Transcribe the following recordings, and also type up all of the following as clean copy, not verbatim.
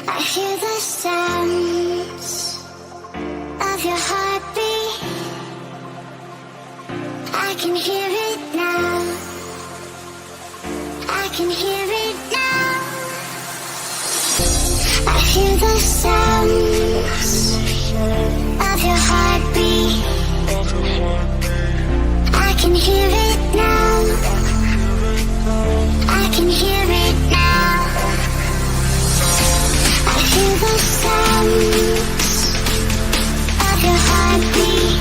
I hear the sounds of your heartbeat. I can hear it now. I can hear it now. I hear the sounds of your heartbeat. I can hear it now. I can hear it now. I hear the sounds of your heartbeat.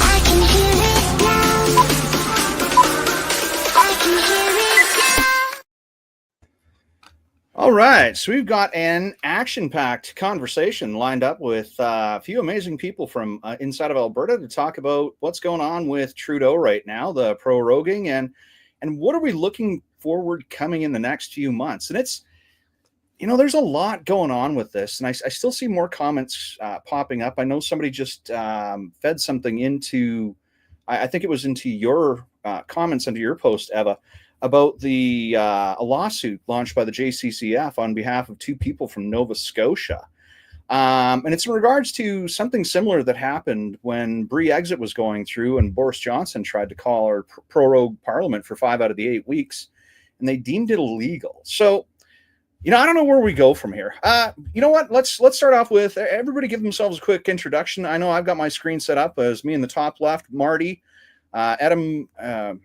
I can hear it now. I can hear it now. All right, so we've got an action-packed conversation lined up with a few amazing people from inside of Alberta to talk about what's going on with Trudeau right now, the proroguing, and what are we looking forward coming in the next few months. And it's, there's a lot going on with this, and I still see more comments popping up. I know somebody just fed something into, I think it was into your comments under your post, Eva, about a lawsuit launched by the JCCF on behalf of two people from Nova Scotia. And it's in regards to something similar that happened when Brexit was going through and Boris Johnson tried to call or prorogue Parliament for 5 out of the 8 weeks, and they deemed it illegal. So, I don't know where we go from here. You know what? Let's start off with everybody give themselves a quick introduction. I know I've got my screen set up as me in the top left, Marty, Adam,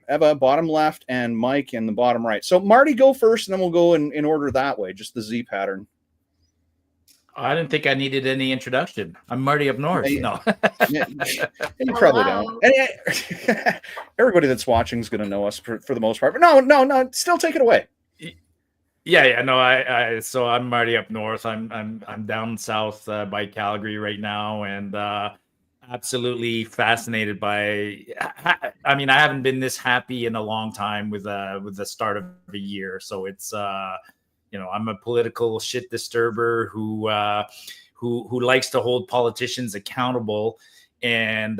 Eva, bottom left, and Mike in the bottom right. So Marty, go first, and then we'll go in order that way, just the Z pattern. I didn't think I needed any introduction. I'm Marty up north. No. You probably don't. And everybody that's watching is going to know us for the most part. But no. Still take it away. Yeah. No, so I'm Marty up north. I'm down south by Calgary right now, and absolutely fascinated by. I mean, I haven't been this happy in a long time with the start of the year. So it's I'm a political shit disturber who likes to hold politicians accountable, and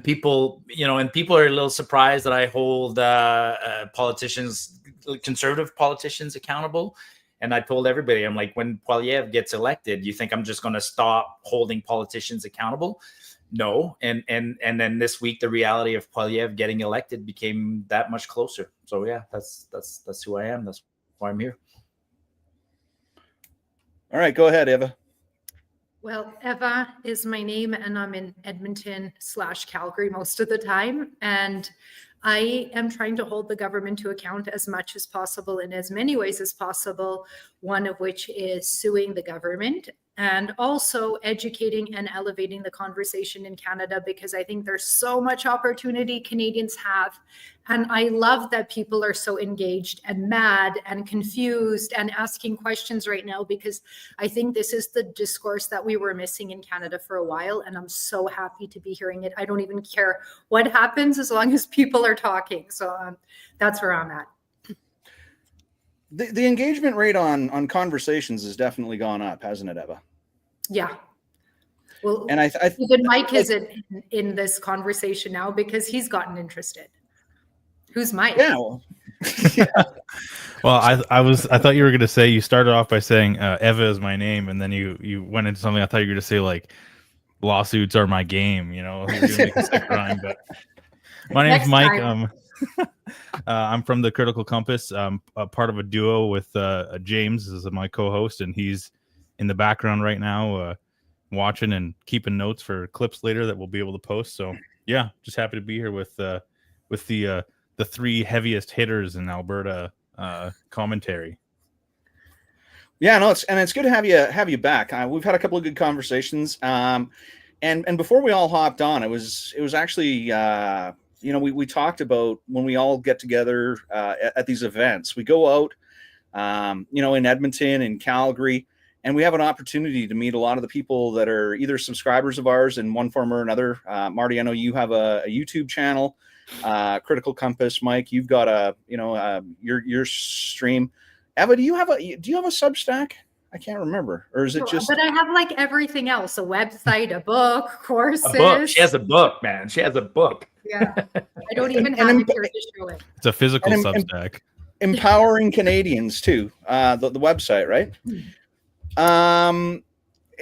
people are a little surprised that I hold conservative politicians accountable. And I told everybody, I'm like, when Poilievre gets elected, you think I'm just going to stop holding politicians accountable? No. And then this week, the reality of Poilievre getting elected became that much closer. So yeah, that's who I am. That's why I'm here. All right, go ahead, Eva. Well, Eva is my name, and I'm in Edmonton/Calgary most of the time. And I am trying to hold the government to account as much as possible in as many ways as possible, one of which is suing the government and also educating and elevating the conversation in Canada, because I think there's so much opportunity Canadians have. And I love that people are so engaged and mad and confused and asking questions right now, because I think this is the discourse that we were missing in Canada for a while. And I'm so happy to be hearing it. I don't even care what happens as long as people are talking. So that's where I'm at. The engagement rate on conversations has definitely gone up, hasn't it, Eva? Yeah. Well, and I even Mike is in this conversation now because he's gotten interested. Who's Mike? Yeah. Well, I thought you were going to say, you started off by saying Eva is my name, and then you went into something I thought you were going to say, like, lawsuits are my game. You're going to make a sick rhyme, but my name's Mike. I'm from the Critical Compass. I'm a part of a duo with James as my co-host, and he's in the background right now watching and keeping notes for clips later that we'll be able to post. So yeah, just happy to be here with the three heaviest hitters in Alberta commentary. Yeah, no, it's good to have you back. We've had a couple of good conversations, and before we all hopped on, it was actually we talked about when we all get together at these events. We go out, in Edmonton and Calgary, and we have an opportunity to meet a lot of the people that are either subscribers of ours in one form or another. Marty, I know you have a YouTube channel, Critical Compass. Mike, you've got your stream. Eva, do you have a Substack? I can't remember, or is it just? But I have like everything else: a website, a book, courses. A book. She has a book, man. She has a book. Yeah, I don't even have it here to show it. It's a physical Substack. Empowering Canadians too. The website, right?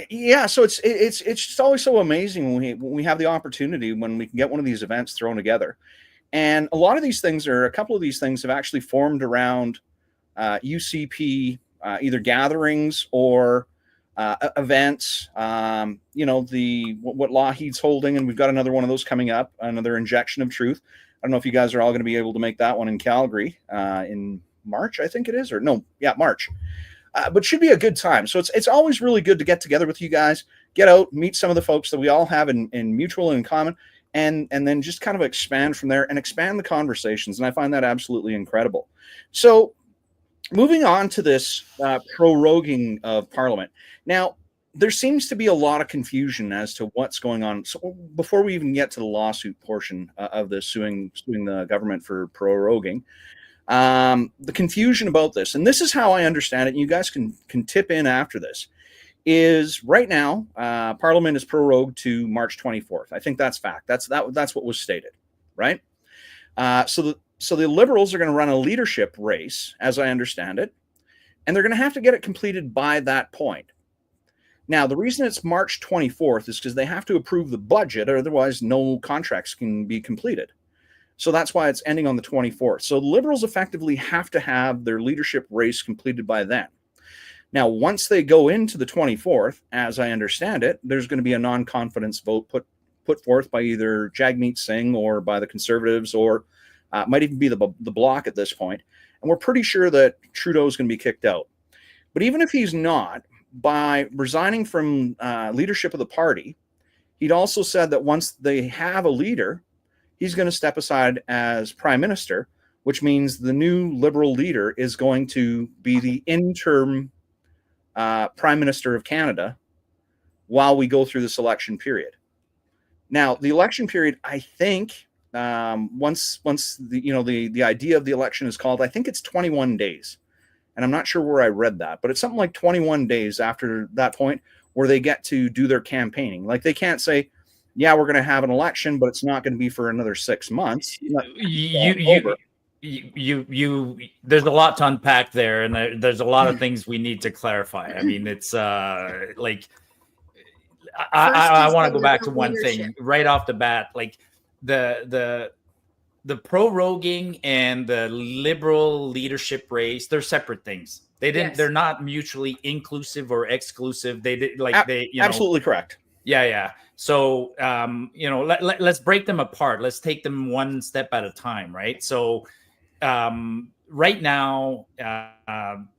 Yeah, so it's just always so amazing when we have the opportunity, when we can get one of these events thrown together. And a lot of these things, or a couple of these things, have actually formed around UCP either gatherings or events. What Lougheed's holding, and we've got another one of those coming up, another Injection of Truth. I don't know if you guys are all going to be able to make that one in Calgary in March, I think it is, or no, yeah, March. But should be a good time. So it's always really good to get together with you guys, get out, meet some of the folks that we all have in mutual and in common, and then just kind of expand from there and expand the conversations. And I find that absolutely incredible. So moving on to this proroguing of Parliament. Now, there seems to be a lot of confusion as to what's going on. So before we even get to the lawsuit portion of this, suing the government for proroguing, the confusion about this, and this is how I understand it, and you guys can tip in after this, is right now Parliament is prorogued to March 24th. I think that's fact. That's what was stated, right? So the Liberals are going to run a leadership race, as I understand it, and they're going to have to get it completed by that point. Now, the reason it's March 24th is because they have to approve the budget, or otherwise no contracts can be completed. So that's why it's ending on the 24th. So the Liberals effectively have to have their leadership race completed by then. Now, once they go into the 24th, as I understand it, there's going to be a non-confidence vote put forth by either Jagmeet Singh or by the Conservatives, or might even be the Bloc at this point. And we're pretty sure that Trudeau is going to be kicked out. But even if he's not, by resigning from leadership of the party, he'd also said that once they have a leader, he's going to step aside as prime minister, which means the new Liberal leader is going to be the interim prime minister of Canada while we go through this election period. Now, the election period, I think, once the idea of the election is called, I think it's 21 days. And I'm not sure where I read that, but it's something like 21 days after that point where they get to do their campaigning. Like, they can't say, yeah, we're going to have an election, but it's not going to be for another 6 months. There's a lot to unpack there, and there's a lot of things we need to clarify. I mean, it's like I want to go back to one thing right off the bat. Like the proroguing and the Liberal leadership race, they're separate things. They're not mutually inclusive or exclusive. Absolutely correct. Yeah. So, let's break them apart. Let's take them one step at a time, right? So, right now,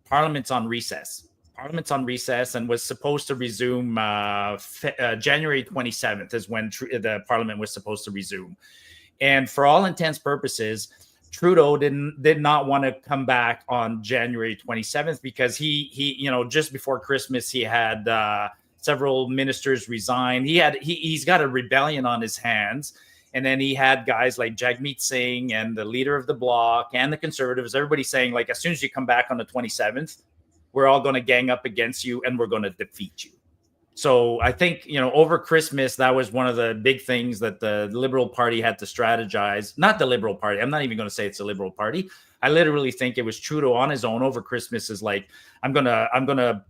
Parliament's on recess. And was supposed to resume January 27th is when the Parliament was supposed to resume. And for all intents purposes, Trudeau did not want to come back on January 27th because he just before Christmas he had several ministers resign. He's got a rebellion on his hands, and then he had guys like Jagmeet Singh and the leader of the Bloc and the Conservatives, everybody saying, like, as soon as you come back on the 27th, we're all going to gang up against you and we're going to defeat you. So I think, over Christmas, that was one of the big things that the Liberal Party had to strategize. Not the Liberal Party. I'm not even going to say it's the Liberal Party. I literally think it was Trudeau on his own over Christmas is like, I'm gonna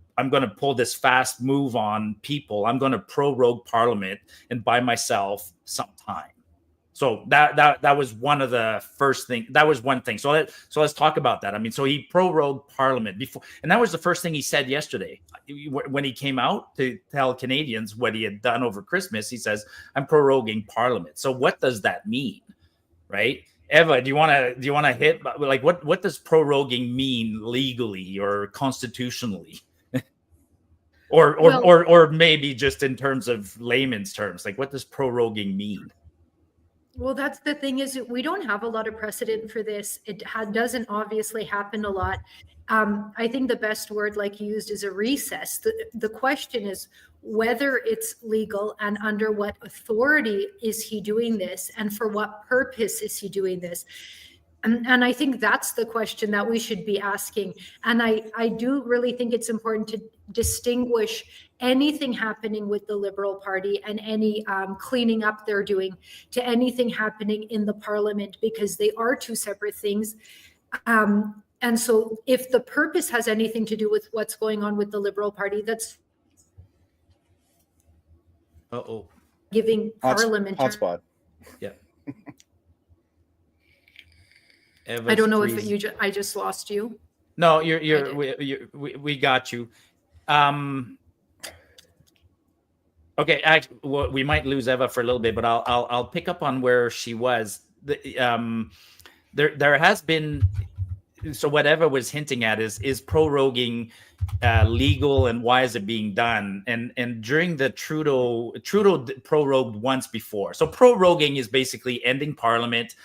pull this fast move on people. I'm going to prorogue Parliament and buy myself some time. So that was one of the first thing. That was one thing. So let's talk about that. I mean, so he prorogued Parliament before, and that was the first thing he said yesterday when he came out to tell Canadians what he had done over Christmas. He says, "I'm proroguing Parliament." So what does that mean, right? Eva, do you want to hit like what does proroguing mean legally or constitutionally? or maybe just in terms of layman's terms, like what does proroguing mean? Well, that's the thing, is we don't have a lot of precedent for this. It doesn't obviously happen a lot. I think the best word, like you used, is a recess. The question is whether it's legal and under what authority is he doing this, and for what purpose is he doing this. And I think that's the question that we should be asking. And I do really think it's important to distinguish anything happening with the Liberal Party and any cleaning up they're doing to anything happening in the Parliament, because they are two separate things. And so if the purpose has anything to do with what's going on with the Liberal Party, that's giving Parliament. Hotspot. Yeah. I don't know if I just lost you. No, we got you. Okay, actually, well, we might lose Eva for a little bit, but I'll pick up on where she was. There has been, so what Eva was hinting at is proroguing legal, and why is it being done? And during the Trudeau prorogued once before. So proroguing is basically ending Parliament.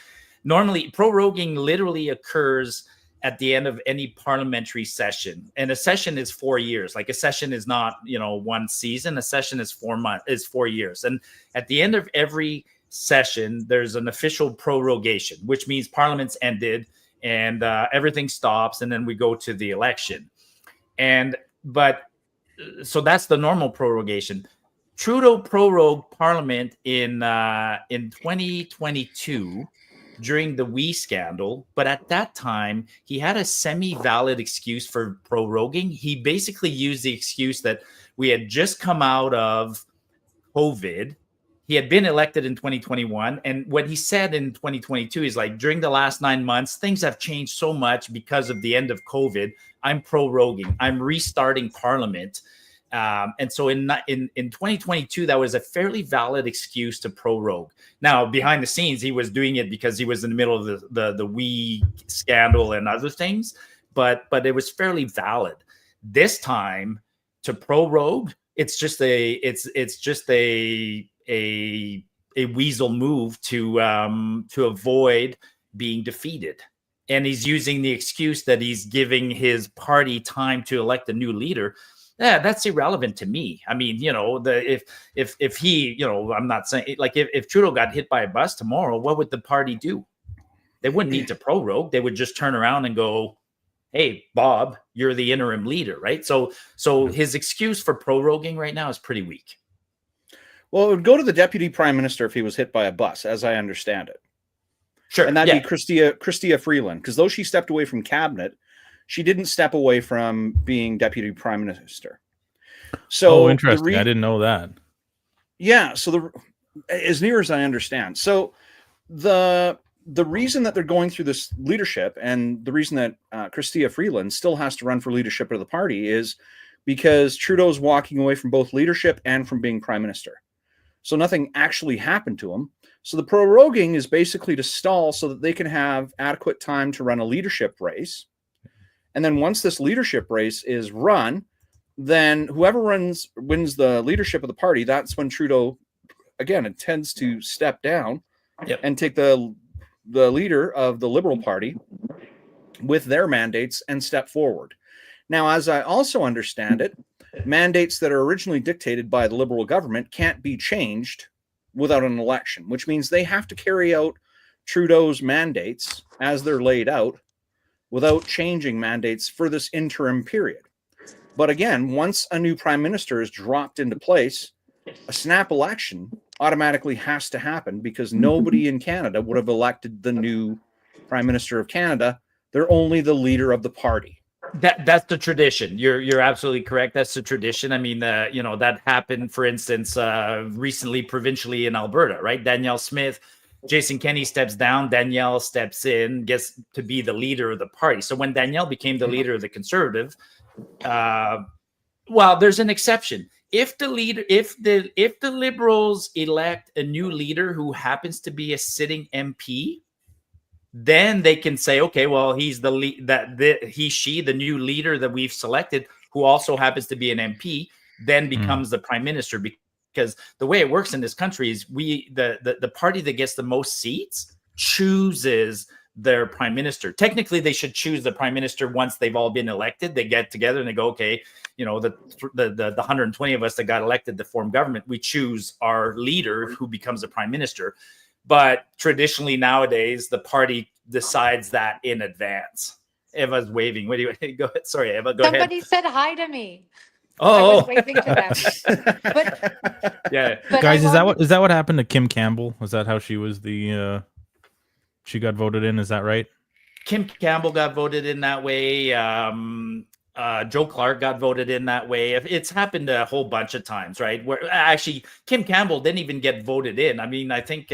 Normally, proroguing literally occurs at the end of any parliamentary session, and a session is 4 years. Like, a session is not, one season. A session is 4 months, is 4 years, and at the end of every session, there's an official prorogation, which means Parliament's ended and everything stops, and then we go to the election. So that's the normal prorogation. Trudeau prorogued Parliament in 2022. During the WE scandal, but at that time he had a semi-valid excuse for proroguing. He basically used the excuse that we had just come out of COVID. He had been elected in 2021, and what he said in 2022 is like, during the last 9 months, things have changed so much because of the end of COVID. I'm proroguing. I'm restarting Parliament. And so in 2022, that was a fairly valid excuse to prorogue. Now, behind the scenes, he was doing it because he was in the middle of the WE scandal and other things, but it was fairly valid. This time, to prorogue, it's just a weasel move to avoid being defeated. And he's using the excuse that he's giving his party time to elect a new leader. Yeah, that's irrelevant to me. I mean, if he, I'm not saying, like, if Trudeau got hit by a bus tomorrow, what would the party do? They wouldn't need to prorogue. They would just turn around and go, hey, Bob, you're the interim leader, right? So his excuse for proroguing right now is pretty weak. Well, it would go to the deputy prime minister if he was hit by a bus, as I understand it. Sure. And that'd be Chrystia Freeland, because though she stepped away from cabinet, she didn't step away from being deputy prime minister. So interesting. I didn't know that. Yeah. So as near as I understand, so the reason that they're going through this leadership, and the reason that Chrystia Freeland still has to run for leadership of the party, is because Trudeau's walking away from both leadership and from being prime minister. So nothing actually happened to him. So the proroguing is basically to stall so that they can have adequate time to run a leadership race. And then once this leadership race is run, then whoever wins the leadership of the party, that's when Trudeau, again, intends to step down and take the leader of the Liberal Party with their mandates and step forward. Now, as I also understand it, mandates that are originally dictated by the Liberal government can't be changed without an election, which means they have to carry out Trudeau's mandates as they're laid out without changing mandates for this interim period. But again, once a new prime minister is dropped into place, a snap election automatically has to happen, because nobody in Canada would have elected the new prime minister of Canada. They're only the leader of the party. That's the tradition. You're absolutely correct. That's the tradition. I mean, that happened, for instance, recently provincially in Alberta, right? Danielle Smith, Jason Kenney steps down, Danielle steps in, gets to be the leader of the party. So when Danielle became the leader of the Conservative, there's an exception. If the Liberals elect a new leader who happens to be a sitting MP, then they can say, okay, well, he's the new leader that we've selected, who also happens to be an MP, then becomes the prime minister. Because the way it works in this country is the party that gets the most seats chooses their prime minister. Technically, they should choose the prime minister once they've all been elected. They get together and they go, okay, the 120 of us that got elected to form government, we choose our leader who becomes the prime minister. But traditionally nowadays, the party decides that in advance. Eva's waving. What do you go ahead? Sorry, Eva, go ahead. Somebody said hi to me. Oh, I was waving to them. But, yeah. Guys, is that what happened to Kim Campbell? Was that how she was she got voted in? Is that right? Kim Campbell got voted in that way. Joe Clark got voted in that way. It's happened a whole bunch of times, right? Where actually Kim Campbell didn't even get voted in. I mean, I think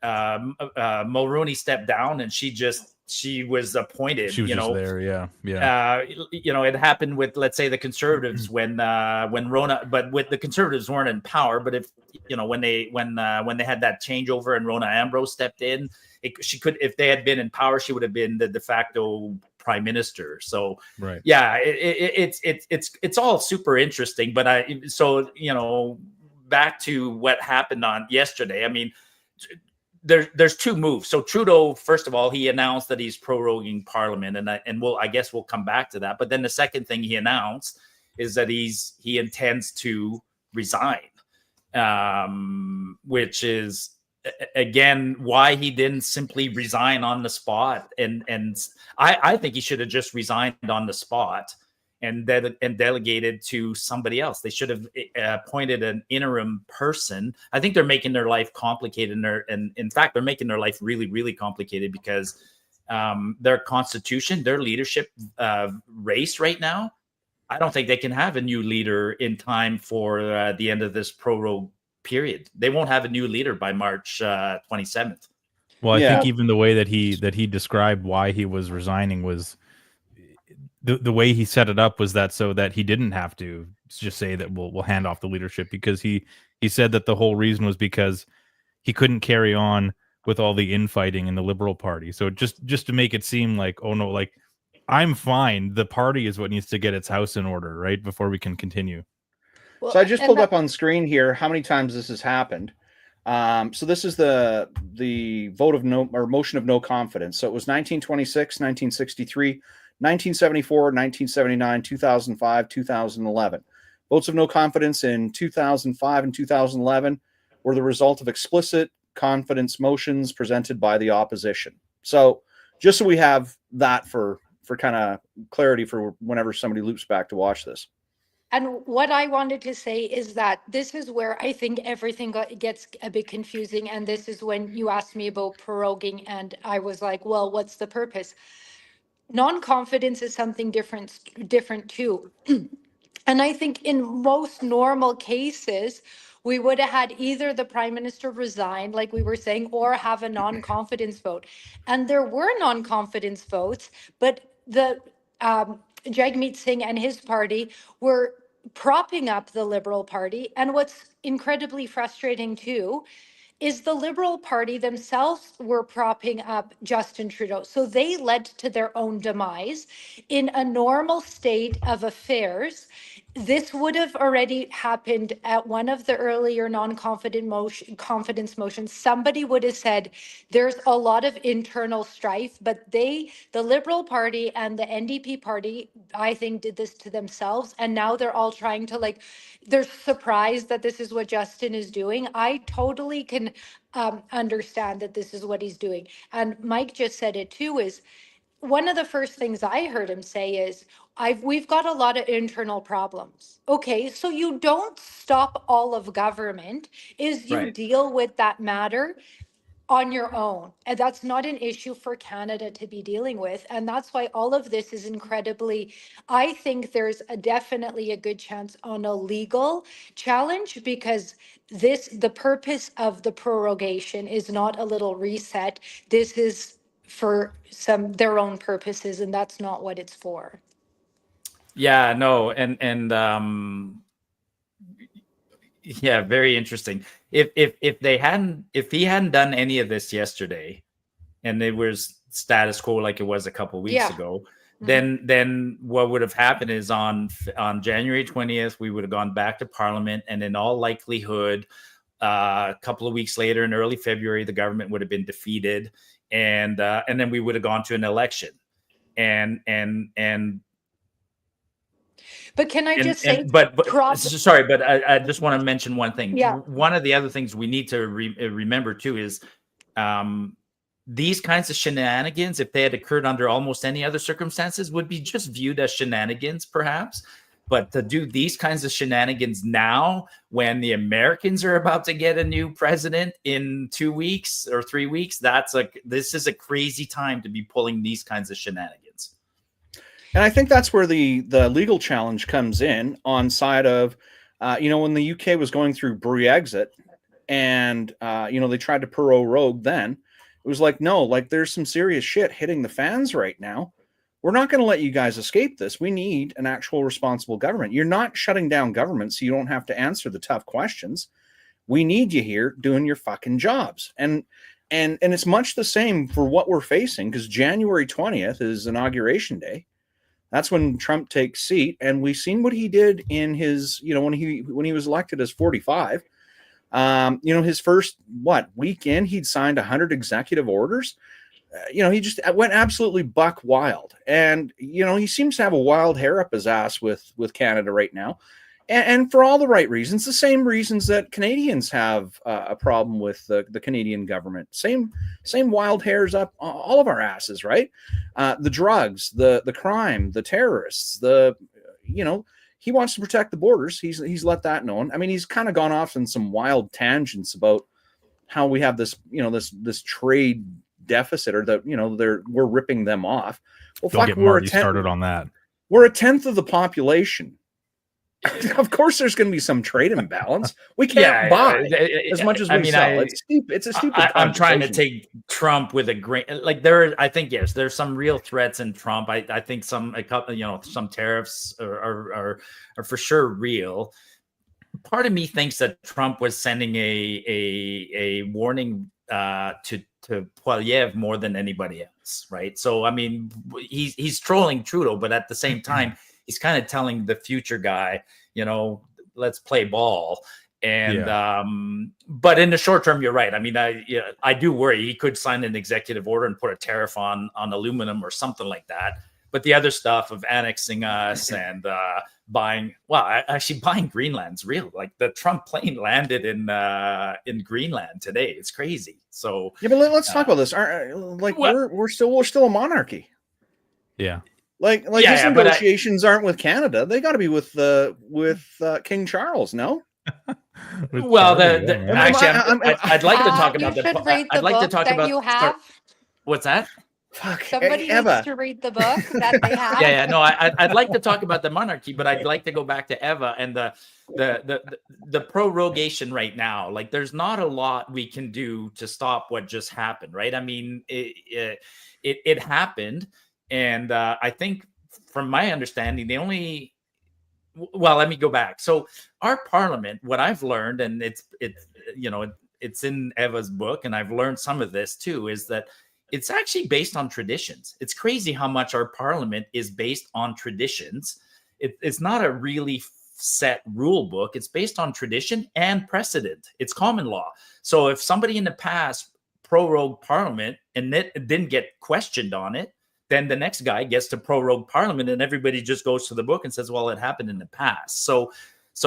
Mulroney stepped down and she was appointed. She was just there. Yeah. It happened with, let's say, the Conservatives when Rona, but with the Conservatives weren't in power. But if when they had that changeover and Rona Ambrose stepped in, if they had been in power, she would have been the de facto prime minister. So Right. yeah, it's all super interesting. But back to what happened on yesterday. I mean, there's two moves. So Trudeau, first of all, he announced that he's proroguing Parliament, and I guess we'll come back to that. But then the second thing he announced is that he intends to resign, which is again why he didn't simply resign on the spot. And I think he should have just resigned on the spot and delegated to somebody else. They should have appointed an interim person. I think they're making their life complicated, and in fact, they're making their life really, really complicated because their constitution, their leadership race right now, I don't think they can have a new leader in time for the end of this prorogue period. They won't have a new leader by March 27th. Well, I Yeah. think even the way that he described why he was resigning was the way he set it up was that so that he didn't have to just say that we'll hand off the leadership, because he said that the whole reason was because he couldn't carry on with all the infighting in the Liberal Party. So just to make it seem like, oh no, like I'm fine. The party is what needs to get its house in order, right? Before we can continue. Well, So I just and pulled that- up on screen here how many times this has happened. So this is the vote of no, or motion of no confidence. So it was 1926, 1963, 1974, 1979, 2005, 2011. Votes of no confidence in 2005 and 2011 were the result of explicit confidence motions presented by the opposition. So just so we have that for kind of clarity for whenever somebody loops back to watch this. And what I wanted to say is that this is where I think everything gets a bit confusing. And this is when you asked me about proroguing, and I was like, well, what's the purpose? Non-confidence is something different too. And I think in most normal cases, we would have had either the prime minister resign, like we were saying, or have a non-confidence vote. And there were non-confidence votes, but the Jagmeet Singh and his party were propping up the Liberal Party. And what's incredibly frustrating too is the Liberal Party themselves were propping up Justin Trudeau. So they led to their own demise. In a normal state of affairs, this would have already happened at one of the earlier confidence motions. Somebody would have said, there's a lot of internal strife, but the Liberal Party and the NDP party, I think, did this to themselves. And now they're all trying to they're surprised that this is what Justin is doing. I totally can understand that this is what he's doing. And Mike just said it too, is one of the first things I heard him say is, we've got a lot of internal problems. Okay, so you don't stop all of government, is you Right. deal with that matter on your own. And that's not an issue for Canada to be dealing with. And that's why all of this is incredibly, I think there's definitely a good chance on a legal challenge, because the purpose of the prorogation is not a little reset. This is for their own purposes, and that's not what it's for. Yeah, no, and yeah, very interesting. If he hadn't done any of this yesterday, and it was status quo like it was a couple weeks Yeah. ago, Mhm. then what would have happened is on January 20th, we would have gone back to Parliament, and in all likelihood, a couple of weeks later, in early February, the government would have been defeated, and then we would have gone to an election, and But can I just say, but prob- sorry, but I just want to mention one thing. Yeah. One of the other things we need to remember too is these kinds of shenanigans, if they had occurred under almost any other circumstances, would be just viewed as shenanigans, perhaps. But to do these kinds of shenanigans now, when the Americans are about to get a new president in 2 weeks or 3 weeks, this is a crazy time to be pulling these kinds of shenanigans. And I think that's where the legal challenge comes in on side of, when the UK was going through Brexit, and they tried to prorogue then. It was like, no, like there's some serious shit hitting the fans right now. We're not going to let you guys escape this. We need an actual responsible government. You're not shutting down government so you don't have to answer the tough questions. We need you here doing your fucking jobs. And it's much the same for what we're facing, because January 20th is Inauguration Day. That's when Trump takes seat, and we've seen what he did in his, when he was elected as 45. His first weekend, he'd signed 100 executive orders. He just went absolutely buck wild, and he seems to have a wild hair up his ass with Canada right now, and for all the right reasons, the same reasons that Canadians have a problem with the Canadian government. Same wild hairs up all of our asses, right? The drugs, the crime, the terrorists, he wants to protect the borders. He's let that known. I mean, he's kind of gone off in some wild tangents about how we have this, this trade deficit, or that we're ripping them off. Well, Don't get Marty started on that. We're a tenth of the population. Of course, there's going to be some trade imbalance. We can't buy as much as we sell. It's a stupid. I'm trying to take Trump with a grain. Like I think yes, there's some real threats in Trump. I think some tariffs are for sure real. Part of me thinks that Trump was sending a warning to Poilievre more than anybody else, right? So I mean, he's trolling Trudeau, but at the same time, he's kind of telling the future guy, let's play ball. And but in the short term, you're right. I mean, I do worry he could sign an executive order and put a tariff on aluminum or something like that. But the other stuff of annexing us and buying Greenland's real. Like the Trump plane landed in Greenland today. It's crazy. So yeah, but let's talk about this. We're still a monarchy. Yeah. His negotiations aren't with Canada. They got to be with King Charles. No. Well, I'd like to talk about you should read the book that you have. What's that? Fuck, somebody needs to read the book that they have. No, I'd like to talk about the monarchy, but I'd like to go back to Eva and the prorogation right now. Like, there's not a lot we can do to stop what just happened, right? I mean, it happened, and I think, from my understanding, let me go back. So our parliament, what I've learned, and it's in Eva's book, and I've learned some of this too, is that it's actually based on traditions. It's crazy how much our parliament is based on traditions. It's not a really set rule book. It's based on tradition and precedent. It's common law. So if somebody in the past prorogued parliament and it didn't get questioned on it, then the next guy gets to prorogue parliament, and everybody just goes to the book and says, well, it happened in the past. So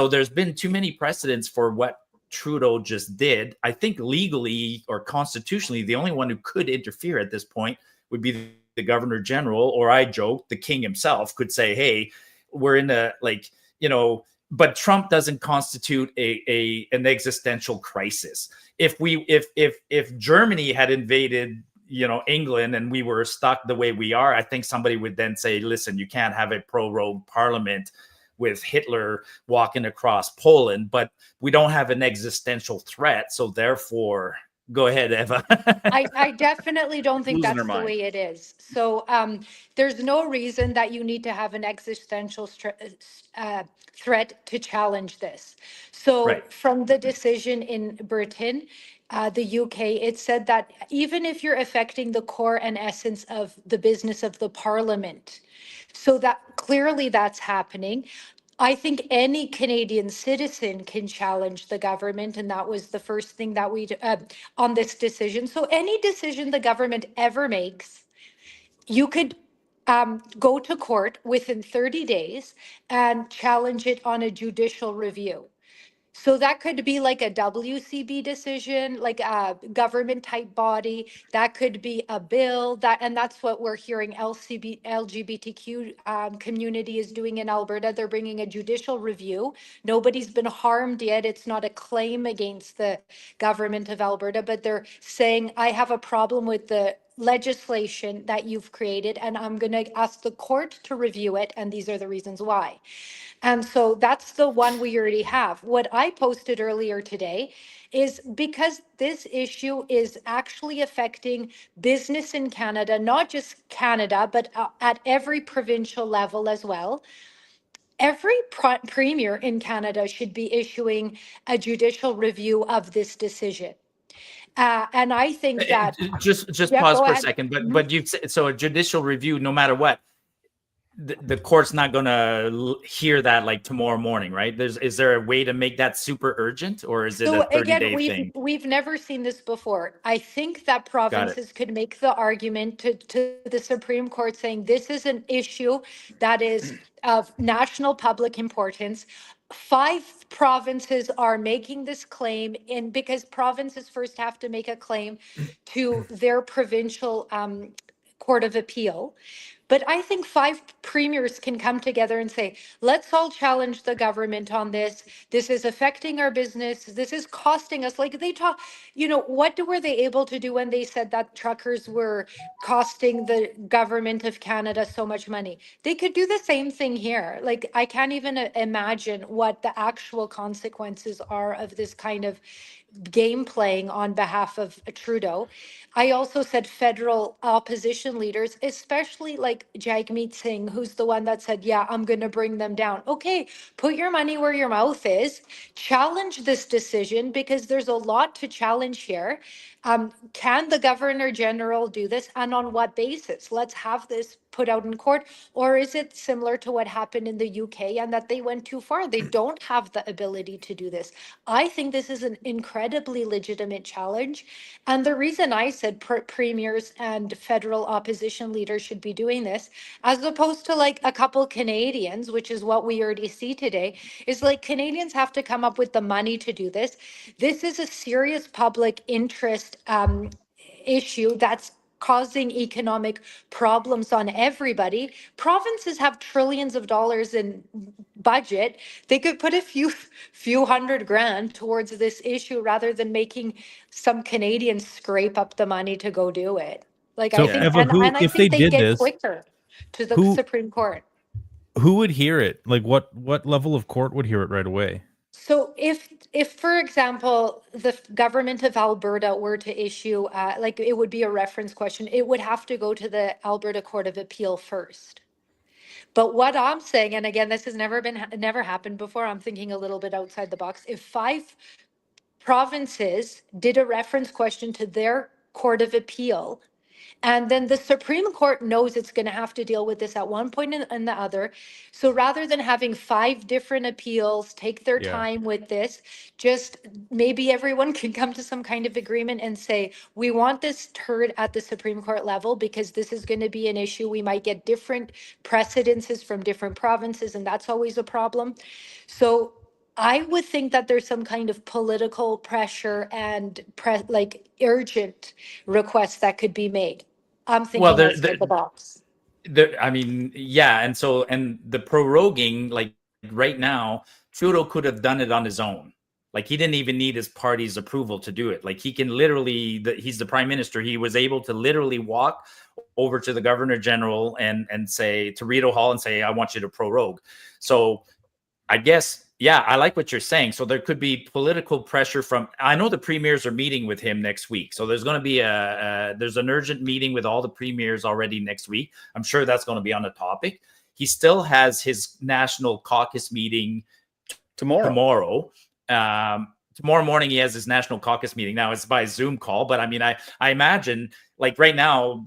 there's been too many precedents for what Trudeau just did. I think legally or constitutionally, the only one who could interfere at this point would be the Governor General, or I joke, the King himself could say, hey, we're in but Trump doesn't constitute an existential crisis. If Germany had invaded England and we were stuck the way we are, I think somebody would then say, listen, you can't have a pro-rogue parliament with Hitler walking across Poland, but we don't have an existential threat. So therefore, go ahead, Eva. I definitely don't think that's the way it is. So there's no reason that you need to have an existential threat to challenge this. So from the decision in Britain, the UK, it said that even if you're affecting the core and essence of the business of the parliament, so that clearly that's happening. I think any Canadian citizen can challenge the government, and that was the first thing that we on this decision. So any decision the government ever makes, you could go to court within 30 days and challenge it on a judicial review. So that could be like a WCB decision, like a government type body. That could be a bill that, and that's what we're hearing LGBTQ community is doing in Alberta. They're bringing a judicial review. Nobody's been harmed yet. It's not a claim against the government of Alberta, but they're saying, I have a problem with the legislation that you've created, and I'm going to ask the court to review it. And these are the reasons why. And so that's the one we already have. What I posted earlier today is because this issue is actually affecting business in Canada, not just Canada, but at every provincial level as well. Every premier in Canada should be issuing a judicial review of this decision. And I think that, Just yeah, pause go for a ahead. second. Mhm. But you've said, so a judicial review, no matter what, the court's not going to hear that like tomorrow morning, right? Is there a way to make that super urgent, or is it So a 30-day again, thing? we've never seen this before. I think that Got it. provinces could make the argument to the Supreme Court saying this is an issue that is of national public importance. 5 provinces are making this claim in because provinces first have to make a claim to their provincial Court of Appeal. But I think 5 premiers can come together and say, let's all challenge the government on this. This is affecting our business. This is costing us. Like they talk, what were they able to do when they said that truckers were costing the government of Canada so much money? They could do the same thing here. Like I can't even imagine what the actual consequences are of this kind of game playing on behalf of Trudeau. I also said federal opposition leaders, especially like Jagmeet Singh, who's the one that said, yeah, I'm going to bring them down. Okay, put your money where your mouth is, challenge this decision because there's a lot to challenge here. Can the Governor General do this and on what basis? Let's have this put out in court. Or is it similar to what happened in the UK and that they went too far? They don't have the ability to do this. I think this is an incredibly legitimate challenge. And the reason I said premiers and federal opposition leaders should be doing this, as opposed to like a couple Canadians, which is what we already see today, is like Canadians have to come up with the money to do this. This is a serious public interest issue that's causing economic problems on everybody. Provinces have trillions of dollars in budget. They could put a few $100,000 towards this issue rather than making some Canadians scrape up the money to go do it. Like So I think, Eva, and who, I if they think they did get this, quicker to the who Supreme Court. who would hear it? Like what level of court would hear it right away? So if for example, the government of Alberta were to issue, like it would be a reference question, it would have to go to the Alberta Court of Appeal first. But what I'm saying, and again, this has never happened before, I'm thinking a little bit outside the box. If 5 provinces did a reference question to their Court of Appeal, and then the Supreme Court knows it's going to have to deal with this at one point and the other. So rather than having 5 different appeals, take their Yeah. time with this, just maybe everyone can come to some kind of agreement and say, we want this heard at the Supreme Court level because this is going to be an issue. We might get different precedences from different provinces, and that's always a problem. So I would think that there's some kind of political pressure and like urgent requests that could be made. I'm Well, thinking outside the box. I mean, yeah, and the proroguing, like right now, Trudeau could have done it on his own. Like he didn't even need his party's approval to do it. Like he can literally, he's the prime minister. He was able to literally walk over to the governor general and say to Rito Hall and say, I want you to prorogue. So I guess, yeah, I like what you're saying. So there could be political pressure from, I know the premiers are meeting with him next week. So there's going to be there's an urgent meeting with all the premiers already next week. I'm sure that's going to be on the topic. He still has his national caucus meeting tomorrow. Tomorrow morning, he has his national caucus meeting. Now it's by Zoom call, but I mean, I imagine like right now,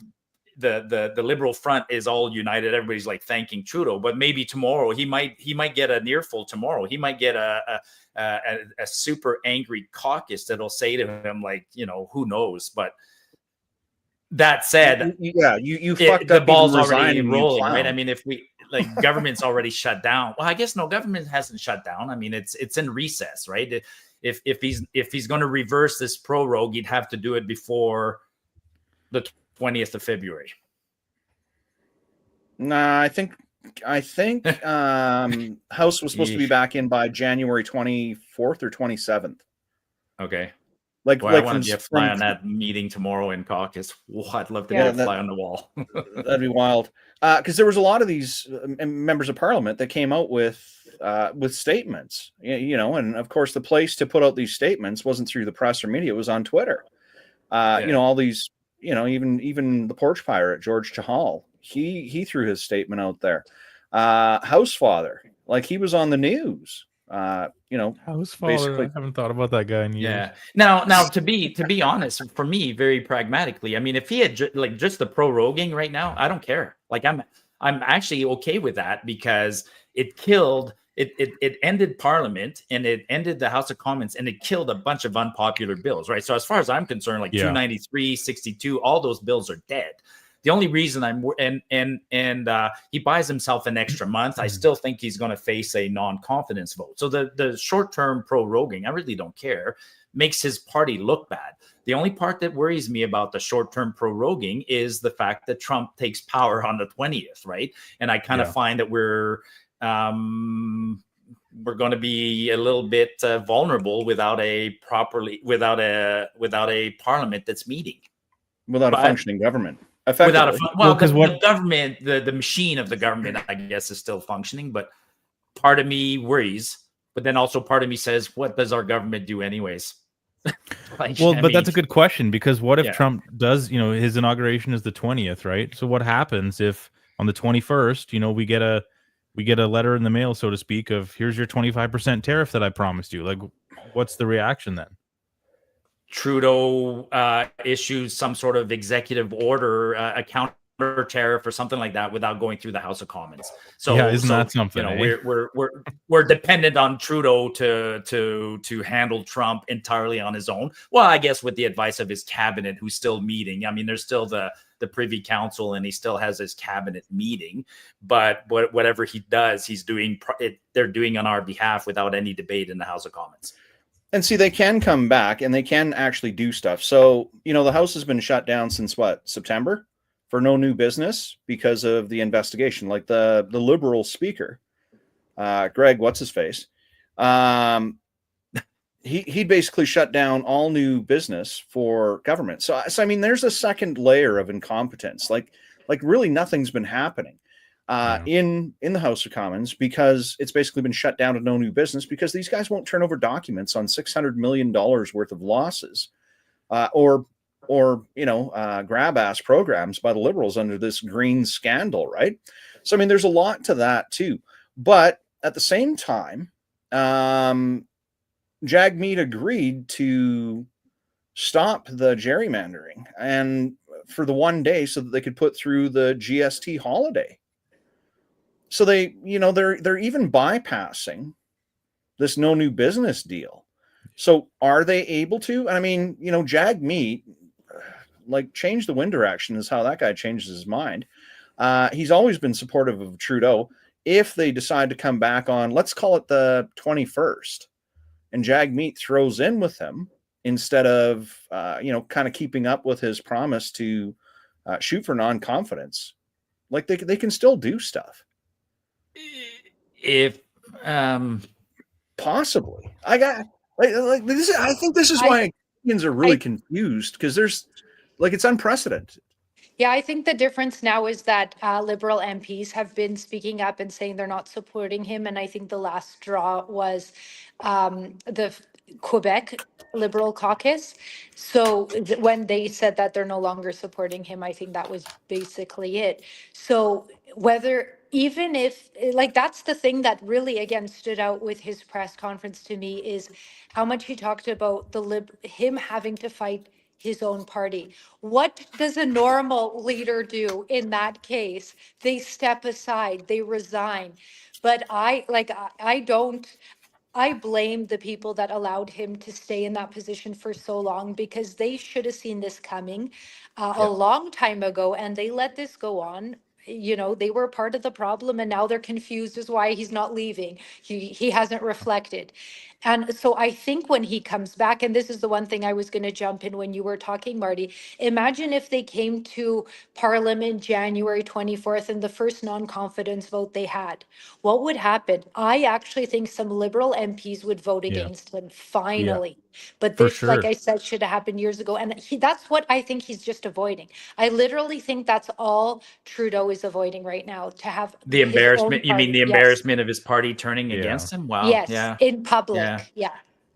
the Liberal front is all united. Everybody's like thanking Trudeau, but maybe tomorrow he might get an earful tomorrow. He might get a super angry caucus that'll say to him like, who knows? But that said, you fucked the up. ball's even already resigning, rolling, you right? clown. I mean, if we like government's already shut down. Well, I guess no, government hasn't shut down. I mean, it's in recess, right? If he's going to reverse this prorogue, he'd have to do it before the 20th of February. Nah, I think House was supposed to be back in by January 24th or 27th. Okay. Like, Well, I want to be a fly on that meeting tomorrow in caucus. Oh, I'd love to be a fly on the wall. That'd be wild. Because there was a lot of these members of parliament that came out with statements, you know, and of course the place to put out these statements wasn't through the press or media; it was on Twitter. You know, all these, you know, even the porch pirate George Chahal, he threw his statement out there. House Father, like he was on the news. You know, House Father. I haven't thought about that guy in years. Yeah. Now to be honest, for me, very pragmatically, I mean, if he had just the proroguing right now, I don't care. Like I'm actually okay with that because it killed. It ended Parliament and it ended the House of Commons and it killed a bunch of unpopular bills, right? So as far as I'm concerned, like 293, 62, all those bills are dead. The only reason he buys himself an extra month. I still think he's going to face a non-confidence vote. So the short-term proroguing, I really don't care, makes his party look bad. The only part that worries me about the short-term proroguing is the fact that Trump takes power on the 20th, right? And I kind of find that we're going to be a little bit vulnerable without a parliament that's meeting, without a functioning government. Without the government, the machine of the government, I guess, is still functioning. But part of me worries. But then also part of me says, what does our government do anyways? That's a good question, because what if Trump does, you know, his inauguration is the 20th, right? So what happens if on the 21st, you know, we get a letter in the mail, so to speak, of here's your 25% tariff that I promised you? Like, what's the reaction then? Trudeau issues some sort of executive order, a counter tariff or something like that, without going through the House of Commons. So isn't that something? You know, we're dependent on Trudeau to handle Trump entirely on his own. Well, I guess with the advice of his cabinet, who's still meeting. I mean, there's still the Privy Council, and he still has his cabinet meeting. But whatever he does, they're doing on our behalf without any debate in the House of Commons. And see, they can come back and they can actually do stuff. So, you know, the House has been shut down since September for no new business because of the investigation. Like the Liberal speaker, Greg, what's his face? He basically shut down all new business for government. So I mean, there's a second layer of incompetence. Like really nothing's been happening. In the House of Commons, because it's basically been shut down to no new business because these guys won't turn over documents on $600 million worth of losses, or you know, grab ass programs by the Liberals under this green scandal, right? So I mean, there's a lot to that too. But at the same time, Jagmeet agreed to stop the gerrymandering and for the one day so that they could put through the GST holiday. So they, you know, they're even bypassing this no new business deal. So are they able to? I mean, you know, Jagmeet, like, change the wind direction is how that guy changes his mind. He's always been supportive of Trudeau. If they decide to come back on, let's call it the 21st, and Jagmeet throws in with him instead of, you know, kind of keeping up with his promise to shoot for non-confidence, like they can still do stuff. If possibly, I got like this. I think this is why Canadians are really confused, because there's like, it's unprecedented. Yeah, I think the difference now is that Liberal MPs have been speaking up and saying they're not supporting him. And I think the last straw was the Quebec Liberal caucus. So when they said that they're no longer supporting him, I think that was basically it. So even if, like, that's the thing that really, again, stood out with his press conference to me, is how much he talked about him having to fight his own party. What does a normal leader do in that case? They step aside, they resign. But I blame the people that allowed him to stay in that position for so long, because they should have seen this coming a long time ago, and they let this go on. they were part of the problem, and now they're confused as why he's not leaving. He hasn't reflected. And so I think when he comes back, and this is the one thing I was going to jump in when you were talking, Marty, imagine if they came to Parliament January 24th and the first non-confidence vote they had. What would happen? I actually think some Liberal MPs would vote Yeah. against him, finally. But For this, like sure. I said, should have happened years ago. And that's what I think he's just avoiding. I literally think that's all Trudeau is avoiding right now, to have The his own embarrassment. You mean party. the Yes. embarrassment of his party turning Yeah. against him? Wow. Yes, Yeah. in Yeah. public. Yeah.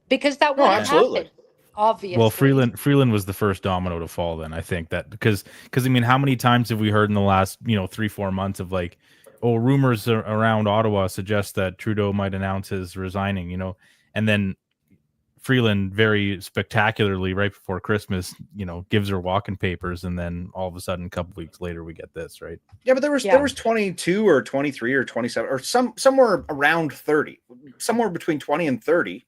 Because that No, would have absolutely. happened, obviously. Well, Freeland was the first domino to fall. Then I think that because I mean, how many times have we heard in the last 3-4 months of like, oh, rumors around Ottawa suggest that Trudeau might announce his resigning, and then Freeland very spectacularly right before Christmas, gives her walking papers, and then all of a sudden, a couple weeks later, we get this, right? Yeah, but there Yeah. was 22 or 23 or 27 or somewhere around 30, somewhere between 20 and 30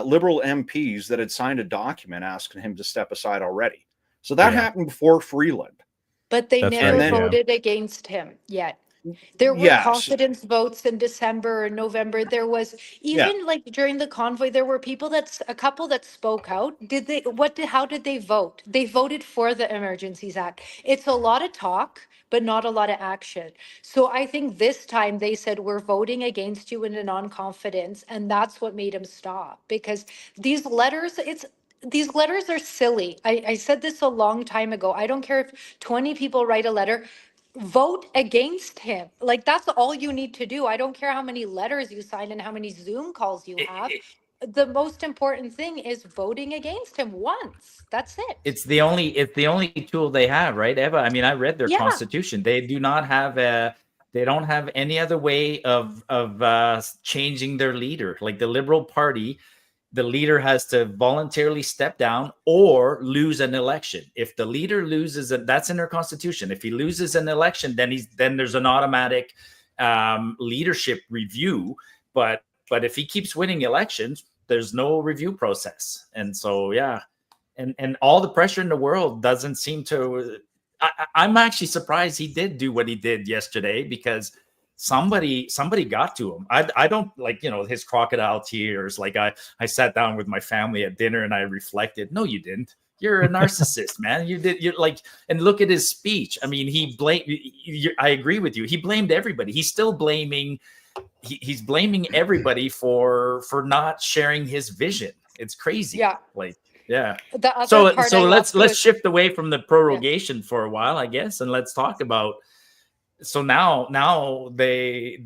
Liberal MPs that had signed a document asking him to step aside already. So that Yeah. happened before Freeland. But they That's never right, yeah. voted against him yet. There were Yes. confidence votes in December and November. There was even like during the convoy, there were a couple that spoke out. How did they vote? They voted for the Emergencies Act. It's a lot of talk, but not a lot of action. So I think this time they said, we're voting against you in a non-confidence. And that's what made him stop, because these letters are silly. I said this a long time ago. I don't care if 20 people write a letter, vote against him. Like, that's all you need to do. I don't care how many letters you sign and how many Zoom calls you have. The most important thing is voting against him once. That's it. It's the only tool they have, right, Eva? I mean, I read their Yeah. constitution. They do not have they don't have any other way of changing their leader. Like the Liberal Party, the leader has to voluntarily step down or lose an election. If the leader loses, that's in their constitution. If he loses an election, then there's an automatic leadership review. But if he keeps winning elections, there's no review process. And so, yeah, and all the pressure in the world doesn't seem to. I'm actually surprised he did do what he did yesterday, because somebody got to him. I don't like, his crocodile tears. Like I sat down with my family at dinner and I reflected. No, you didn't. You're a narcissist, man. You're like, and look at his speech. I mean, I agree with you. He blamed everybody. He's still blaming. He's blaming everybody for not sharing his vision. It's crazy. Yeah. Like, yeah. The other So part I let's loved was- shift away from the prorogation for a while, I guess, and let's talk about. So now the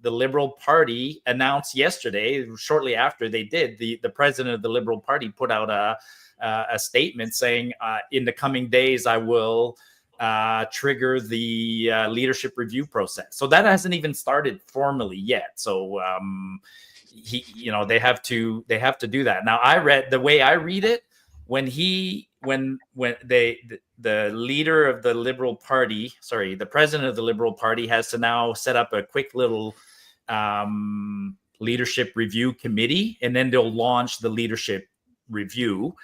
Liberal Party announced yesterday, shortly after they did, the president of the Liberal Party put out a statement saying, in the coming days, I will trigger the leadership review process. So that hasn't even started formally yet. So they have to do that. Now, the way I read it, when the leader of the Liberal Party, the president of the Liberal Party has to now set up a quick little leadership review committee, and then they'll launch the leadership review.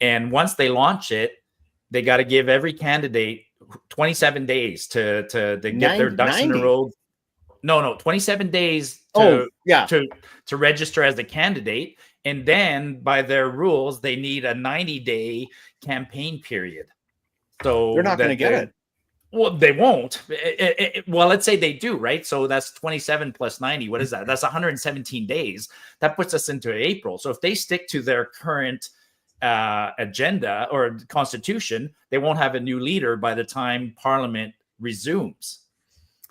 And once they launch it, they got to give every candidate 27 days to get their ducks in a row. No, 27 days to register as a candidate. And then by their rules, they need a 90-day campaign period. So they're not going to get it. Well, they won't. Well, let's say they do, right? So that's 27 plus 90. What is that? That's 117 days. That puts us into April. So if they stick to their current agenda or constitution, they won't have a new leader by the time Parliament resumes.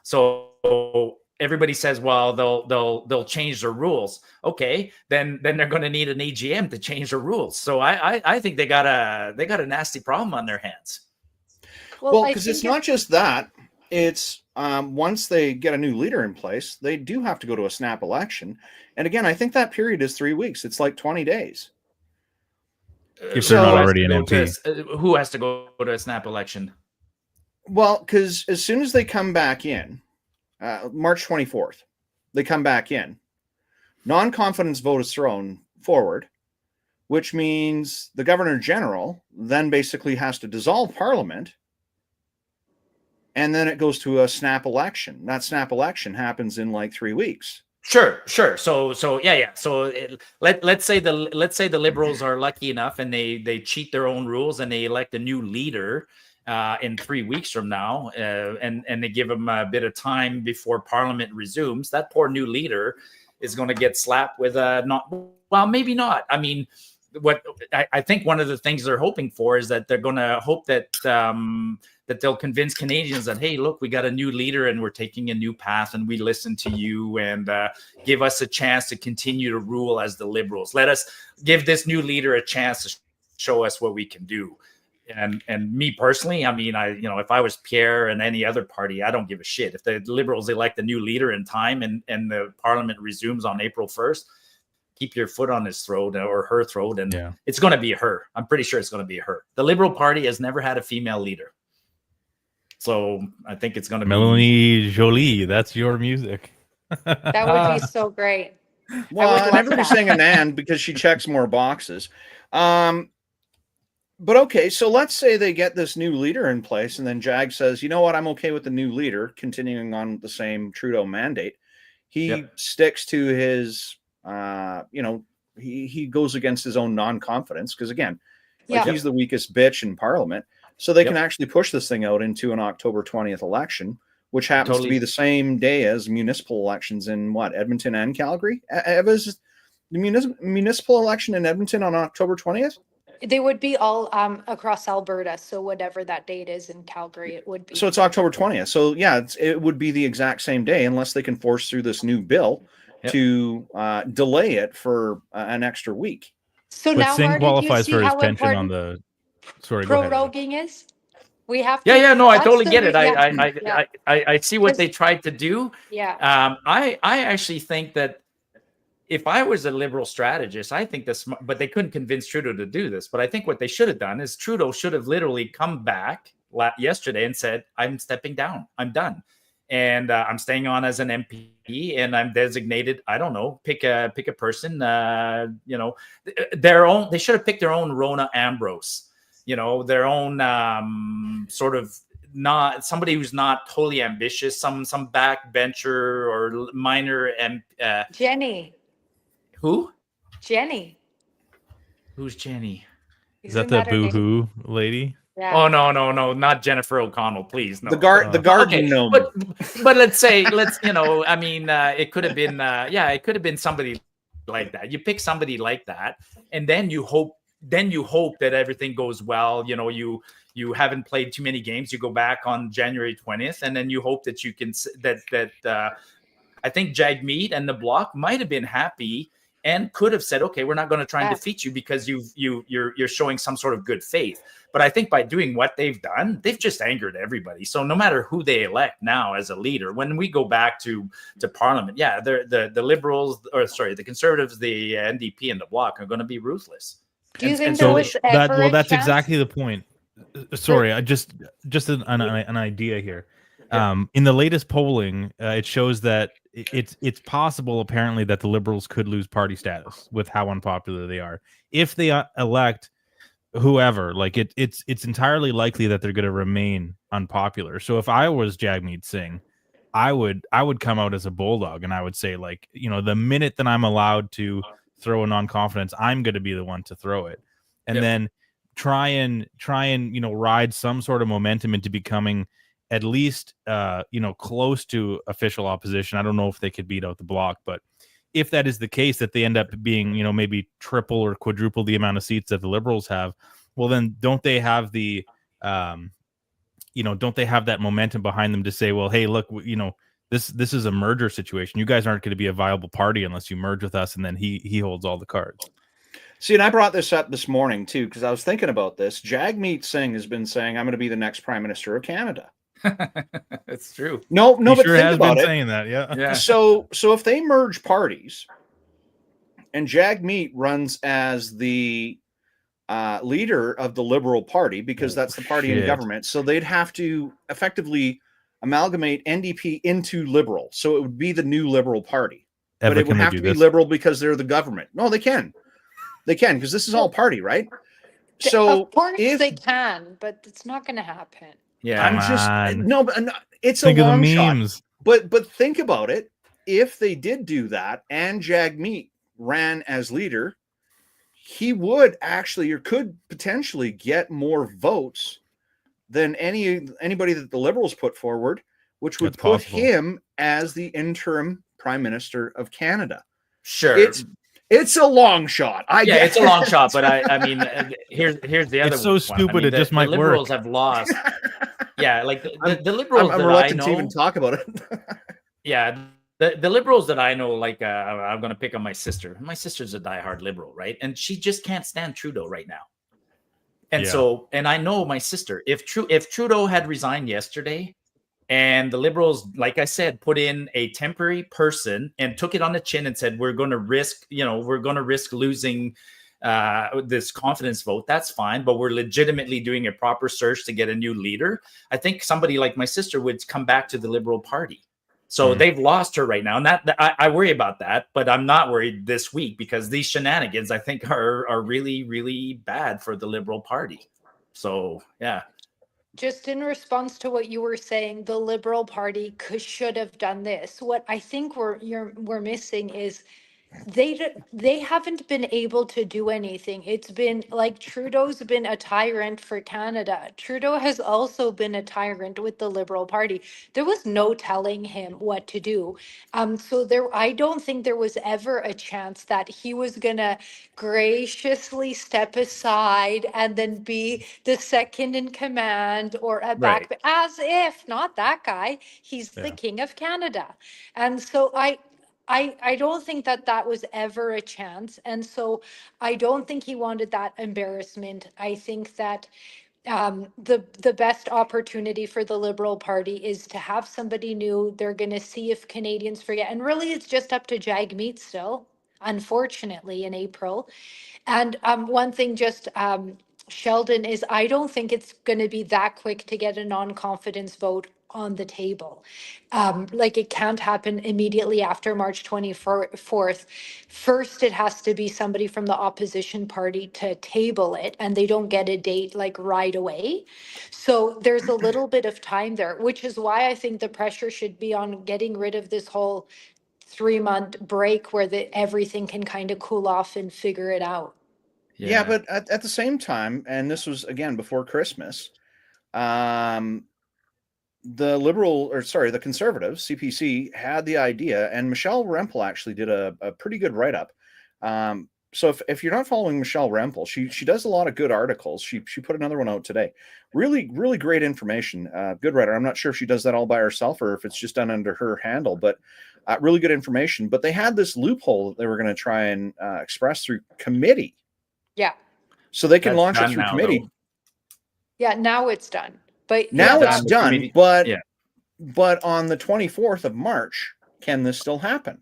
So everybody says, well, they'll change their rules. Okay, then they're going to need an AGM to change the rules. So I think they got a nasty problem on their hands. Well, because it's not just that. It's once they get a new leader in place, they do have to go to a snap election. And again, I think that period is 3 weeks. It's like 20 days. If they're not already an MP. Who has to go to a snap election? Well, because as soon as they come back in, March 24th, they come back in, non-confidence vote is thrown forward, which means the Governor General then basically has to dissolve Parliament and then it goes to a snap election. That snap election happens in like 3 weeks. Sure. So yeah. So let's say the Liberals are lucky enough and they cheat their own rules and they elect a new leader in 3 weeks from now, and they give them a bit of time before Parliament resumes. That poor new leader is going to get slapped with maybe not. I mean, what I think one of the things they're hoping for is that they're going to hope that that they'll convince Canadians that, hey, look, we got a new leader and we're taking a new path and we listen to you, and give us a chance to continue to rule as the Liberals. Let us give this new leader a chance to show us what we can do. And me personally, I mean, if I was Pierre and any other party, I don't give a shit. If the Liberals elect a new leader in time and the Parliament resumes on April 1st, keep your foot on his throat or her throat, and it's going to be her. I'm pretty sure it's going to be her. The Liberal Party has never had a female leader. So I think it's going to be Melanie Jolie. That's your music. That would be so great. Well, love and everybody's that. saying Anand because she checks more boxes. But okay, so let's say they get this new leader in place, and then Jag says, you know what, I'm okay with the new leader continuing on the same Trudeau mandate. He sticks to his, he goes against his own non-confidence because, again, he's the weakest bitch in Parliament. So they can actually push this thing out into an October 20th election, which happens to be the same day as municipal elections in Edmonton and Calgary. Is the municipal election in Edmonton on October 20th? They would be all across Alberta. So whatever that date is in Calgary, it would be. So it's October 20th. So yeah, it would be the exact same day unless they can force through this new bill to delay it for an extra week. So But now, Singh Marty, do you qualifies see for his how pension on important the. Sorry, go ahead. proroguing is? We have to. Yeah, no, I that's totally the get it. re- I see what they tried to do. Yeah. I actually think that if I was a Liberal strategist, I think this, but they couldn't convince Trudeau to do this. But I think what they should have done is Trudeau should have literally come back yesterday and said, I'm stepping down. I'm done. And I'm staying on as an MP, and I'm designated. I don't know. Pick a person. Their own. They should have picked their own Rona Ambrose. Their own sort of not somebody who's not totally ambitious. Some backbencher or minor. Jenny. Who? Jenny. Who's Jenny? Is that the boo-hoo lady? Yeah. Oh no, not Jennifer O'Connell, please. No. The garden gnome. But let's it could have been it could have been somebody like that. You pick somebody like that, and then you hope that everything goes well. You haven't played too many games. You go back on January 20th, and then you hope that you can I think Jagmeet and the Bloc might have been happy and could have said, okay, we're not going to try and defeat you because you're showing some sort of good faith. But I think by doing what they've done, they've just angered everybody. So no matter who they elect now as a leader, when we go back to Parliament, the Liberals, the Conservatives, the NDP, and the Bloc are going to be ruthless. Do you think there was ever a that's chance? exactly the point. Sorry, I just an idea here. In the latest polling, it shows that it's possible, apparently, that the Liberals could lose party status with how unpopular they are. If they elect whoever, it's entirely likely that they're going to remain unpopular. So if I was Jagmeet Singh, I would come out as a bulldog and I would say, the minute that I'm allowed to throw a non-confidence, I'm going to be the one to throw it, and then try and ride some sort of momentum into becoming at least close to official opposition. I don't know if they could beat out the Bloc, but if that is the case, that they end up being maybe triple or quadruple the amount of seats that the Liberals have, well then don't they have the don't they have that momentum behind them to say, well, hey, look, this is a merger situation. You guys aren't going to be a viable party unless you merge with us, and then he holds all the cards. See, and I brought this up this morning too because I was thinking about this. Jagmeet Singh has been saying, I'm going to be the next Prime Minister of Canada. It's true. No, He but sure think has about been it. saying that, yeah. So if they merge parties and Jagmeet runs as the leader of the Liberal Party, because that's the party in government, so they'd have to effectively amalgamate NDP into Liberal. So it would be the new Liberal Party. But it would have to be Liberal because they're the government. No, they can. They can, because this is all party, right? So of course they can, but it's not going to happen. Yeah. I'm Come just on. no, but no, it's Think a of the long shot. memes. But think about it. If they did do that and Jagmeet ran as leader, he would actually or could potentially get more votes than anybody that the Liberals put forward, which would That's put possible. him as the interim Prime Minister of Canada. Sure. It's a long shot. I Yeah, get it's a long shot, but I mean, here's the other It's so one. stupid, I mean, it just the might Liberals work. have lost. Yeah, like I'm, the Liberals I'm that I reluctant to know. even talk about it. Yeah, the Liberals that I know, like I'm gonna pick on my sister. My sister's a diehard Liberal, right? And she just can't stand Trudeau right now. And Yeah. so, and I know my sister. If Trudeau had resigned yesterday, and the Liberals, like I said, put in a temporary person and took it on the chin and said, we're going to risk, we're going to risk losing this confidence vote. That's fine. But we're legitimately doing a proper search to get a new leader. I think somebody like my sister would come back to the Liberal Party. So they've lost her right now. And I worry about that, but I'm not worried this week because these shenanigans, I think, are really, really bad for the Liberal Party. So, yeah. Just in response to what you were saying, the Liberal Party should have done this. What I think we're missing is they haven't been able to do anything. It's been like Trudeau's been a tyrant for Canada. Trudeau has also been a tyrant with the Liberal Party. There was no telling him what to do. So I don't think there was ever a chance that he was gonna graciously step aside and then be the second in command or a Right. as if not that guy. He's the king of Canada, and so I don't think that was ever a chance. And so I don't think he wanted that embarrassment. I think that the best opportunity for the Liberal Party is to have somebody new. They're going to see if Canadians forget. And really, it's just up to Jagmeet still, unfortunately, in April. And one thing just, Sheldon, is I don't think it's going to be that quick to get a non-confidence vote on the table. Like it can't happen immediately after March 24th. First, it has to be somebody from the opposition party to table it, and they don't get a date like right away. So there's a little bit of time there, which is why I think the pressure should be on getting rid of this whole 3-month break where everything can kind of cool off and figure it out. Yeah, but at the same time, and this was again before Christmas, the Conservatives, CPC, had the idea, and Michelle Rempel actually did a pretty good write-up. So if you're not following Michelle Rempel, she does a lot of good articles. She put another one out today. Really, really great information. Good writer. I'm not sure if she does that all by herself or if it's just done under her handle, but really good information. But they had this loophole that they were going to try and express through committee. Yeah. So they can That's launch it done through now, committee. though. Yeah, now it's done. But Now yeah, it's done, committee. but Yeah. but on the 24th of March, can this still happen?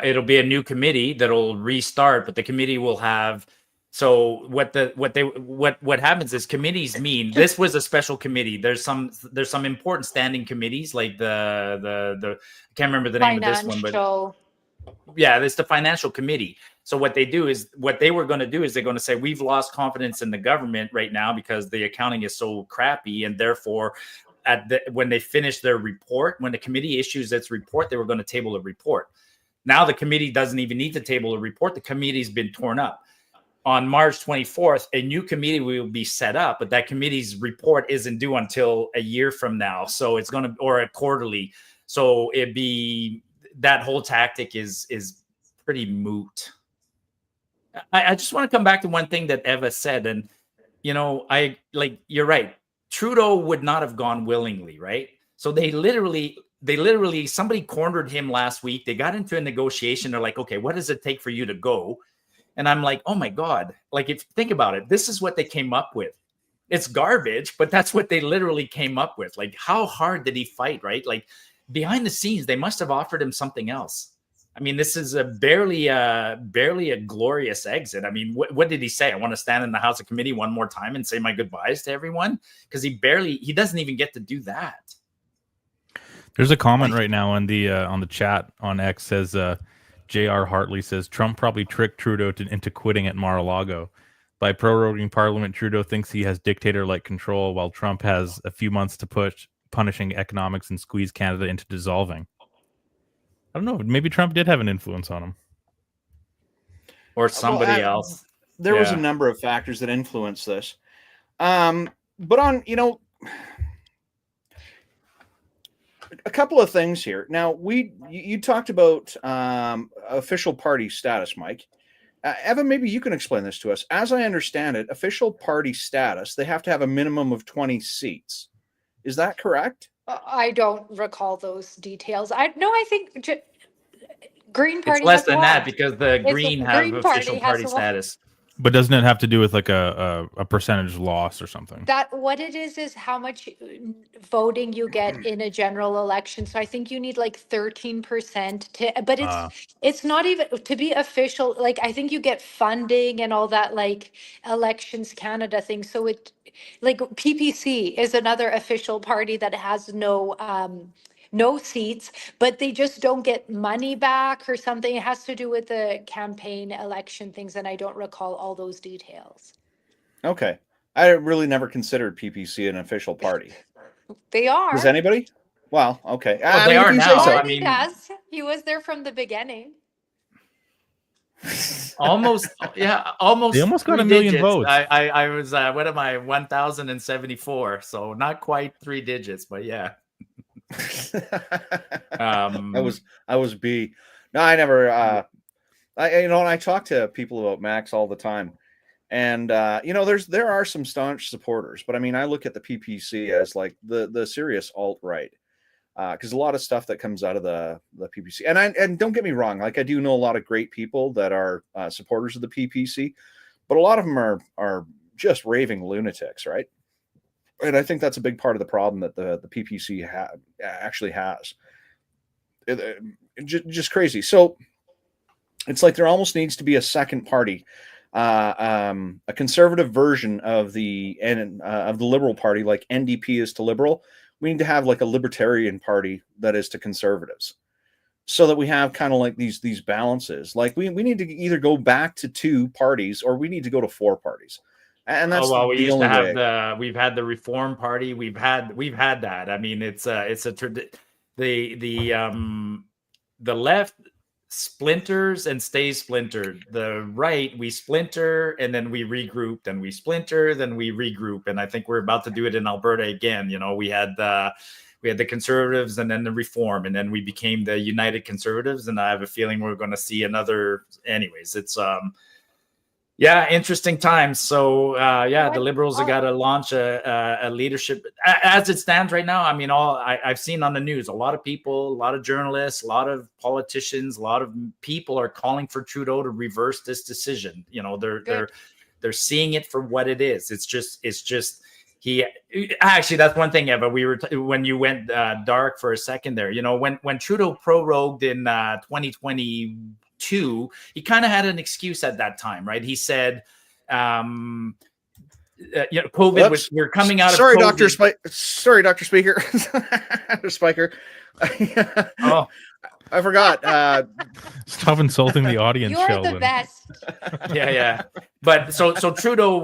It'll be a new committee that'll restart, but the committee will have. So what happens is committees mean this was a special committee. There's some important standing committees like the I can't remember the name of this one, but financial. yeah, it's the financial committee. So what they were going to do is they're going to say we've lost confidence in the government right now because the accounting is so crappy, and therefore when they finish their report, when the committee issues its report, they were going to table a report. Now the committee doesn't even need to table a report. The committee's been torn up. On March 24th, a new committee will be set up, but that committee's report isn't due until a year from now. So it's going to, or a quarterly. So that whole tactic is pretty moot. I just want to come back to one thing that Eva said. And, you're right. Trudeau would not have gone willingly, right? So they literally, somebody cornered him last week. They got into a negotiation. They're like, okay, what does it take for you to go? And I'm like, oh my God. Like, if you think about it, this is what they came up with. It's garbage, but that's what they literally came up with. Like, how hard did he fight, right? Like, behind the scenes, they must have offered him something else. I mean, this is barely a glorious exit. I mean, what did he say? I want to stand in the House of Committee one more time and say my goodbyes to everyone? Because he doesn't even get to do that. There's a comment right now on the chat on X says J.R. Hartley says Trump probably tricked Trudeau into quitting at Mar-a-Lago. By proroguing Parliament, Trudeau thinks he has dictator-like control, while Trump has a few months to push punishing economics and squeeze Canada into dissolving. I don't know. Maybe Trump did have an influence on him. Or Well, somebody else. there was a Yeah. number of factors that influenced this. But on, a couple of things here. Now, you talked about official party status, Mike. Evan, maybe you can explain this to us. As I understand it, official party status, they have to have a minimum of 20 seats. Is that correct? I don't recall those details. I think Green It's Party less has than one. that because the Green have Green official Party has party one. status. But doesn't it have to do with like a percentage loss or something? That what it is how much voting you get in a general election. So I think you need like 13% to, but it's not even to be official. Like I think you get funding and all that like Elections Canada thing. So it like PPC is another official party that has no seats, but they just don't get money back or something. It has to do with the campaign election things, and I don't recall all those details. Okay. I really never considered PPC an official party. They are. Does anybody? Well, okay. Well, they if are you say now. so. I Marty mean, does. He was there from the beginning. almost, yeah, almost. They almost got 3 1 million digits. votes. I was, what am I, 1,074. So not quite 3 digits, but yeah. I was B. No, I never. And I talk to people about Max all the time, and there are some staunch supporters, but I mean, I look at the PPC as like the serious alt right, because a lot of stuff that comes out of the PPC, and don't get me wrong, like I do know a lot of great people that are supporters of the PPC, but a lot of them are just raving lunatics, right? And I think that's a big part of the problem that the PPC actually has. Just crazy. So it's like there almost needs to be a second party, a conservative version of the Liberal Party, like NDP is to Liberal. We need to have like a Libertarian Party that is to conservatives, so that we have kind of like these balances. Like we need to either go back to 2 parties or we need to go to 4 parties. And that's we the used to only have way. we've had the Reform Party. We've had that. I mean, the left splinters and stays splintered. The right, we splinter and then we regroup, and we splinter, then we regroup. And I think we're about to do it in Alberta again. We had the Conservatives and then the Reform, and then we became the United Conservatives. And I have a feeling we're going to see another. Anyways, it's yeah, interesting times. So the Liberals have got to launch a leadership as it stands right now. I mean, I've seen on the news, a lot of people, a lot of journalists, a lot of politicians, a lot of people are calling for Trudeau to reverse this decision. They're seeing it for what it is. It's just he actually, that's one thing, Eva, when you went dark for a second there, when Trudeau prorogued in 2022, he kind of had an excuse at that time, right? He said, COVID we're coming out of COVID. Sorry, Dr. Speaker. Dr. Spiker. Oh, I forgot. Stop insulting the audience, You're Sheldon. the best. yeah. But so Trudeau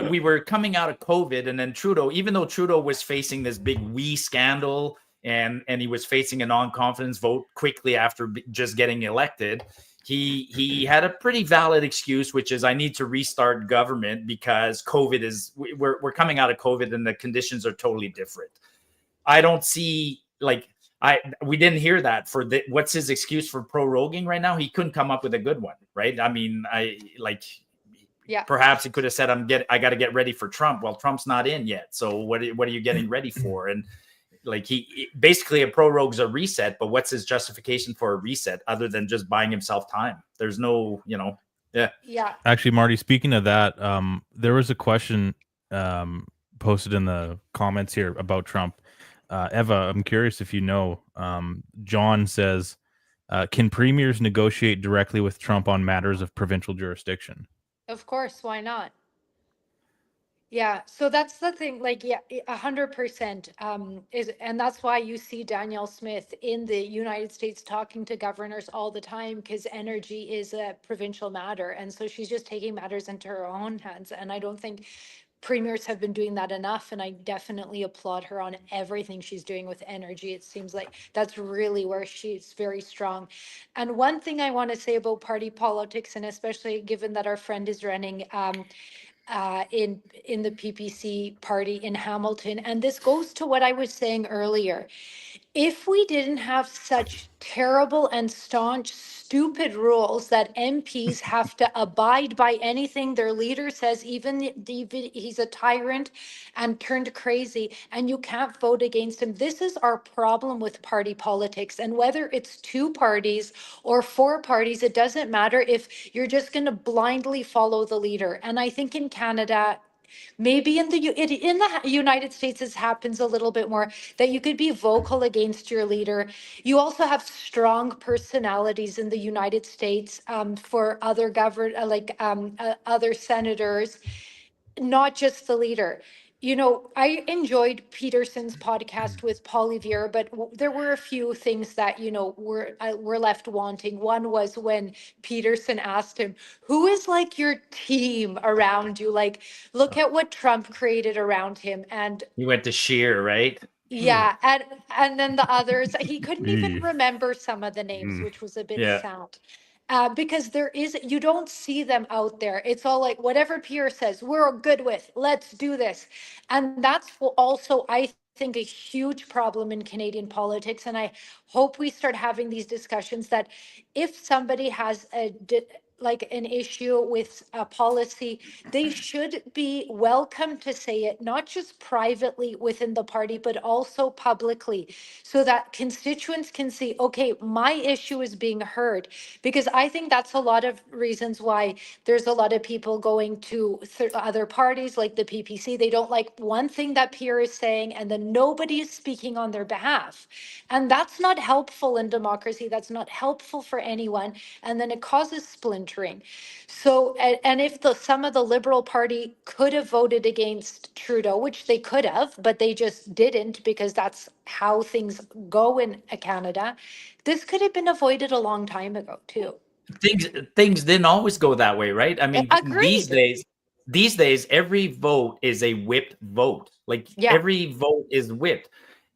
we were coming out of COVID, and then Trudeau, even though Trudeau was facing this big scandal and he was facing a non-confidence vote quickly after just getting elected, he had a pretty valid excuse, which is I need to restart government because we're coming out of COVID and the conditions are totally different. I don't see we didn't hear that what's his excuse for proroguing right now? He couldn't come up with a good one, right? I mean, perhaps he could have said I got to get ready for Trump. Well, Trump's not in yet, so what are you getting ready for? And he basically a prorogue's a reset, but what's his justification for a reset other than just buying himself time? There's no, Yeah. Actually, Marty, speaking of that, there was a question posted in the comments here about Trump. Eva, I'm curious if you know. John says, can premiers negotiate directly with Trump on matters of provincial jurisdiction? Of course. Why not? Yeah, so that's the thing, like, yeah, 100%, and that's why you see Danielle Smith in the United States talking to governors all the time, because energy is a provincial matter, and so she's just taking matters into her own hands, and I don't think premiers have been doing that enough, and I definitely applaud her on everything she's doing with energy. It seems like that's really where she's very strong. And one thing I want to say about party politics, and especially given that our friend is running, in the PPC party in Hamilton. And this goes to what I was saying earlier. If we didn't have such terrible and staunch, stupid rules that MPs have to abide by anything their leader says, even if he's a tyrant and turned crazy, and you can't vote against him. This is our problem with party politics. And whether it's 2 parties or 4 parties, it doesn't matter if you're just going to blindly follow the leader. And I think in Canada, maybe in the United States, this happens a little bit more, that you could be vocal against your leader. You also have strong personalities in the United States, for other other senators, not just the leader. You know, I enjoyed Peterson's podcast with Polly Viera, but there were a few things that, you know, were left wanting. One was when Peterson asked him, who is like your team around you? Like, look at what Trump created around him. And He went to Sheer, right? yeah, and then the others, he couldn't even Mm. remember some of the names, Mm. which was a bit Yeah. sad. Because you don't see them out there. It's all like, whatever Pierre says, we're good with, let's do this. And that's also, I think, a huge problem in Canadian politics. And I hope we start having these discussions that if somebody has like an issue with a policy, they should be welcome to say it, not just privately within the party, but also publicly, so that constituents can see, okay, my issue is being heard. Because I think that's a lot of reasons why there's a lot of people going to other parties like the PPC. They don't like one thing that Pierre is saying, and then nobody is speaking on their behalf. And that's not helpful in democracy. That's not helpful for anyone. And then it causes splintering. So, and if some of the Liberal Party could have voted against Trudeau, which they could have, but they just didn't, because that's how things go in Canada, this could have been avoided a long time ago too. Things didn't always go that way, right? I mean, these Agreed. days, every vote is a whipped vote. Like Yeah. every vote is whipped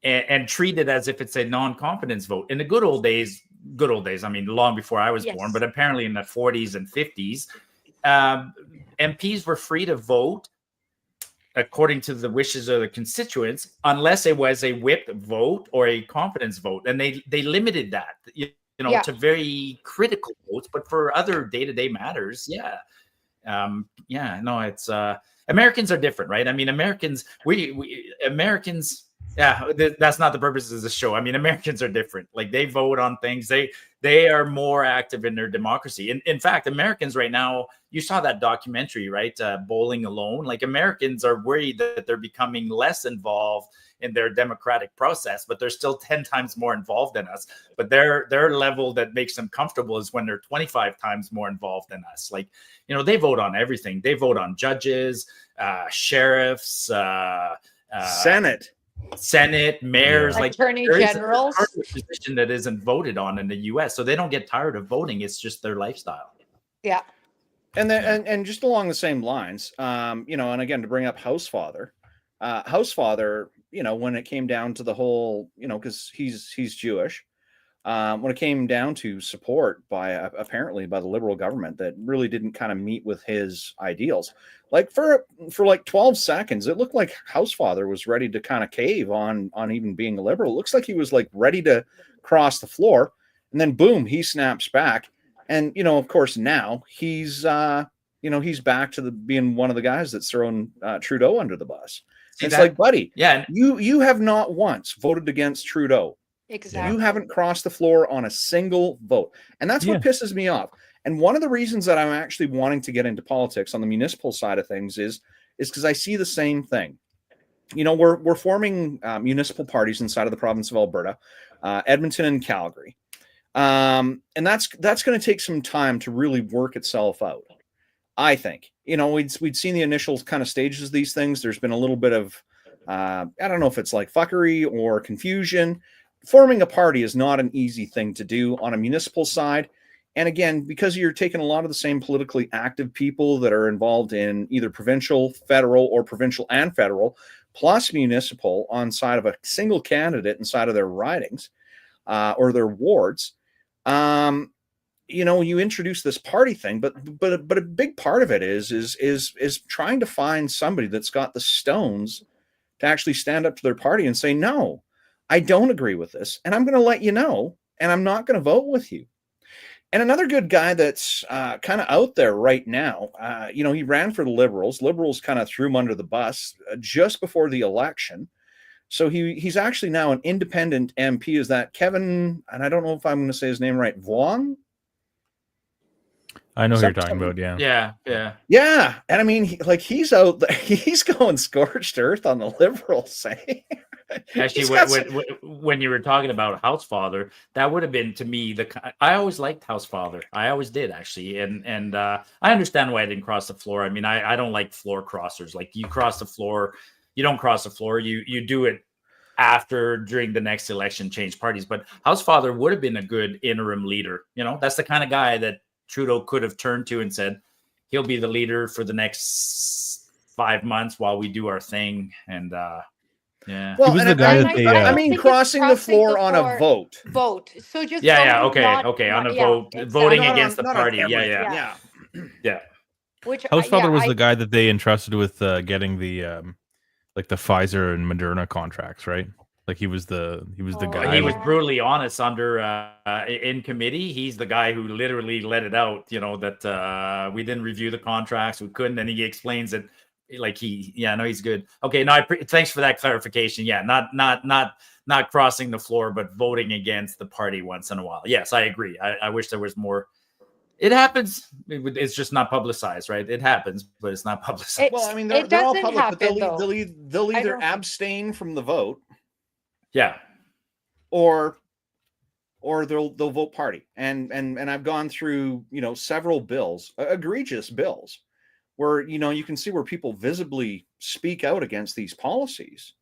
and treated as if it's a non-confidence vote. In the good old days, I mean, long before I was born, Yes. but apparently in the 40s and 50s, MPs were free to vote according to the wishes of the constituents, unless it was a whipped vote or a confidence vote, and they limited that, you know, Yeah. to very critical votes. But for other day-to-day matters, no, it's Americans are different, right? I mean, Americans, that's not the purpose of the show. I mean, Americans are different. Like, they vote on things. They are more active in their democracy. In fact, Americans right now, you saw that documentary, right? Bowling Alone. Like, Americans are worried that they're becoming less involved in their democratic process, but they're still 10 times more involved than us. But their level that makes them comfortable is when they're 25 times more involved than us. Like, you know, they vote on everything. They vote on judges, sheriffs, Senate, mayors, like Attorney there is generals. a position that isn't voted on in the US. So they don't get tired of voting. It's just their lifestyle. Yeah. And then, and just along the same lines, you know, and again, to bring up Housefather, you know, when it came down to the whole, you know, because he's Jewish, when it came down to support apparently by the Liberal government that really didn't kind of meet with his ideals, like for like 12 seconds, it looked like Housefather was ready to kind of cave on even being a Liberal. It looks like he was like ready to cross the floor, and then boom, he snaps back. And, you know, of course, now he's back to being one of the guys that's throwing Trudeau under the bus. It's like, buddy, you have not once voted against Trudeau. Exactly. You haven't crossed the floor on a single vote. And that's what pisses me off. And one of the reasons that I'm actually wanting to get into politics on the municipal side of things is because I see the same thing. You know, we're forming municipal parties inside of the province of Alberta, Edmonton and Calgary. And that's going to take some time to really work itself out. I think, we'd seen the initial kind of stages of these things. There's been a little bit of, I don't know if it's like fuckery or confusion. Forming a party is not an easy thing to do on a municipal side. And again, because you're taking a lot of the same politically active people that are involved in either provincial, federal, or provincial and federal, plus municipal on side of a single candidate inside of their ridings or their wards, you introduce this party thing, but a big part of it is trying to find somebody that's got the stones to actually stand up to their party and say, no, I don't agree with this, and I'm going to let you know, and I'm not going to vote with you. And another good guy that's kind of out there right now, he ran for the Liberals. Liberals kind of threw him under the bus just before the election. So he's actually now an independent MP. Is that Kevin? And I don't know if I'm going to say his name right. Vuong? I know who you're talking about. Yeah. Yeah. And I mean, he's out there. He's going scorched earth on the Liberals. Actually, when you were talking about Housefather, that would have been to me I always liked Housefather. I always did, actually, and I understand why I didn't cross the floor. I mean, I don't like floor crossers. Like, you cross the floor, you don't cross the floor. You do it during the next election, change parties. But Housefather would have been a good interim leader. That's the kind of guy that Trudeau could have turned to and said, he'll be the leader for the next 5 months while we do our thing. And yeah. Well, he was the guy that they. Crossing the floor on a vote. So just okay. On a vote, exactly. voting against the party. Yeah. Which Housefather was the guy that they entrusted with getting the the Pfizer and Moderna contracts, right? Like, he was the guy. He was brutally honest in committee. He's the guy who literally let it out, that we didn't review the contracts, we couldn't, and he explains it like he's good. Okay, no, thanks for that clarification. Yeah, not crossing the floor, but voting against the party once in a while. Yes, I agree. I wish there was more. It happens. It's just not publicized, right? It happens, but it's not publicized. Well, I mean, they're all public, but they'll either abstain from the vote. Yeah. Or they'll vote party. And I've gone through, several bills, egregious bills, where, you can see where people visibly speak out against these policies.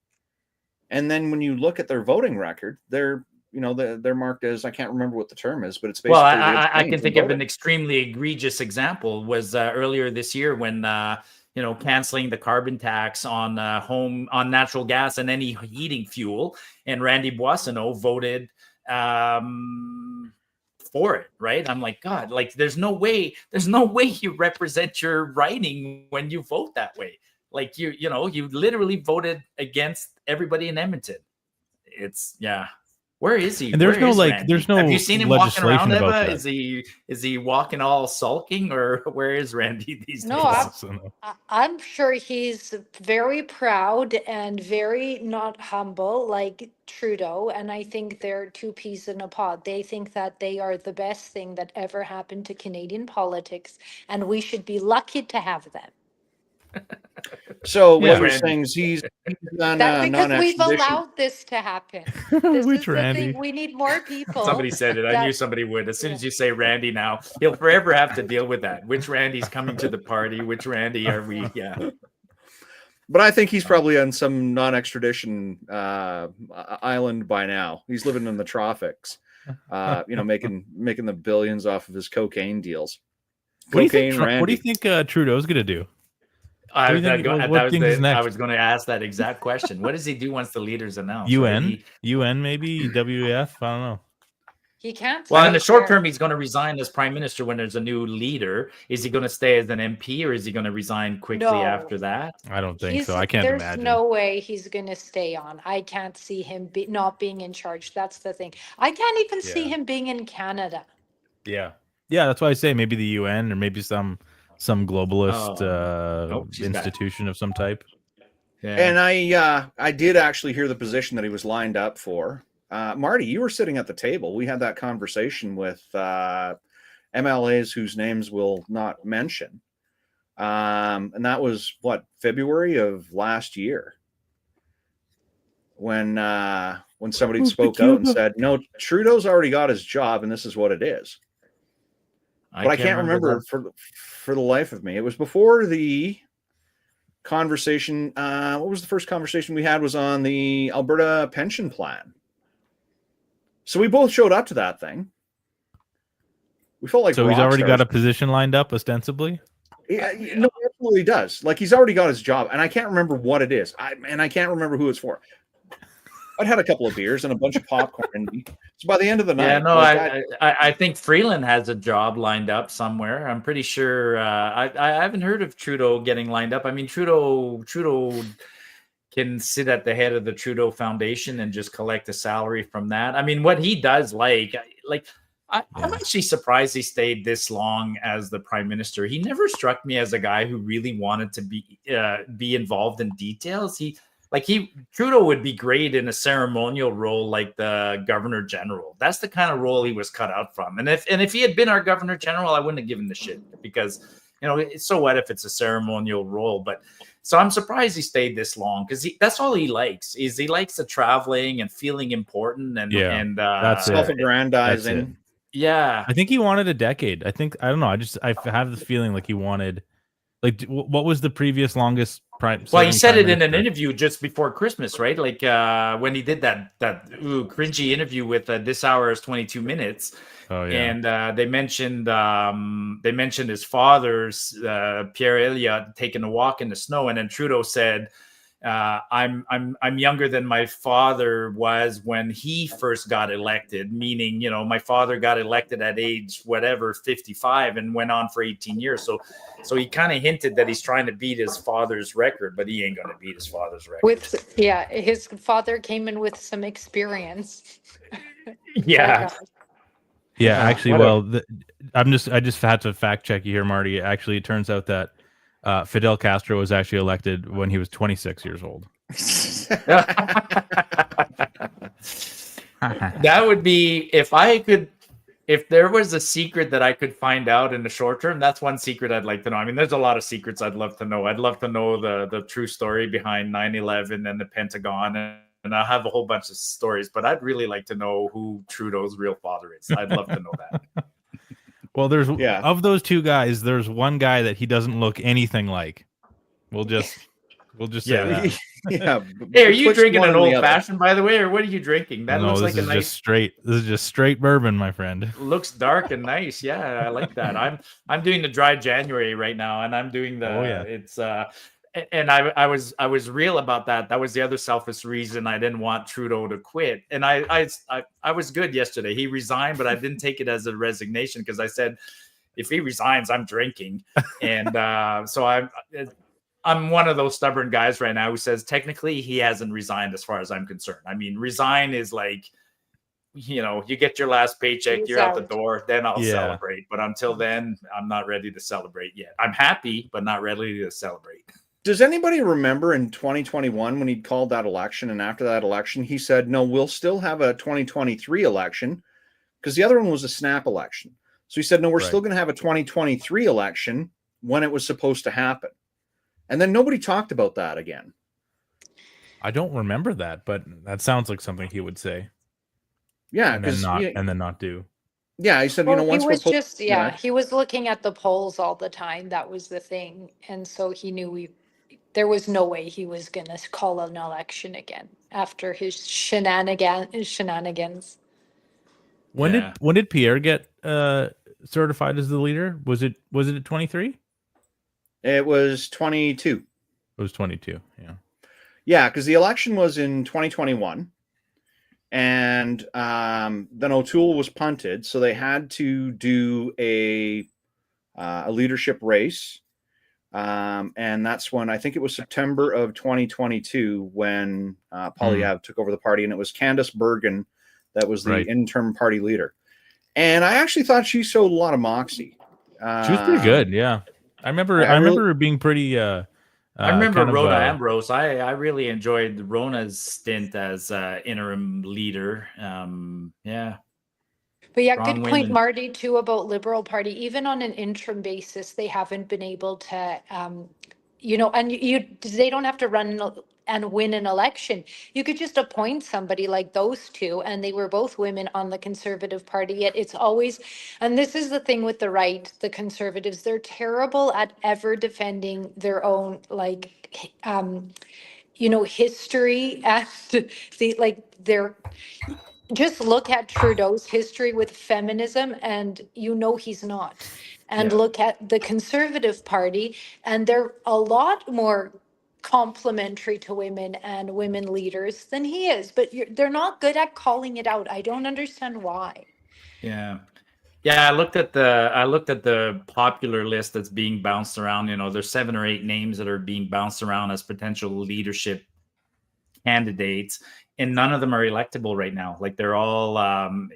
And then when you look at their voting record, they're marked as, I can't remember what the term is, but it's basically. Well, I can think of an extremely egregious example was earlier this year when, canceling the carbon tax on natural gas and any heating fuel, and Randy Boissonneau voted for it, right? I'm like, God, like, there's no way you represent your riding when you vote that way. Like, you literally voted against everybody in Edmonton. It's Where is he? And there's no. Have you seen him walking around, Eva? That. Is he walking all sulking, or where is Randy these days? I'm sure he's very proud and very not humble, like Trudeau. And I think they're two peas in a pod. They think that they are the best thing that ever happened to Canadian politics, and we should be lucky to have them. So what you're saying is he's done because we've allowed this to happen. This Which is the Randy? thing. We need more people. Somebody said it. I knew somebody would. As soon as you say Randy now, he'll forever have to deal with that. Which Randy's coming to the party? Which Randy are we? Yeah. But I think he's probably on some non-extradition island by now. He's living in the tropics, making the billions off of his cocaine deals. What do you think Trudeau's going to do? I was going to ask that exact question. What does he do once the leaders announce? UN maybe? WEF? I don't know. He can't. Well, in the short term, he's going to resign as prime minister when there's a new leader. Is he going to stay as an MP, or is he going to resign quickly after that? I don't think so. I can't imagine. There's no way he's going to stay on. I can't see him not being in charge. That's the thing. I can't even see him being in Canada. Yeah. Yeah, that's why I say maybe the UN or maybe some globalist institution of some type. Yeah. And I did actually hear the position that he was lined up for. Marty, you were sitting at the table. We had that conversation with MLAs whose names we'll not mention. And that was February of last year when somebody spoke out and said, no, Trudeau's already got his job and this is what it is. but I can't remember for the life of me. It was before the conversation. What was the first conversation we had? Was on the Alberta pension plan. So we both showed up to that thing. We felt like So he's rock already got stars. a position lined up, ostensibly. Yeah, no, he absolutely does. Like he's already got his job, and I can't remember what it is. I can't remember who it's for. I'd had a couple of beers and a bunch of popcorn. So by the end of the night, Yeah, no, like, I think Freeland has a job lined up somewhere. I'm pretty sure. I haven't heard of Trudeau getting lined up. I mean, Trudeau can sit at the head of the Trudeau Foundation and just collect a salary from that. I mean, what he does, I'm actually surprised he stayed this long as the prime minister. He never struck me as a guy who really wanted to be involved in details. Trudeau would be great in a ceremonial role like the governor general. That's the kind of role he was cut out from. And if he had been our governor general, I wouldn't have given the shit because, so what if it's a ceremonial role? But so I'm surprised he stayed this long because that's all he likes. Is he likes the traveling and feeling important and that's self-aggrandizing. Yeah, I think he wanted a decade. I don't know. I have the feeling like he wanted. Like, what was the previous longest prime? Well, he said it in an interview just before Christmas, right? Like when he did that cringy interview with This Hour is 22 Minutes. Oh yeah. And they mentioned his father's Pierre Elliott taking a walk in the snow, and then Trudeau said, I'm younger than my father was when he first got elected, meaning, my father got elected at age 55 and went on for 18 years. So he kind of hinted that he's trying to beat his father's record, but he ain't going to beat his father's record. His father came in with some experience. Yeah. Yeah, actually, I just had to fact check you here, Marty. Actually, it turns out that Fidel Castro was actually elected when he was 26 years old. That would be if there was a secret that I could find out in the short term, that's one secret I'd like to know. I mean, there's a lot of secrets I'd love to know. I'd love to know the true story behind 9/11 and the Pentagon, and I have a whole bunch of stories, but I'd really like to know who Trudeau's real father is. I'd love to know that. Well, of those two guys, there's one guy that he doesn't look anything like. We'll just say that. Yeah. Hey, are you drinking an old fashioned, by the way, or what are you drinking? That looks like a nice. This is just straight bourbon, my friend. Looks dark and nice. Yeah, I like that. I'm doing the dry January right now, and I'm doing it's and I was real about that. That was the other selfish reason I didn't want Trudeau to quit. And I was good yesterday. He resigned, but I didn't take it as a resignation because I said, if he resigns, I'm drinking. And so I'm one of those stubborn guys right now who says technically he hasn't resigned as far as I'm concerned. I mean, resign is like, you get your last paycheck, you're out the door, then I'll celebrate. But until then, I'm not ready to celebrate yet. I'm happy, but not ready to celebrate. Does anybody remember in 2021 when he called that election, and after that election, he said, no, we'll still have a 2023 election because the other one was a snap election. So he said, no, we're still going to have a 2023 election when it was supposed to happen. And then nobody talked about that again. I don't remember that, but that sounds like something he would say. Yeah. And then not do. Yeah. He said, once he was looking at the polls all the time. That was the thing. And so he knew there was no way he was going to call an election again after his shenanigans. When did Pierre get certified as the leader? Was it at 23? It was 22. It was 22. Yeah. Yeah, because the election was in 2021, and then O'Toole was punted, so they had to do a leadership race. And that's when I think it was September of 2022 when Poilievre took over the party, and it was Candace Bergen that was the interim party leader. And I actually thought she showed a lot of moxie. She was pretty good, yeah. I remember her being pretty. I remember Rona Ambrose. I really enjoyed Rona's stint as interim leader. Yeah. But yeah, good point, Marty, too, about Liberal Party. Even on an interim basis, they haven't been able to, and they don't have to run and win an election. You could just appoint somebody like those two, and they were both women on the Conservative Party. Yet it's always, and this is the thing with the right, the Conservatives, they're terrible at ever defending their own, like, history and they're just look at Trudeau's history with feminism and he's not. And Yeah. look at the Conservative Party, and they're a lot more complimentary to women and women leaders than he is. But they're not good at calling it out. I don't understand why. Yeah. Yeah, I looked at the popular list that's being bounced around. There's 7 or 8 names that are being bounced around as potential leadership candidates, and none of them are electable right now. Like they're all,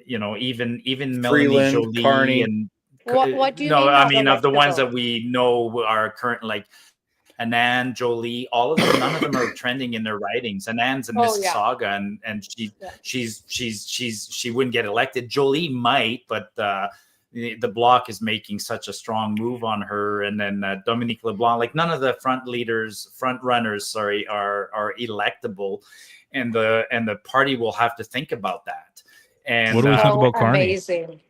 even Melanie Freeland, Jolie Carney. and What do you no, mean? I not mean of the ones that electable? we know are current, like Anand Jolie, all of them, none of them are trending in their writings. Anand's in Oh, yeah. Mississauga, and Yeah. she wouldn't get elected. Jolie might, but the Bloc is making such a strong move on her, and then Dominique LeBlanc, like none of the front runners, are electable, and the party will have to think about that. And What do we think about Carney? Amazing.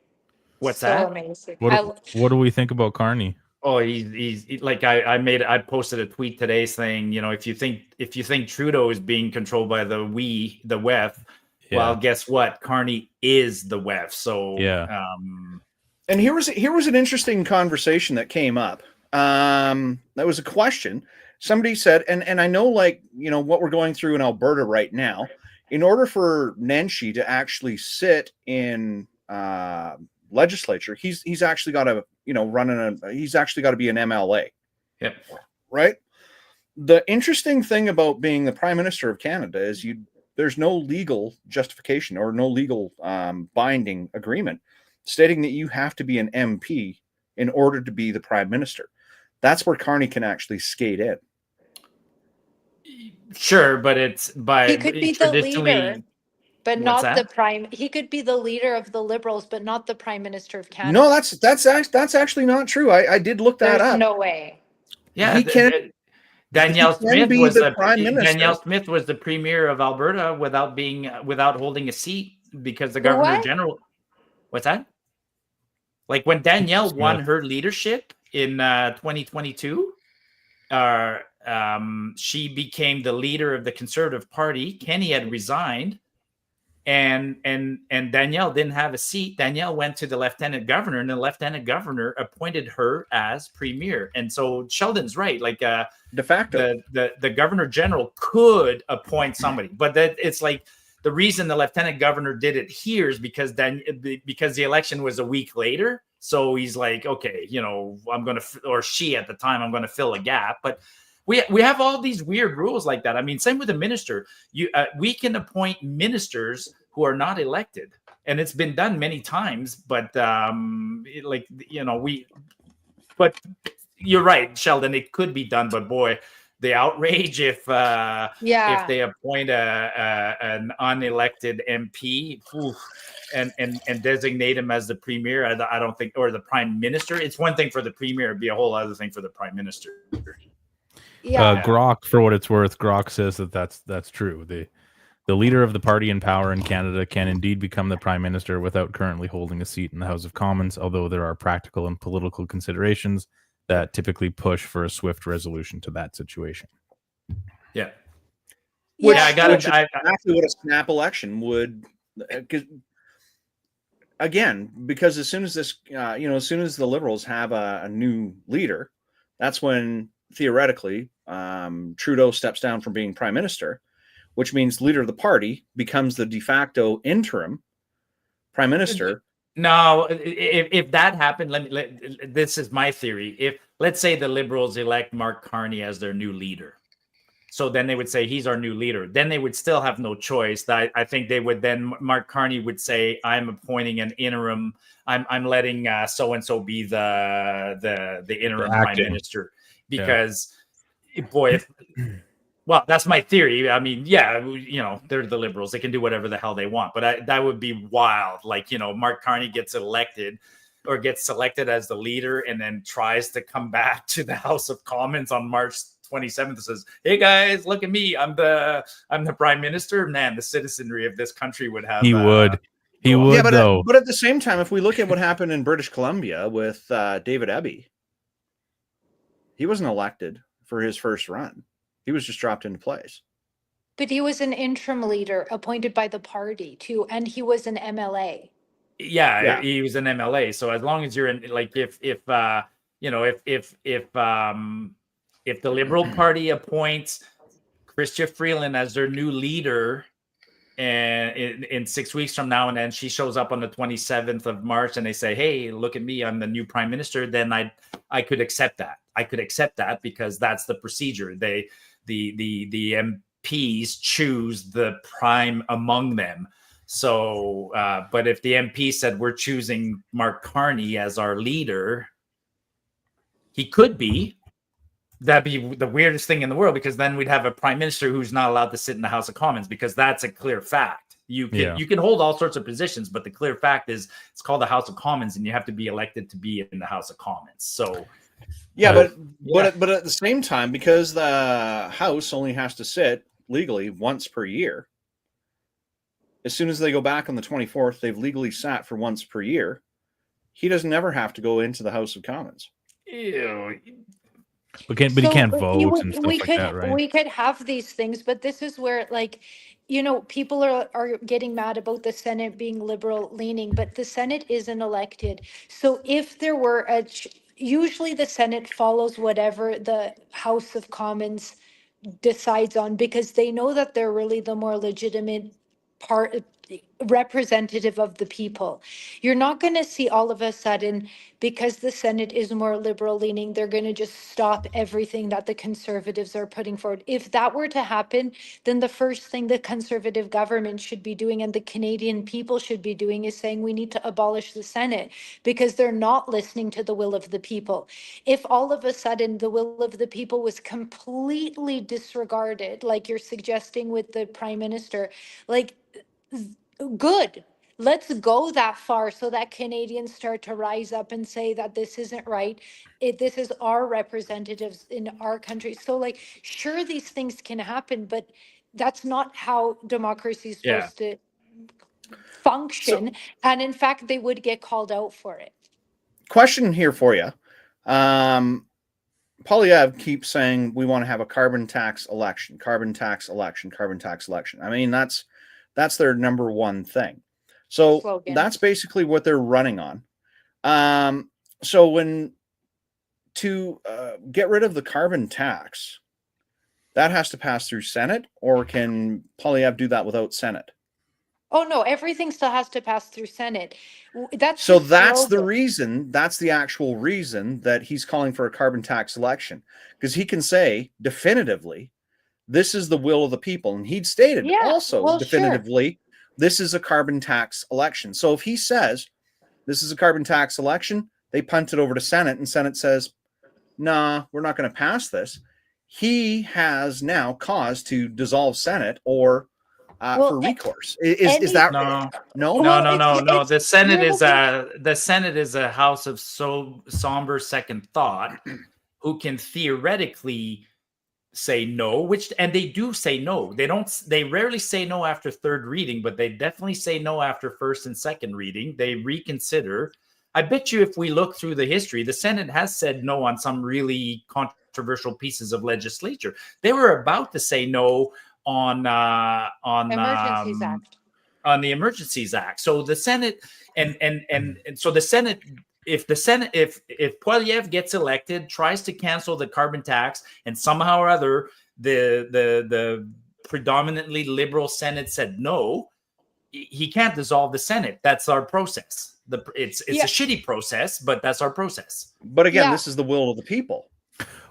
what's So that? amazing. What do we think about Carney? Oh, he's like I posted a tweet today saying, if you think Trudeau is being controlled by the WEF, well, guess what? Carney is the WEF. So Yeah. And here was an interesting conversation that came up. That was a question. Somebody said, and I know, like, what we're going through in Alberta right now, in order for Nenshi to actually sit in legislature, he's actually got to, he's actually got to be an MLA. Yep. Right. The interesting thing about being the Prime Minister of Canada is there's no legal justification or no legal binding agreement stating that you have to be an MP in order to be the Prime Minister. That's where Carney can actually skate in. Sure, but he could be the leader, but What's not that? the prime. He could be the leader of the Liberals, but not the Prime Minister of Canada. No, that's actually not true. I did look that There's up. no way. Yeah, He can. Danielle he can Smith be was the Prime Minister. Danielle Smith was the Premier of Alberta without holding a seat because the Governor General. What's that? Like when Danielle won her leadership in 2022, she became the leader of the Conservative Party. Kenny had resigned, and Danielle didn't have a seat. Danielle went to the Lieutenant Governor, and the Lieutenant Governor appointed her as Premier. And so Sheldon's right. Like de facto, the Governor General could appoint somebody, but that it's like. The reason the Lieutenant Governor did it here is because the election was a week later. So he's like, okay, I'm going to, or she at the time, I'm going to fill a gap. But we have all these weird rules like that. I mean, same with the minister. We can appoint ministers who are not elected, and it's been done many times. But but you're right, Sheldon. It could be done, but boy. The outrage if they appoint an unelected MP and designate him as the Premier, I don't think, or the Prime Minister. It's one thing for the Premier, it'd be a whole other thing for the Prime Minister. Yeah. Grok, for what it's worth, Grok says that's true. The leader of the party in power in Canada can indeed become the Prime Minister without currently holding a seat in the House of Commons, although there are practical and political considerations that typically push for a swift resolution to that situation. Yeah. Yeah, I got it. Exactly what a snap election would. Because as soon as this, as soon as the Liberals have a new leader, that's when theoretically Trudeau steps down from being Prime Minister, which means leader of the party becomes the de facto interim Prime Minister. No, if that happened, this is my theory. If, let's say, the Liberals elect Mark Carney as their new leader, so then they would say he's our new leader. Then they would still have no choice. I think they would then, Mark Carney would say, I'm appointing an interim. I'm letting so and so be the interim Prime Minister, because boy, well, that's my theory. I mean, yeah, they're the Liberals. They can do whatever the hell they want. But that would be wild. Like, Mark Carney gets elected or gets selected as the leader and then tries to come back to the House of Commons on March 27th says, "Hey guys, look at me! I'm the prime minister." Man, the citizenry of this country would have. He would. He go on. would, Yeah, though. but at the same time, if we look at what happened in British Columbia with David Eby, he wasn't elected for his first run. He was just dropped into place. But he was an interim leader appointed by the party too, and he was an MLA. Yeah, Yeah. he was an MLA. So as long as you're in, like, if you know, if the Liberal Party appoints Chrystia Freeland as their new leader, and in 6 weeks from now, and then she shows up on the 27th of March, and they say, "Hey, look at me, I'm the new prime minister," then I could accept that. I could accept that because that's the procedure. The MPs choose the prime among them. So, but if the MP said we're choosing Mark Carney as our leader, he could be. That'd be the weirdest thing in the world, because then we'd have a prime minister who's not allowed to sit in the House of Commons, because that's a clear fact. You can hold all sorts of positions, but the clear fact is it's called the House of Commons, and you have to be elected to be in the House of Commons. So, Yeah, but at the same time, because the House only has to sit legally once per year, as soon as they go back on the 24th, they've legally sat for once per year. He doesn't ever have to go into the House of Commons. ew. But he can't vote and stuff like that, right? We could have these things, but this is where, like, people are getting mad about the Senate being liberal leaning, but the Senate isn't elected. So if there were usually the Senate follows whatever the House of Commons decides on, because they know that they're really the more legitimate representative of the people. You're not going to see all of a sudden, because the Senate is more liberal leaning, they're going to just stop everything that the Conservatives are putting forward. If that were to happen, then the first thing the Conservative government should be doing, and the Canadian people should be doing, is saying we need to abolish the Senate, because they're not listening to the will of the people. If all of a sudden the will of the people was completely disregarded, like you're suggesting with the Prime Minister, like, good. Let's go that far so that Canadians start to rise up and say that this isn't right. This is our representatives in our country. So, like, sure, these things can happen, but that's not how democracy is Yeah. supposed to function. And in fact, they would get called out for it. Question here for you. Polyev keeps saying we want to have a carbon tax election, carbon tax election, carbon tax election. I mean, that's their number one thing. So Slogan. that's basically what they're running on. So when to get rid of the carbon tax, that has to pass through Senate, or can Polyev do that without Senate? Oh, no, everything still has to pass through Senate. That's the reason, that's the actual reason that he's calling for a carbon tax election, because he can say definitively, this is the will of the people. And he'd stated definitively, this is a carbon tax election. So if he says this is a carbon tax election, they punt it over to Senate, and Senate says, nah, we're not going to pass this. He has now cause to dissolve Senate or for recourse. Is that no? Well, The Senate is a house of somber second thought who can theoretically say no, and they do say no. They rarely say no after third reading, but they definitely say no after first and second reading. They reconsider. I bet you if we look through the history, the Senate has said no on some really controversial pieces of legislature. They were about to say no on Emergencies Act. On the Emergencies Act. So the Senate and so the Senate, if Poilievre gets elected, tries to cancel the carbon tax, and somehow or other the predominantly liberal Senate said no, he can't dissolve the Senate. That's our process. It's a shitty process, but that's our process. But again, this is the will of the people.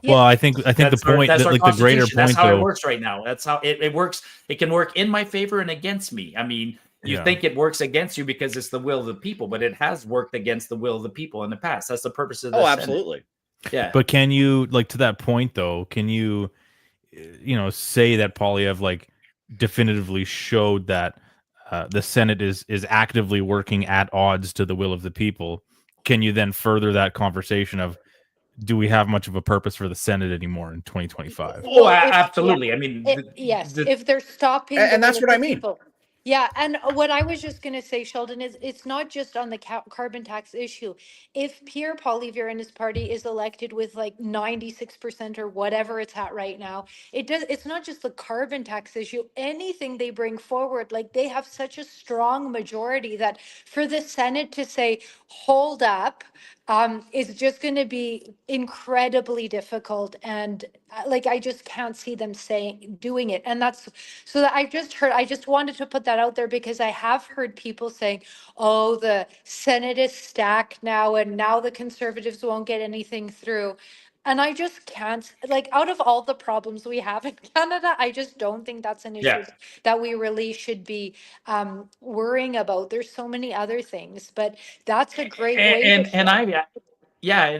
Well, I think the point, that, like, the greater point, that's how though, it works right now. That's how it works. It can work in my favor and against me. I mean, you think it works against you because it's the will of the people, but it has worked against the will of the people in the past. That's the purpose of the Senate. Absolutely. Yeah. But can you, like, to that point though, can you, say that Poilievre, like, definitively showed that the Senate is actively working at odds to the will of the people? Can you then further that conversation of, do we have much of a purpose for the Senate anymore in 2025? Oh, Well, if absolutely. I mean, yes, if they're stopping the And that's will what of I the mean. people. Yeah, and what I was just going to say, Sheldon, is it's not just on the carbon tax issue. If Pierre Poilievre and his party is elected with like 96% or whatever it's at right now, it's not just the carbon tax issue. Anything they bring forward, like they have such a strong majority that for the Senate to say, hold up, is just going to be incredibly difficult. And like, I just can't see them doing it. And that's so that I just wanted to put that out there because I have heard people saying, oh, the Senate is stacked now and now the conservatives won't get anything through. And I just can't, like, out of all the problems we have in Canada, I just don't think that's an issue yeah. that we really should be worrying about. There's so many other things, but that's a great way to And show.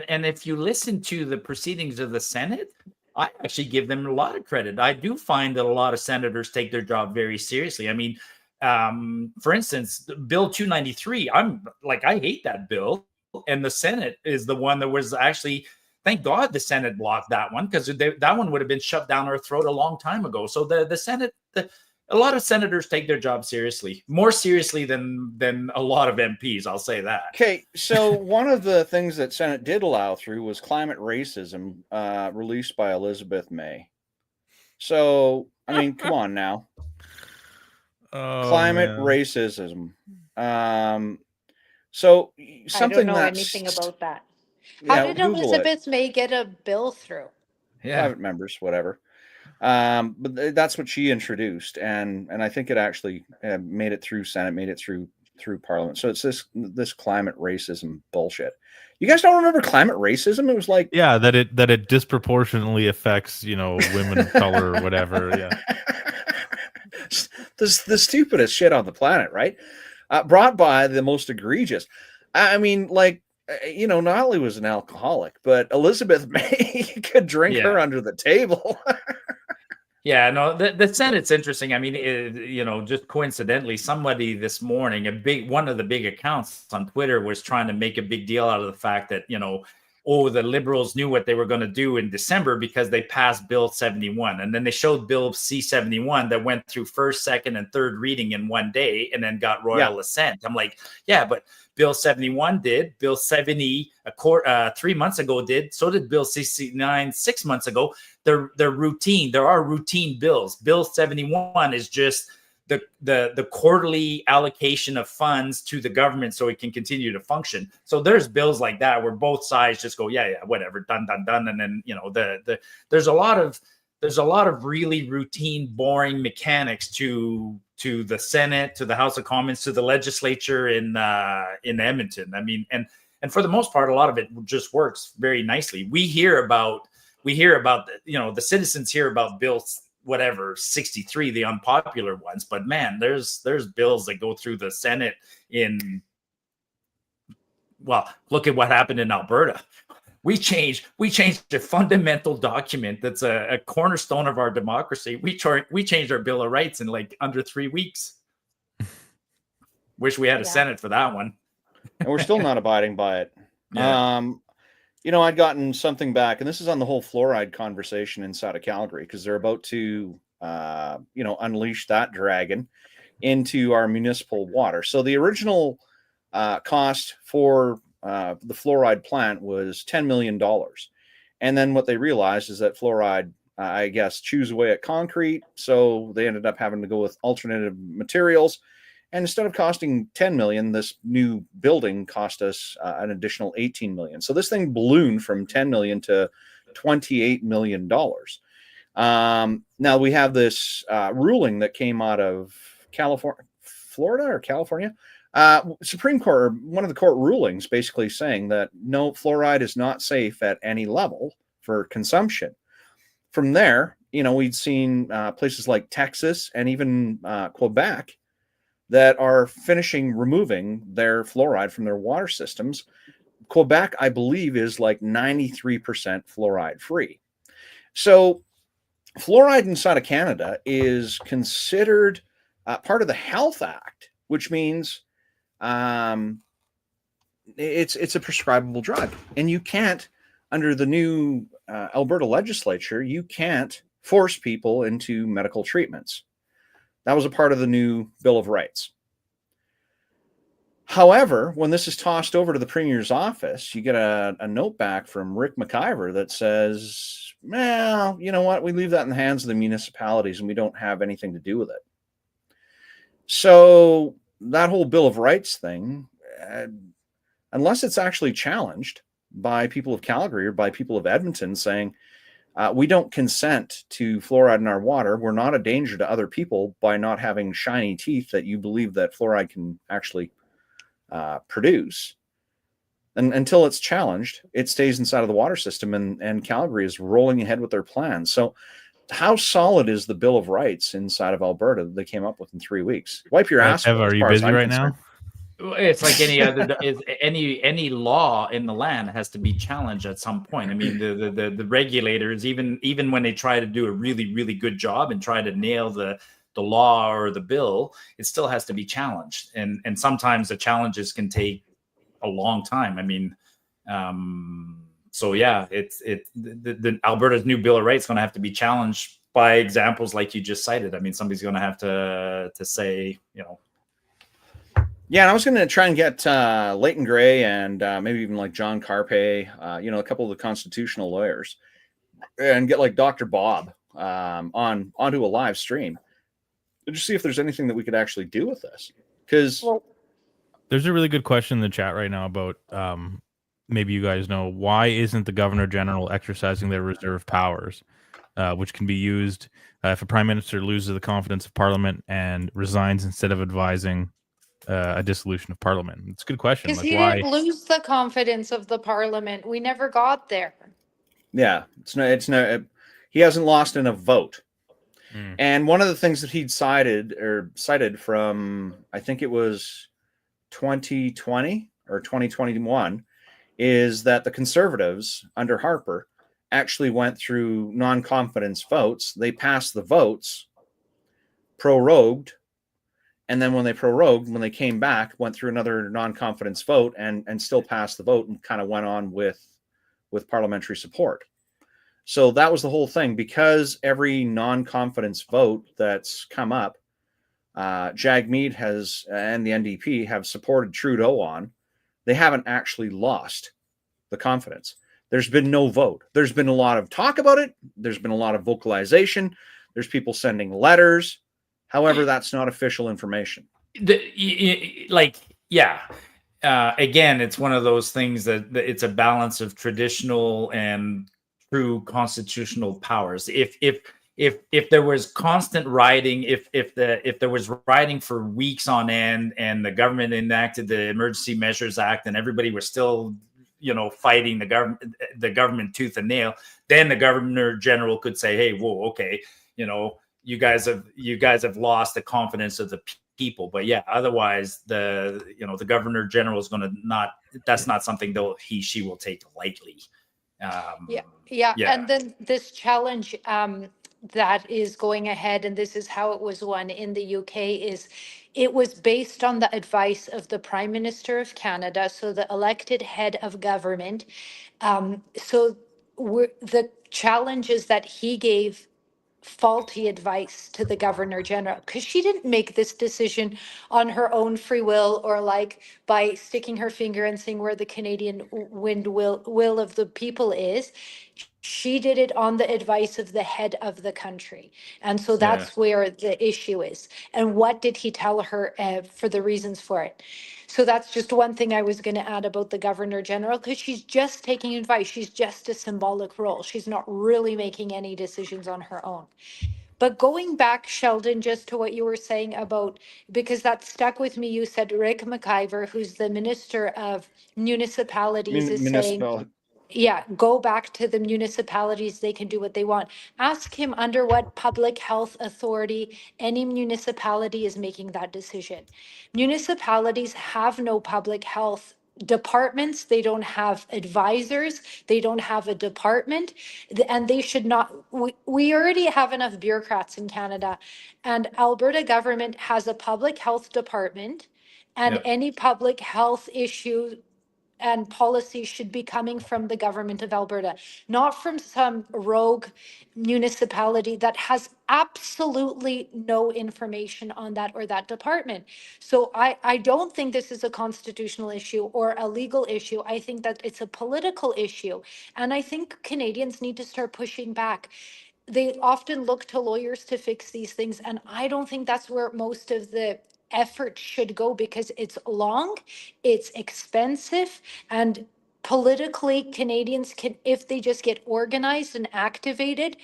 and if you listen to the proceedings of the Senate, I actually give them a lot of credit. I do find that a lot of senators take their job very seriously. I mean, for instance, Bill 293, I hate that bill. And the Senate is the one that was actually, thank God the Senate blocked that one, because that one would have been shoved down our throat a long time ago. So the Senate, a lot of senators take their job seriously, more seriously than a lot of MPs. I'll say that. Okay, so one of the things that Senate did allow through was climate racism, released by Elizabeth May. So, I mean, come on now. Oh, Climate man. racism. So I something don't know that's anything about that. How yeah, did Google it. Elizabeth May get a bill through? Yeah. Private members, whatever. But that's what she introduced, and I think it actually made it through Senate, made it through Parliament. So it's this climate racism bullshit. You guys don't remember climate racism? It was like, Yeah, that it disproportionately affects, women of color or whatever. Yeah. the stupidest shit on the planet, right? Brought by the most egregious. I mean, like, not only was an alcoholic, but Elizabeth May could drink her under the table. Yeah, no, the Senate's interesting. I mean, just coincidentally, somebody this morning, one of the big accounts on Twitter was trying to make a big deal out of the fact that, the Liberals knew what they were going to do in December because they passed Bill 71. And then they showed Bill C-71 that went through first, second, and third reading in one day and then got royal assent. I'm like, yeah, but Bill 71 did. Bill 70 3 months ago did. So did Bill 69 6 months ago. They're routine. There are routine bills. Bill 71 is just the quarterly allocation of funds to the government so it can continue to function. So there's bills like that where both sides just go, yeah, whatever, done, and then there's a lot of really routine, boring mechanics to the Senate, to the House of Commons, to the legislature in Edmonton. I mean, and for the most part, a lot of it just works very nicely. We hear about the citizens hear about bills, whatever, 63, the unpopular ones, but man, there's bills that go through the Senate look at what happened in Alberta. We changed a fundamental document that's a cornerstone of our democracy. We changed our Bill of Rights in like under 3 weeks. Wish we had a Senate for that one. And we're still not abiding by it. Yeah. I'd gotten something back, and this is on the whole fluoride conversation inside of Calgary, because they're about to, unleash that dragon into our municipal water. So the original cost for the fluoride plant was $10 million. And then what they realized is that fluoride, I guess, chews away at concrete. So they ended up having to go with alternative materials. And instead of costing $10 million, this new building cost us an additional $18 million. So this thing ballooned from $10 million to $28 million. Now we have this ruling that came out of California. Supreme Court, one of the court rulings, basically saying that no, fluoride is not safe at any level for consumption. From there, we'd seen places like Texas and even Quebec that are finishing removing their fluoride from their water systems. Quebec, I believe, is like 93% fluoride free. So fluoride inside of Canada is considered part of the Health Act, which means it's a prescribable drug, and you can't under the new Alberta legislature, you can't force people into medical treatments. That was a part of the new Bill of Rights. However, when this is tossed over to the Premier's office, you get a note back from Rick McIver that says, well, you know what? We leave that in the hands of the municipalities and we don't have anything to do with it. So that whole Bill of Rights thing, unless it's actually challenged by people of Calgary or by people of Edmonton saying, we don't consent to fluoride in our water, we're not a danger to other people by not having shiny teeth that you believe that fluoride can actually produce. And until it's challenged, it stays inside of the water system, and Calgary is rolling ahead with their plans. So how solid is the Bill of Rights inside of Alberta that they came up with in 3 weeks? Wipe your ass. Eva, are you busy right now? It's like any other any law in the land has to be challenged at some point. I mean, the regulators, even when they try to do a really good job and try to nail the law or the bill, it still has to be challenged, and sometimes the challenges can take a long time. I mean, so yeah, the Alberta's new Bill of Rights is going to have to be challenged by examples like you just cited. I mean, somebody's going to have to say, you know. Yeah, and I was going to try and get Leighton Gray and maybe even like John Carpe, a couple of the constitutional lawyers, and get like Dr. Bob onto a live stream to just see if there's anything that we could actually do with this. Because there's a really good question in the chat right now about maybe you guys know, why isn't the Governor General exercising their reserve powers, which can be used if a Prime Minister loses the confidence of Parliament and resigns instead of advising a dissolution of Parliament? It's a good question. Because Like, he why? didn't lose the confidence of the Parliament. We never got there. Yeah, he hasn't lost in a vote. Mm. And one of the things that he'd cited from, I think it was 2020 or 2021, is that the Conservatives under Harper actually went through non-confidence votes. They passed the votes, prorogued, and then when they came back, went through another non-confidence vote and still passed the vote and kind of went on with parliamentary support. So that was the whole thing. Because every non-confidence vote that's come up, Jagmeet and the NDP have supported Trudeau on, they haven't actually lost the confidence. There's been no vote. There's been a lot of talk about it. There's been a lot of vocalization. There's people sending letters. However, that's not official information. Again, it's one of those things that it's a balance of traditional and true constitutional powers. If there was constant rioting, if there was rioting for weeks on end, and the government enacted the Emergency Measures Act, and everybody was still, fighting the government tooth and nail, then the Governor General could say, "Hey, whoa, okay, you guys have lost the confidence of the people." But yeah, otherwise the Governor General is going to that's not something she will take lightly. Yeah. And then this challenge that is going ahead, and this is how it was won in the UK, is it was based on the advice of the Prime Minister of Canada, so the elected head of government. The challenge is that he gave faulty advice to the Governor General, because she didn't make this decision on her own free will, or like by sticking her finger and seeing where the Canadian will of the people is. She did it on the advice of the head of the country. And so that's where the issue is. And what did he tell her for the reasons for it? So that's just one thing I was going to add about the Governor General, because she's just taking advice. She's just a symbolic role. She's not really making any decisions on her own. But going back, Sheldon, just to what you were saying about, because that stuck with me, you said Rick McIver, who's the Minister of Municipalities, is saying, yeah, go back to the municipalities. They can do what they want. Ask him under what public health authority any municipality is making that decision. Municipalities have no public health departments. They don't have advisors. They don't have a department, and they should not. We already have enough bureaucrats in Canada, and Alberta government has a public health department, and any public health issue and policies should be coming from the government of Alberta, not from some rogue municipality that has absolutely no information on that or that department. So I don't think this is a constitutional issue or a legal issue. I think that it's a political issue. And I think Canadians need to start pushing back. They often look to lawyers to fix these things, and I don't think that's where most of the effort should go, because it's long, it's expensive, and politically Canadians can, if they just get organized and activated,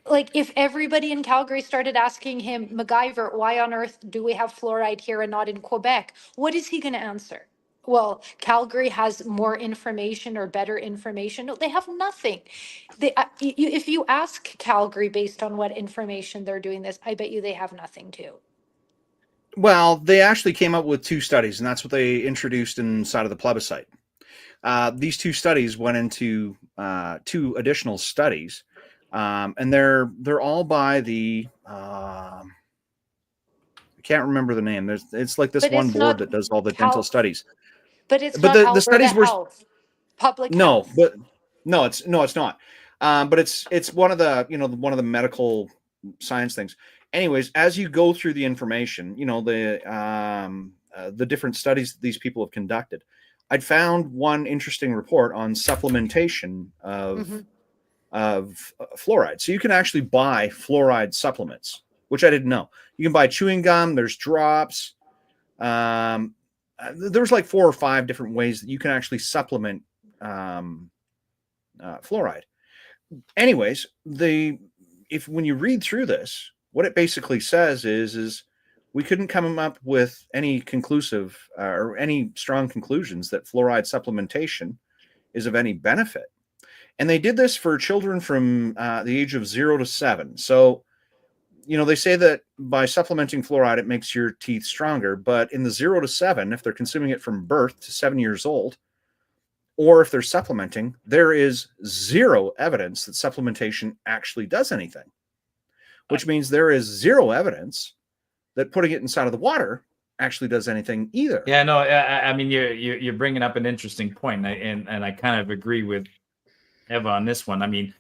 like if everybody in Calgary started asking him, MacGyver, why on earth do we have fluoride here and not in Quebec? What is he going to answer? Well, Calgary has more information or better information. No, they have nothing. If you ask Calgary based on what information they're doing this, I bet you they have nothing too. Well, they actually came up with 2 studies, and that's what they introduced inside of the plebiscite. These 2 studies went into 2 additional studies, and they're all by the I can't remember the name. It's like this But one it's board not that does all the dental health. studies. But it's But not the Alberta studies were Health, public no, health. but no, it's not. But it's one of the one of the medical science things. Anyways, as you go through the information, the different studies that these people have conducted, I'd found one interesting report on supplementation Mhm. of fluoride. So you can actually buy fluoride supplements, which I didn't know. You can buy chewing gum. There's drops. There's like 4 or 5 different ways that you can actually supplement fluoride. Anyways, when you read through this, what it basically says is we couldn't come up with any conclusive or any strong conclusions that fluoride supplementation is of any benefit. And they did this for children from the age of 0 to 7. So, they say that by supplementing fluoride, it makes your teeth stronger. But in the 0 to 7, if they're consuming it from birth to 7 years old, or if they're supplementing, there is 0 evidence that supplementation actually does anything, which means there is 0 evidence that putting it inside of the water actually does anything either. Yeah, no, I mean, you're bringing up an interesting point, and I kind of agree with Eva on this one. I mean,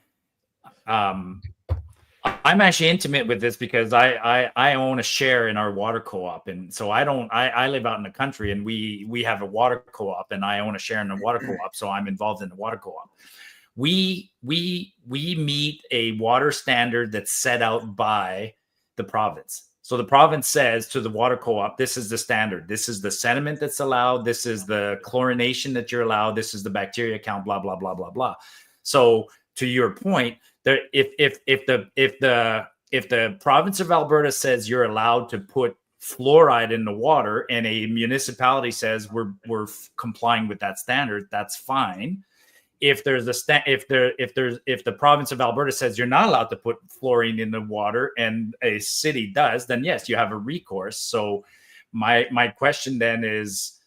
I'm actually intimate with this because I own a share in our water co-op, and so I live out in the country, and we have a water co-op, and I own a share in the water co-op, so I'm involved in the water co-op. We meet a water standard that's set out by the province. So the province says to the water co-op, this is the standard. This is the sediment that's allowed. This is the chlorination that you're allowed. This is the bacteria count, blah, blah, blah, blah, blah. So to your point, there, if the province of Alberta says you're allowed to put fluoride in the water and a municipality says we're complying with that standard, that's fine. If there's if the province of Alberta says you're not allowed to put fluorine in the water and a city does, then yes, you have a recourse. So my question then is,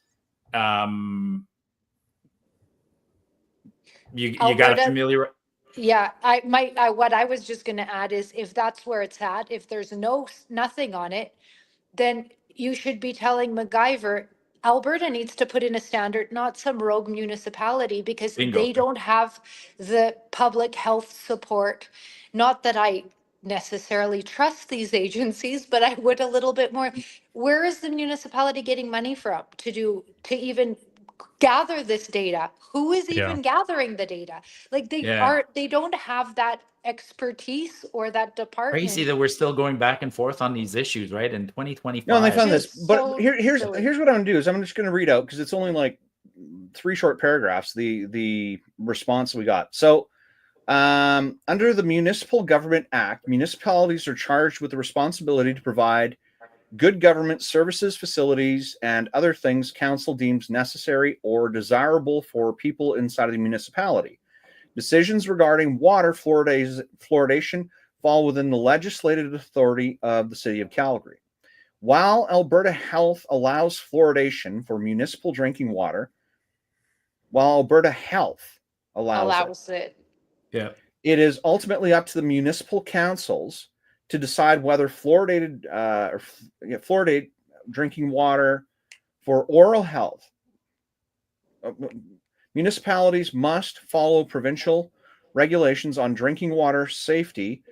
you got to familiar. Yeah, what I was just going to add is, if that's where it's at, if there's nothing on it, then you should be telling MacGyver, Alberta needs to put in a standard, not some rogue municipality, because Bingo. they don't have the public health support. Not that I necessarily trust these agencies, but I would a little bit more. Where is the municipality getting money from to even gather this data? Who is even gathering the data? Like they don't have that expertise or that department. Crazy that we're still going back and forth on these issues, right? In 2025. No, and they found this, Just but so here's silly. what I'm going to do is I'm just going to read out, because it's only like 3 short paragraphs, the response we got. So under the Municipal Government Act, municipalities are charged with the responsibility to provide good government services, facilities, and other things council deems necessary or desirable for people inside of the municipality. Decisions regarding water fluoridation fall within the legislative authority of the City of Calgary. While Alberta Health allows fluoridation for municipal drinking water, Allows it. Yeah. it is ultimately up to the municipal councils to decide whether fluoride drinking water for oral health municipalities must follow provincial regulations on drinking water safety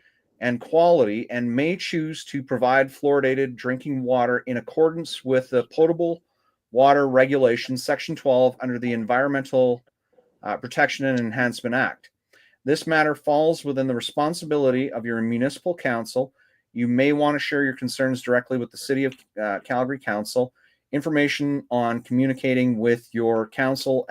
and quality and may choose to provide fluoridated drinking water in accordance with the potable water regulations, Section 12, under the Environmental Protection and Enhancement Act. This matter falls within the responsibility of your municipal council. You may want to share your concerns directly with the City of Calgary Council. Information on communicating with your council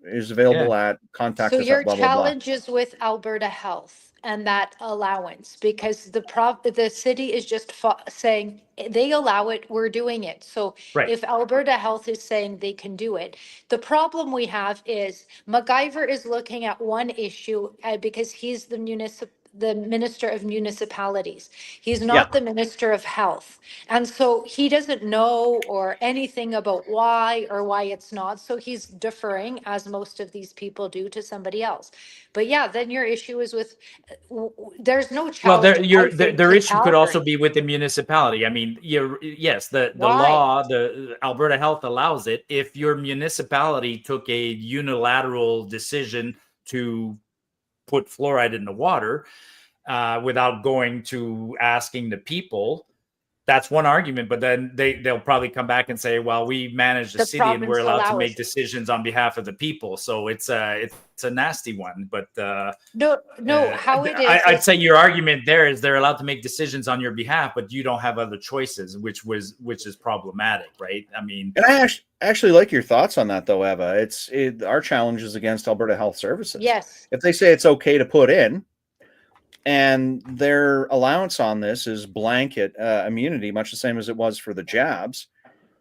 is available at contact So us your at blah blah blah. challenge is with Alberta Health and that allowance, because the city is just saying they allow it, we're doing it. So Right. if Alberta Health is saying they can do it, the problem we have is MacGyver is looking at one issue because he's the Minister of Municipalities. He's not the Minister of Health. And so he doesn't know or anything about why it's not. So he's deferring, as most of these people do, to somebody else. But yeah, then your issue is with, there's no Well, challenge. their issue could also be with the municipality. I mean, yes, the law, the Alberta Health allows it. If your municipality took a unilateral decision to put fluoride in the water without going to asking the people, that's one argument. But then they'll probably come back and say, well, we manage the city and we're allowed to make decisions on behalf of the people. So it's a nasty one. But how it is, I'd say your argument there is they're allowed to make decisions on your behalf, but you don't have other choices, which is problematic, right? I mean, and I actually like your thoughts on that, though, Eva. Our challenge is against Alberta Health Services. Yes. If they say it's okay to put in, and their allowance on this is blanket immunity, much the same as it was for the jabs,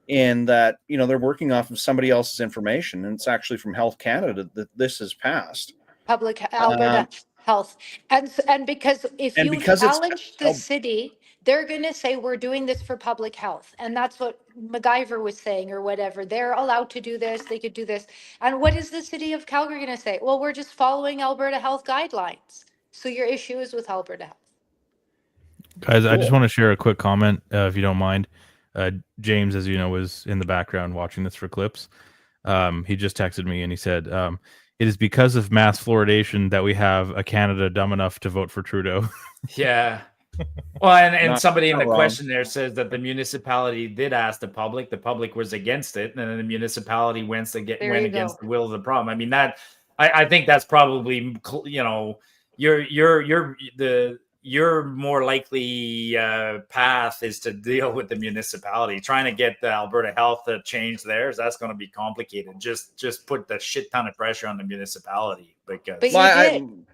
in that they're working off of somebody else's information, and it's actually from Health Canada that this has passed. Alberta Health, and because if you challenge the city, they're going to say we're doing this for public health, and that's what MacGyver was saying or whatever. They're allowed to do this. They could do this, and what is the City of Calgary going to say? Well, we're just following Alberta Health guidelines. So your issue is with Alberta Health. Guys, cool. I just want to share a quick comment, if you don't mind. James, as you know, was in the background watching this for clips. He just texted me and he said, it is because of mass fluoridation that we have a Canada dumb enough to vote for Trudeau. Yeah. Well, and somebody in the question there says that the municipality did ask the public was against it, and then the municipality went against the will of the problem. I mean, I think that's probably, your more likely path is to deal with the municipality. Trying to get the Alberta Health to change theirs, that's going to be complicated. Just put the shit ton of pressure on the municipality. Because I'm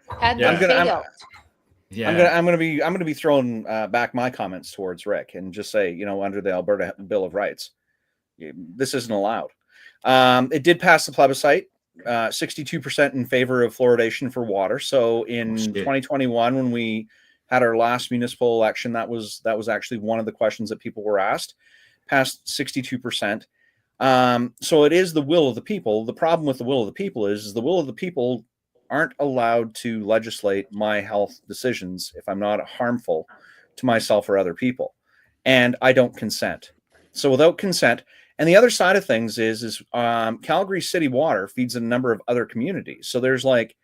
gonna be throwing back my comments towards Rick and just say, under the Alberta Bill of Rights, this isn't allowed. It did pass the plebiscite. 62% in favor of fluoridation for water. So in 2021, when we had our last municipal election, that was actually one of the questions that people were asked. Passed 62%. So it is the will of the people. The problem with the will of the people is the will of the people aren't allowed to legislate my health decisions if I'm not harmful to myself or other people, and I don't consent. So without consent. And the other side of things is Calgary City Water feeds a number of other communities. So there's like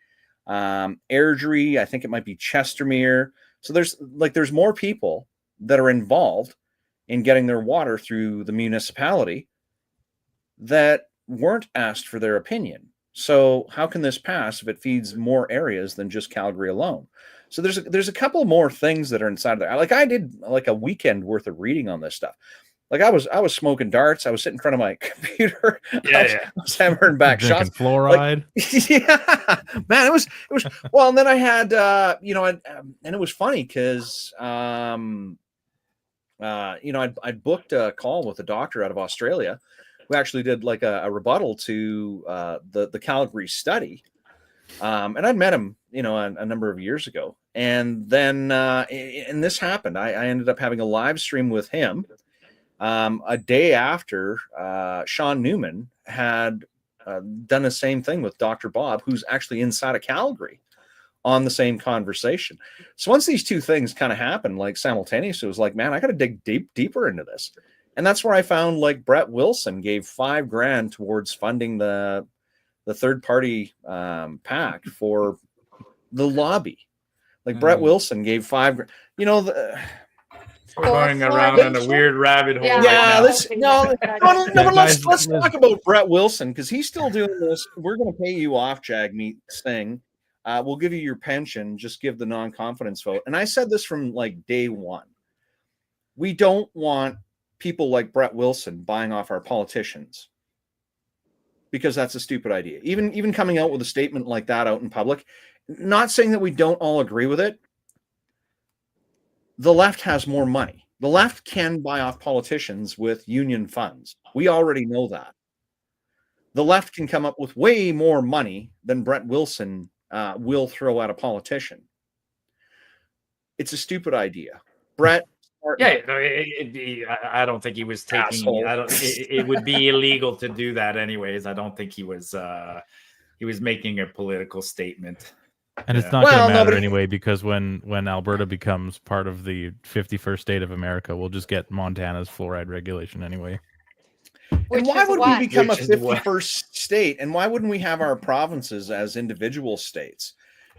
Airdrie, I think it might be Chestermere. So there's more people that are involved in getting their water through the municipality that weren't asked for their opinion. So how can this pass if it feeds more areas than just Calgary alone? So there's a couple more things that are inside of there. Like I did like a weekend worth of reading on this stuff. Like I was smoking darts. I was sitting in front of my computer. I was hammering back shots. Fluoride. Like, man, it was well. And then I had and it was funny because I'd booked a call with a doctor out of Australia who actually did like a rebuttal to the Calgary study, and I'd met him a number of years ago. And then and this happened. I ended up having a live stream with him. A day after Sean Newman had done the same thing with Dr. Bob, who's actually inside of Calgary on the same conversation. So once these two things kind of happened like simultaneously, it was like, man, I got to dig deeper into this. And that's where I found like Brett Wilson gave $5,000 towards funding the third party PAC for the lobby. Like Brett Wilson gave $5,000. You know, We're going around on a weird rabbit hole right now. but let's talk about Brett Wilson, because he's still doing this. We're going to pay you off, Jagmeet Singh. We'll give you your pension. Just give the non-confidence vote. And I said this from like day one. We don't want people like Brett Wilson buying off our politicians, because that's a stupid idea. Even coming out with a statement like that out in public, not saying that we don't all agree with it. The left has more money. The left can buy off politicians with union funds. We already know that. The left can come up with way more money than Brett Wilson will throw at a politician. It's a stupid idea. Brett. I don't think he was taking. It would be illegal to do that anyways. I don't think he was making a political statement. And it's not going to matter anyway, because when Alberta becomes part of the 51st state of America, we'll just get Montana's fluoride regulation anyway. And why would we become a 51st state? And why wouldn't we have our provinces as individual states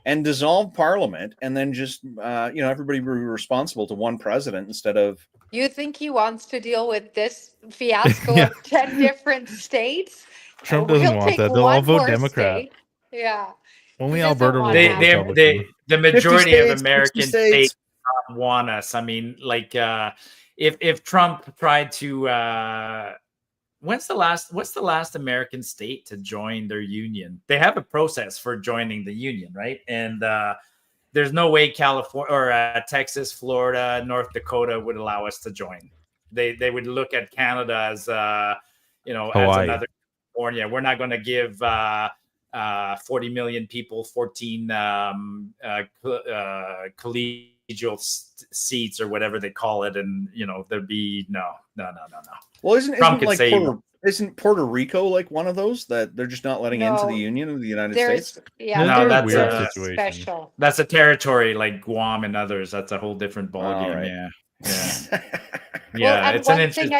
and dissolve parliament, and then just everybody be responsible to one president instead of? You think he wants to deal with this fiasco of 10 different states? Trump doesn't want that. They'll all vote Democrat. State. Yeah. Only Alberta will. The majority of American states want us. I mean, like if Trump tried to, what's the last American state to join their union? They have a process for joining the union, right? And there's no way California or Texas, Florida, North Dakota would allow us to join. They would look at Canada as as another California. We're not going to give 40 million people 14 collegial seats or whatever they call it, and there'd be no. Well, isn't Puerto Rico like one of those that they're just not letting into the Union of the United States? Yeah, that's weird a situation. Special. That's a territory like Guam and others. That's a whole different ballgame. Right. Yeah. It's one thing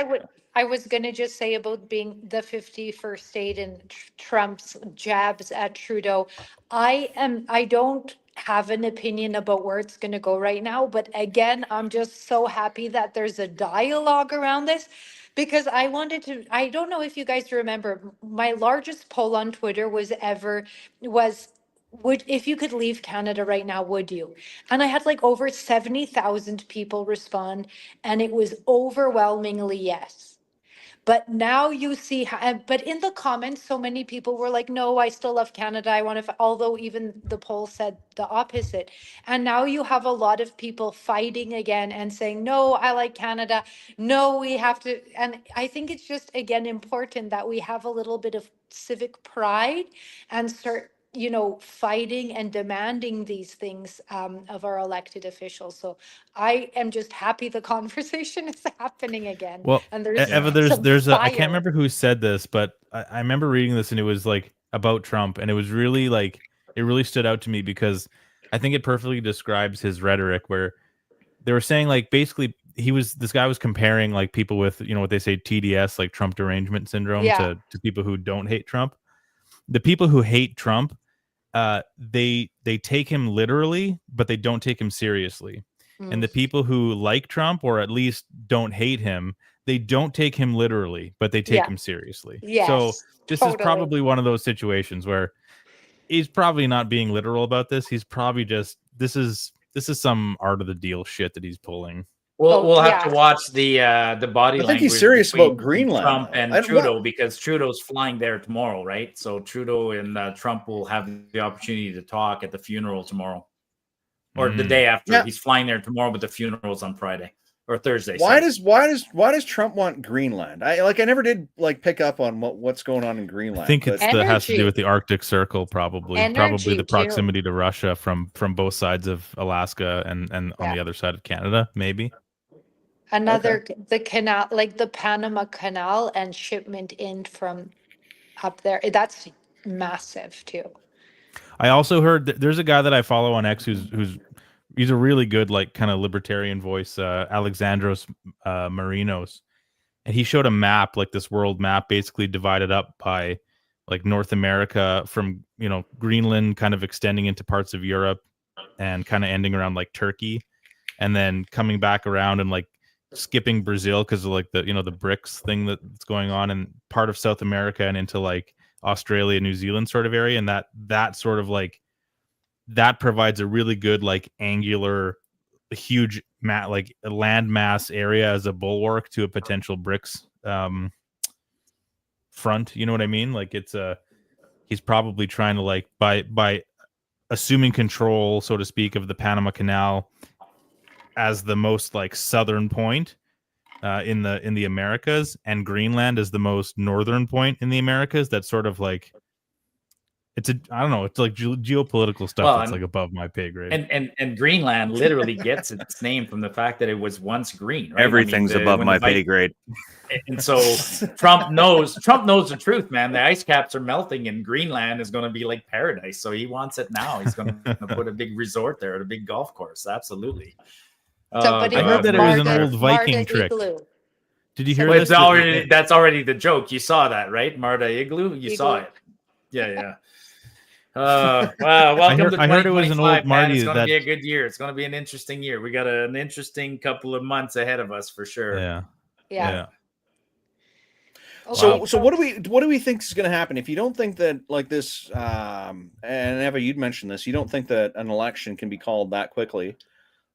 I was going to just say about being the 51st state and Trump's jabs at Trudeau. I don't have an opinion about where it's going to go right now. But again, I'm just so happy that there's a dialogue around this, because I don't know if you guys remember, my largest poll on Twitter was if you could leave Canada right now, would you? And I had like over 70,000 people respond, and it was overwhelmingly yes. But now you see but in the comments, so many people were like, no, I still love Canada. I want to, although even the poll said the opposite. And now you have a lot of people fighting again and saying, no, I like Canada. No, we have to. And I think it's just, again, important that we have a little bit of civic pride and start fighting and demanding these things of our elected officials. So I am just happy the conversation is happening again. Well, and Eva, there's I can't remember who said this, but I remember reading this, and it was like about Trump, and it was really like, it really stood out to me, because I think it perfectly describes his rhetoric, where they were saying like, basically this guy was comparing like people with, what they say TDS, like Trump derangement syndrome, to people who don't hate Trump. The people who hate Trump, they take him literally, but they don't take him seriously. And the people who like Trump, or at least don't hate him, they don't take him literally, but they take him seriously. Yes, so this is probably one of those situations where he's probably not being literal about this. He's probably just, this is some art of the deal shit that he's pulling. We'll have to watch the body language. I think he's serious about Greenland. Trump and Trudeau, because Trudeau's flying there tomorrow, right? So Trudeau and Trump will have the opportunity to talk at the funeral tomorrow, or the day after. Yeah. He's flying there tomorrow, but the funeral's on Friday or Thursday. Why does Trump want Greenland? I never did pick up on what's going on in Greenland. I think it has to do with the Arctic Circle, probably the proximity to Russia from both sides of Alaska and on the other side of Canada, maybe. The canal, like the Panama Canal, and shipment in from up there. That's massive too. I also heard that there's a guy that I follow on X he's a really good kind of libertarian voice, Alexandros Marinos, and he showed a map, like this world map, basically divided up by like North America from Greenland, kind of extending into parts of Europe, and kind of ending around like Turkey, and then coming back around and like skipping Brazil because of like the the BRICS thing that's going on, and part of South America and into like Australia, New Zealand sort of area, and that sort of like that provides a really good like angular, huge like a land mass area as a bulwark to a potential BRICS front. You know what I mean? Like he's probably trying to like by assuming control, so to speak, of the Panama Canal as the most like southern point in the Americas, and Greenland is the most northern point in the Americas. That's sort of like I don't know, it's like geopolitical stuff that's like above my pay grade. And Greenland literally gets its name from the fact that it was once green, right? Everything's above my pay grade. And so Trump knows the truth, man. The ice caps are melting and Greenland is going to be like paradise. So he wants it now. He's going to put a big resort there at a big golf course. Absolutely. Somebody I heard that it was an old Viking Marta trick. Igloo. Did you hear Well, this? That's already the joke. You saw that, right? Marta Igloo? You saw it. Yeah. Wow. Welcome to 2025. I heard it was an old Marty. It's going to be a good year. It's going to be an interesting year. We got an interesting couple of months ahead of us for sure. Yeah. So what do we think is going to happen if you don't think that like this? And Eva, you'd mentioned this. You don't think that an election can be called that quickly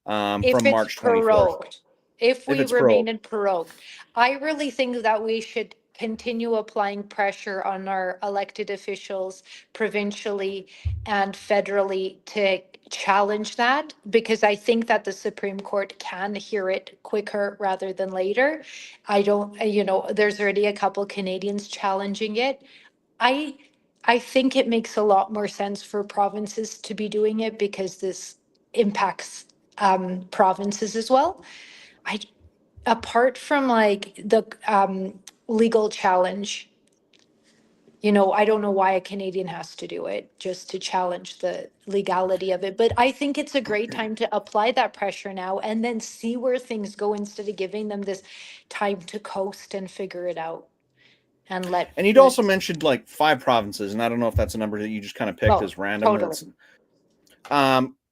from March 24th? If we remain in prorogue, I really think that we should continue applying pressure on our elected officials provincially and federally to challenge that, because I think that the Supreme Court can hear it quicker rather than later. I don't, there's already a couple Canadians challenging it. I think it makes a lot more sense for provinces to be doing it because this impacts provinces as well. Apart from like the legal challenge, I don't know why a Canadian has to do it just to challenge the legality of it. But I think it's a great time to apply that pressure now and then see where things go instead of giving them this time to coast and figure it out. And you'd also mentioned like 5 provinces, and I don't know if that's a number that you just kind of picked as random. Totally.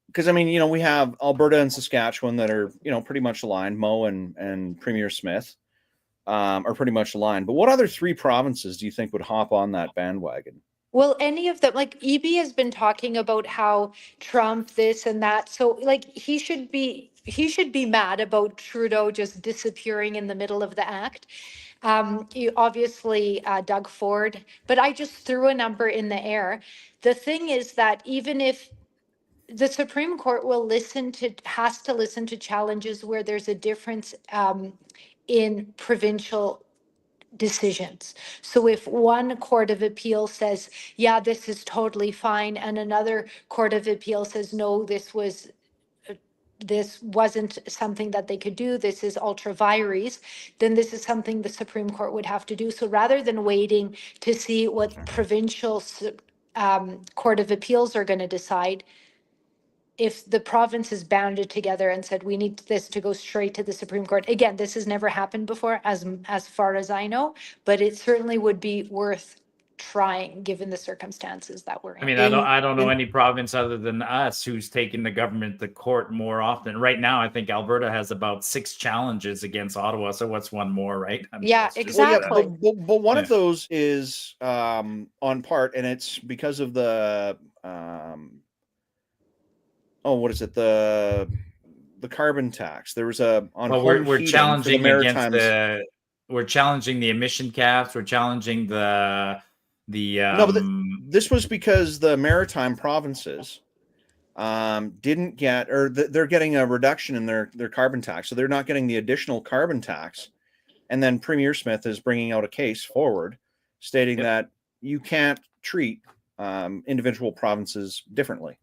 Because I mean, we have Alberta and Saskatchewan that are, pretty much aligned. Mo and Premier Smith are pretty much aligned. But what other 3 provinces do you think would hop on that bandwagon? Well, any of them, like EB has been talking about how Trump this and that. So like he should be mad about Trudeau just disappearing in the middle of the act. Obviously Doug Ford, but I just threw a number in the air. The thing is that even if the Supreme Court has to listen to challenges where there's a difference in provincial decisions. So if one court of appeal says, yeah, this is totally fine, and another court of appeal says, no, this wasn't something that they could do, this is ultra vires, then this is something the Supreme Court would have to do. So rather than waiting to see what provincial court of appeals are going to decide, if the province is bounded together and said, we need this to go straight to the Supreme Court. Again, this has never happened before, as far as I know, but it certainly would be worth trying given the circumstances that we're in. I mean, I don't know any province other than us who's taken the government to court more often. Right now, I think Alberta has about 6 challenges against Ottawa. So what's one more, right? Exactly. But one of those is on part, and it's because of the what is it? The carbon tax. There was we're challenging we're challenging the emission caps. We're challenging the no, but this was because the maritime provinces didn't get, or they're getting a reduction in their carbon tax, so they're not getting the additional carbon tax. And then Premier Smith is bringing out a case forward stating that you can't treat individual provinces differently.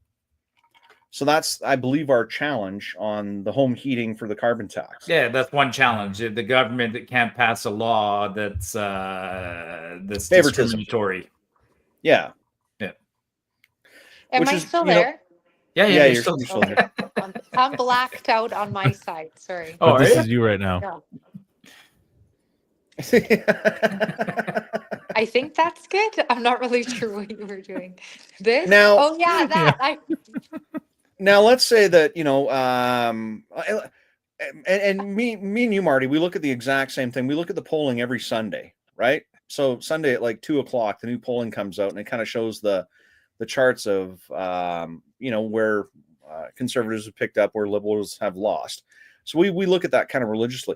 So that's, I believe, our challenge on the home heating for the carbon tax. Yeah, that's one challenge. The government that can't pass a law that's discriminatory. Yeah. Am I still there? Yeah, you're still there. I'm blacked out on my side. Sorry. Oh, this is you right now. Yeah. I think that's good. I'm not really sure what you were doing. This? Now- Oh yeah, that. Now, let's say that, and me and you, Marty, we look at the exact same thing. We look at the polling every Sunday, right? So Sunday at like 2:00, the new polling comes out and it kind of shows the charts of, where conservatives have picked up, where liberals have lost. So we look at that kind of religiously.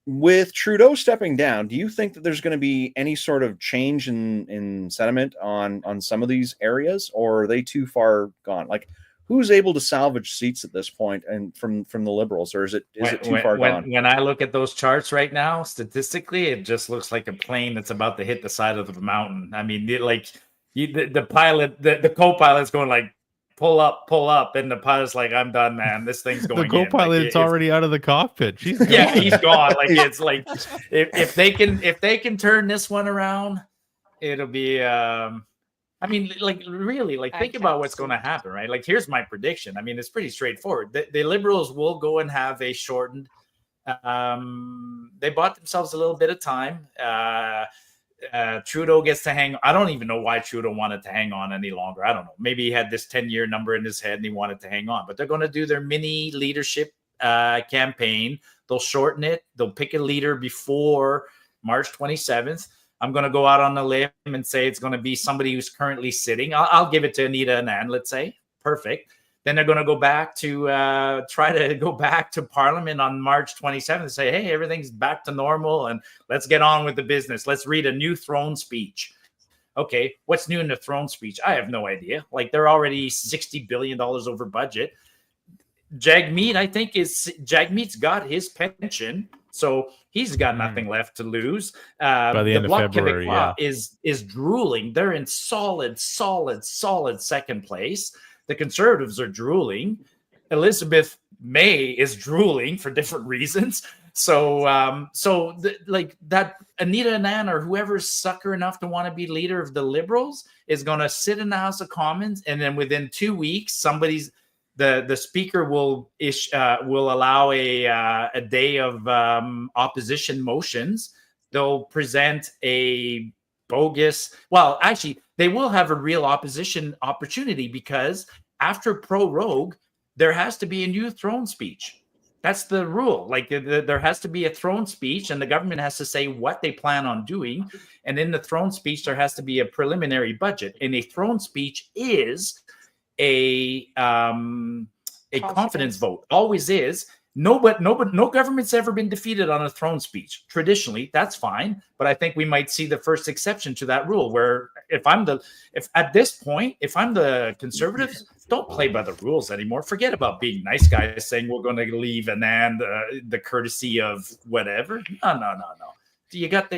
With Trudeau stepping down, do you think that there's going to be any sort of change in sentiment on some of these areas, or are they too far gone? Like, who's able to salvage seats at this point and from the liberals, or is it too far gone? When I look at those charts right now, statistically, it just looks like a plane that's about to hit the side of the mountain. I mean, the pilot, the co-pilot's going like, pull up, and the pilot's like, I'm done, man. This thing's going. The co-pilot's already out of the cockpit. She's gone. Yeah, he's gone. Like, it's like if they can turn this one around, it'll be. I mean, like, really, like, think about what's going to happen, right? Like, here's my prediction. I mean, it's pretty straightforward. The Liberals will go and have a shortened. They bought themselves a little bit of time. Trudeau gets to hang. I don't even know why Trudeau wanted to hang on any longer. I don't know. Maybe he had this 10-year number in his head and he wanted to hang on. But they're going to do their mini leadership campaign. They'll shorten it. They'll pick a leader before March 27th. I'm going to go out on a limb and say it's going to be somebody who's currently sitting. I'll give it to Anita Anand, let's say. Perfect. Then they're going to go back to try to go back to Parliament on March 27th and say, hey, everything's back to normal and let's get on with the business. Let's read a new throne speech. Okay, what's new in the throne speech? I have no idea. Like, they're already $60 billion over budget. Jagmeet's got his pension, so he's got nothing left to lose. By the end of February, is drooling. They're in solid second place. The Conservatives are drooling. Elizabeth May is drooling for different reasons. So that Anita Anand or whoever's sucker enough to want to be leader of the Liberals is going to sit in the House of Commons, and then within 2 weeks, the speaker will allow a day of opposition motions. They'll present a bogus. Well, actually, they will have a real opposition opportunity because after prorogue, there has to be a new throne speech. That's the rule. Like, there has to be a throne speech, and the government has to say what they plan on doing. And in the throne speech, there has to be a preliminary budget. And a throne speech is a confidence vote. Always is. No government's ever been defeated on a throne speech. Traditionally, that's fine. But I think we might see the first exception to that rule, where if I'm the Conservatives, don't play by the rules anymore. Forget about being nice guys saying we're going to leave Anand the courtesy of whatever. No. You got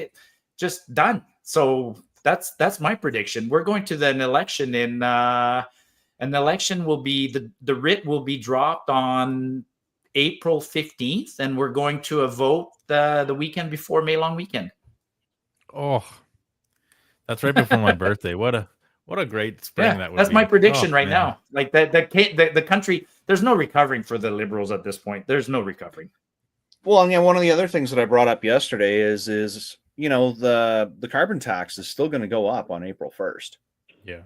just done. So that's my prediction. We're going to an election in. An election will be the writ will be dropped on April 15th, and we're going to a vote the weekend before May long weekend. Oh, that's right before my birthday. What a great spring that would be. That's my prediction now. Like the country, there's no recovering for the Liberals at this point. There's no recovering. Well, yeah, one of the other things that I brought up yesterday is the carbon tax is still going to go up on April 1st. Yeah.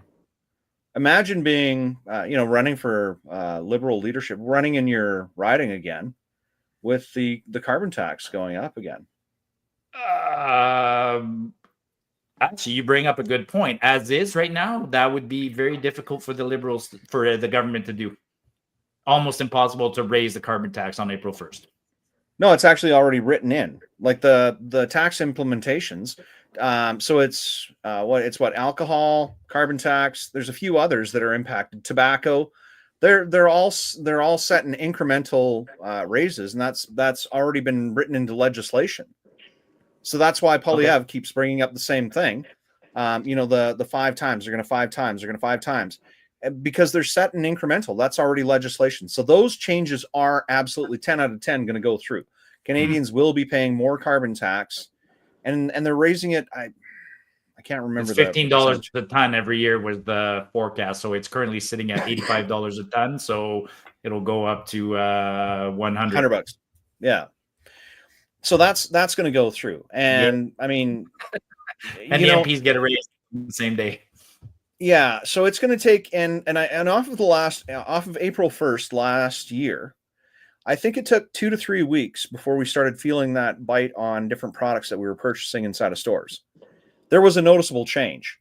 Imagine being, running for Liberal leadership, running in your riding again, with the carbon tax going up again. Actually, you bring up a good point. As is right now, that would be very difficult for the Liberals, for the government to do. Almost impossible to raise the carbon tax on April 1st. No, it's actually already written in, like the tax implementations. So it's alcohol, carbon tax. There's a few others that are impacted. Tobacco, they're all set in incremental raises, and that's already been written into legislation. So that's why Polyev keeps bringing up the same thing. The 5 times they're going to 5 times, they're going to 5 times, because they're set in incremental. That's already legislation. So those changes are absolutely 10 out of 10 going to go through. Canadians will be paying more carbon tax. And they're raising it. I can't remember. It's $15 a ton every year was the forecast. So it's currently sitting at $85 a ton. So it'll go up to $100. $100. Yeah. So that's going to go through. And I mean, And the MPs get a raise the same day. yeah, so it's going to take and off of April 1st last year, I think it took 2 to 3 weeks before we started feeling that bite on different products that we were purchasing inside of stores. There was a noticeable change,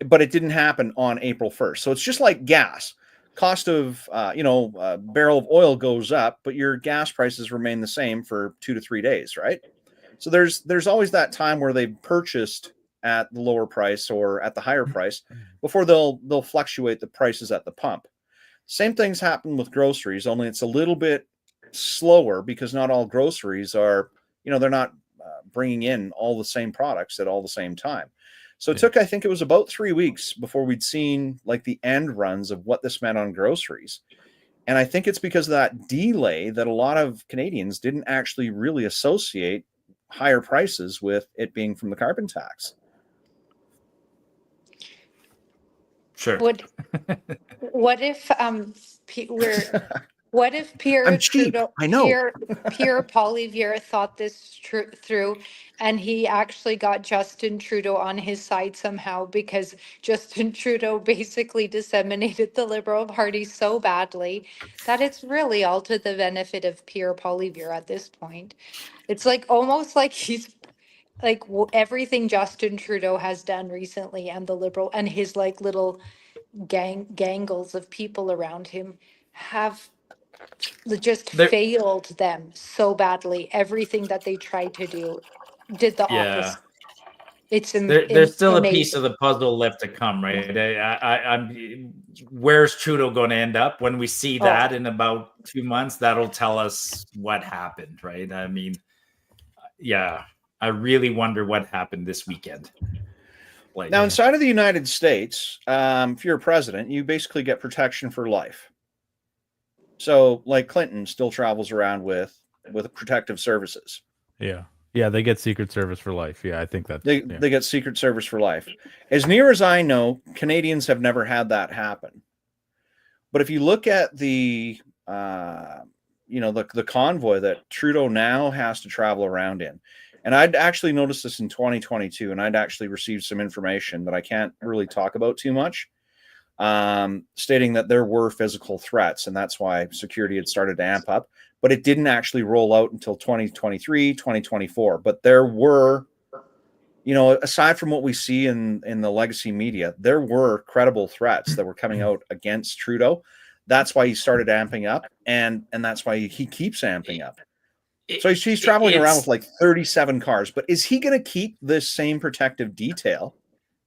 but it didn't happen on April 1st. So it's just like gas. Cost of a barrel of oil goes up, but your gas prices remain the same for 2 to 3 days, right? So there's always that time where they've purchased at the lower price or at the higher price before they'll fluctuate the prices at the pump. Same things happen with groceries, only it's a little bit slower because not all groceries are, they're not bringing in all the same products at all the same time. So it took, I think it was about 3 weeks before we'd seen like the end runs of what this meant on groceries. And I think it's because of that delay that a lot of Canadians didn't actually really associate higher prices with it being from the carbon tax. Sure. What if what if Pierre I'm cheap. Trudeau, I know. Pierre Poilievre thought this through, and he actually got Justin Trudeau on his side somehow, because Justin Trudeau basically disseminated the Liberal Party so badly that it's really all to the benefit of Pierre Poilievre at this point. It's like almost like he's like everything Justin Trudeau has done recently, and the Liberal and his like little gangles of people around him have just failed them so badly. Everything that they tried to do did the opposite. It's there's still amazing. a piece of the puzzle left to come, right? I'm where's Trudeau going to end up when we see that in about 2 months? That'll tell us what happened, right? I mean, yeah, I really wonder what happened this weekend. Like, now, inside of the United States, if you're a president, you basically get protection for life. So, like Clinton still travels around with protective services. Yeah, they get Secret Service for life. Yeah, I think that they get Secret Service for life. As near as I know, Canadians have never had that happen. But if you look at the the convoy that Trudeau now has to travel around in, and I'd actually noticed this in 2022, and I'd actually received some information that I can't really talk about too much, stating that there were physical threats, and that's why security had started to amp up. But it didn't actually roll out until 2023, 2024. But there were, aside from what we see in the legacy media, there were credible threats that were coming out against Trudeau. That's why he started amping up, and that's why he keeps amping up. So he's traveling around with like 37 cars. But is he going to keep this same protective detail?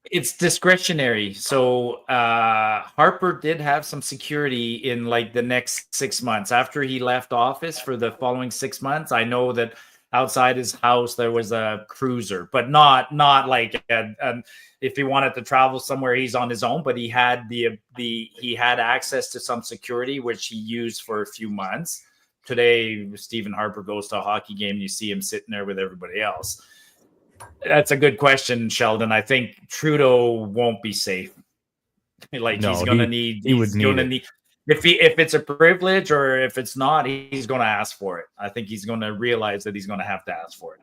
It's discretionary. So Harper did have some security in like the next 6 months after he left office. For the following 6 months, I know that outside his house there was a cruiser, but not like if he wanted to travel somewhere, he's on his own. But he had he had access to some security, which he used for a few months. Today, Stephen Harper goes to a hockey game, and you see him sitting there with everybody else. That's a good question, Sheldon. I think Trudeau won't be safe. Like, no, he's going to need. He's going to need. If it's a privilege or if it's not, he's going to ask for it. I think he's going to realize that he's going to have to ask for it,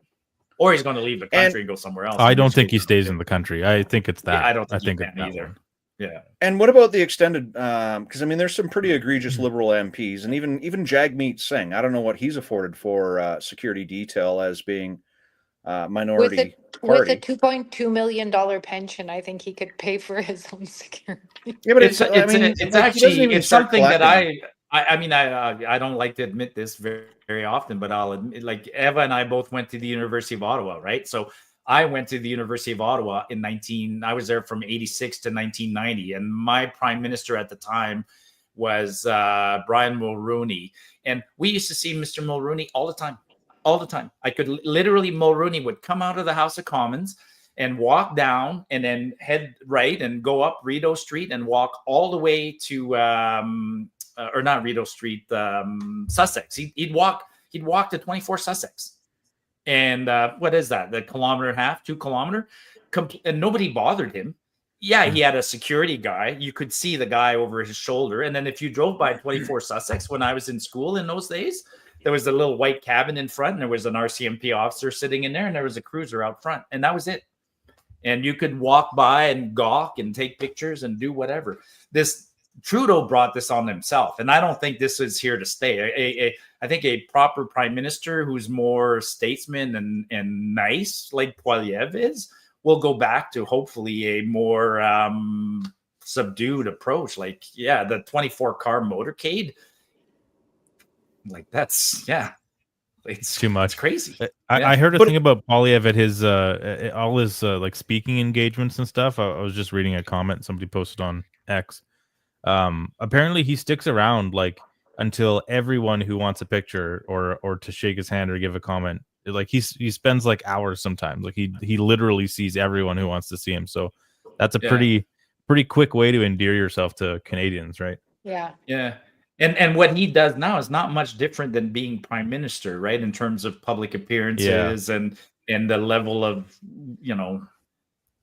or he's going to leave the country and go somewhere else. I don't think he stays in the country. I think it's that. Yeah, I don't think he can either. Yeah. And what about the extended? Because I mean, there's some pretty egregious Liberal MPs, and even Jagmeet Singh. I don't know what he's afforded for security detail as being. Minority with a $2.2 million pension, I think he could pay for his own security. Yeah, but it's actually something that I mean I don't like to admit this very, very often, but I'll admit, like, Eva and I both went to the University of Ottawa, right? So I went to the University of Ottawa I was there from 86 to 1990, and my prime minister at the time was Brian Mulroney, and we used to see Mr. Mulroney all the time. All the time. I could literally, Mulroney would come out of the House of Commons and walk down and then head right and go up Rideau Street and walk all the way to, or not Rideau Street, Sussex. He'd walk to 24 Sussex. And what is that? The 1.5 kilometers, 2 kilometers? And nobody bothered him. Yeah, he had a security guy. You could see the guy over his shoulder. And then if you drove by 24 Sussex when I was in school in those days, there was a little white cabin in front, and there was an RCMP officer sitting in there, and there was a cruiser out front, and that was it. And you could walk by and gawk and take pictures and do whatever. This Trudeau brought this on himself, and I don't think this is here to stay. I think a proper prime minister who's more statesman and nice, like Poilievre is, will go back to hopefully a more subdued approach. Like, yeah, the 24-car motorcade, like that's it's too much. It's crazy. I heard a thing about Poilievre at his all his like speaking engagements and stuff. I was just reading a comment somebody posted on X. Apparently he sticks around like until everyone who wants a picture or to shake his hand or give a comment, like he spends like hours sometimes. Like he literally sees everyone who wants to see him. So that's a pretty quick way to endear yourself to Canadians, right? Yeah. And what he does now is not much different than being prime minister, right? In terms of public appearances and the level of,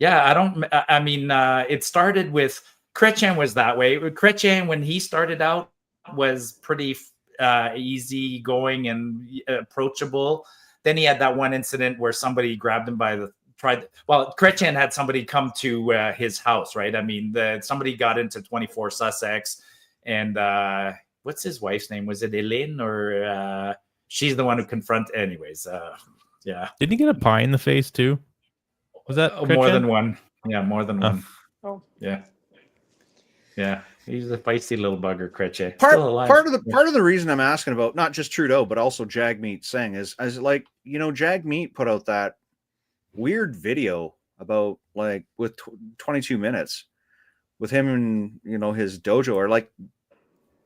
I mean, it started with Chrétien was that way. Chrétien, when he started out, was pretty easy going and approachable. Then he had that one incident where somebody grabbed him by the Chrétien had somebody come to his house, right? I mean, somebody got into 24 Sussex, and what's his wife's name? Was it Elaine or she's the one who confronted? Anyways, Didn't he get a pie in the face too? Was that more than one? Yeah, more than one. Oh, yeah. He's a feisty little bugger, Chrétien. Part of the reason I'm asking about not just Trudeau but also Jagmeet Singh is like, Jagmeet put out that weird video about like with 22 minutes with him and his dojo, or like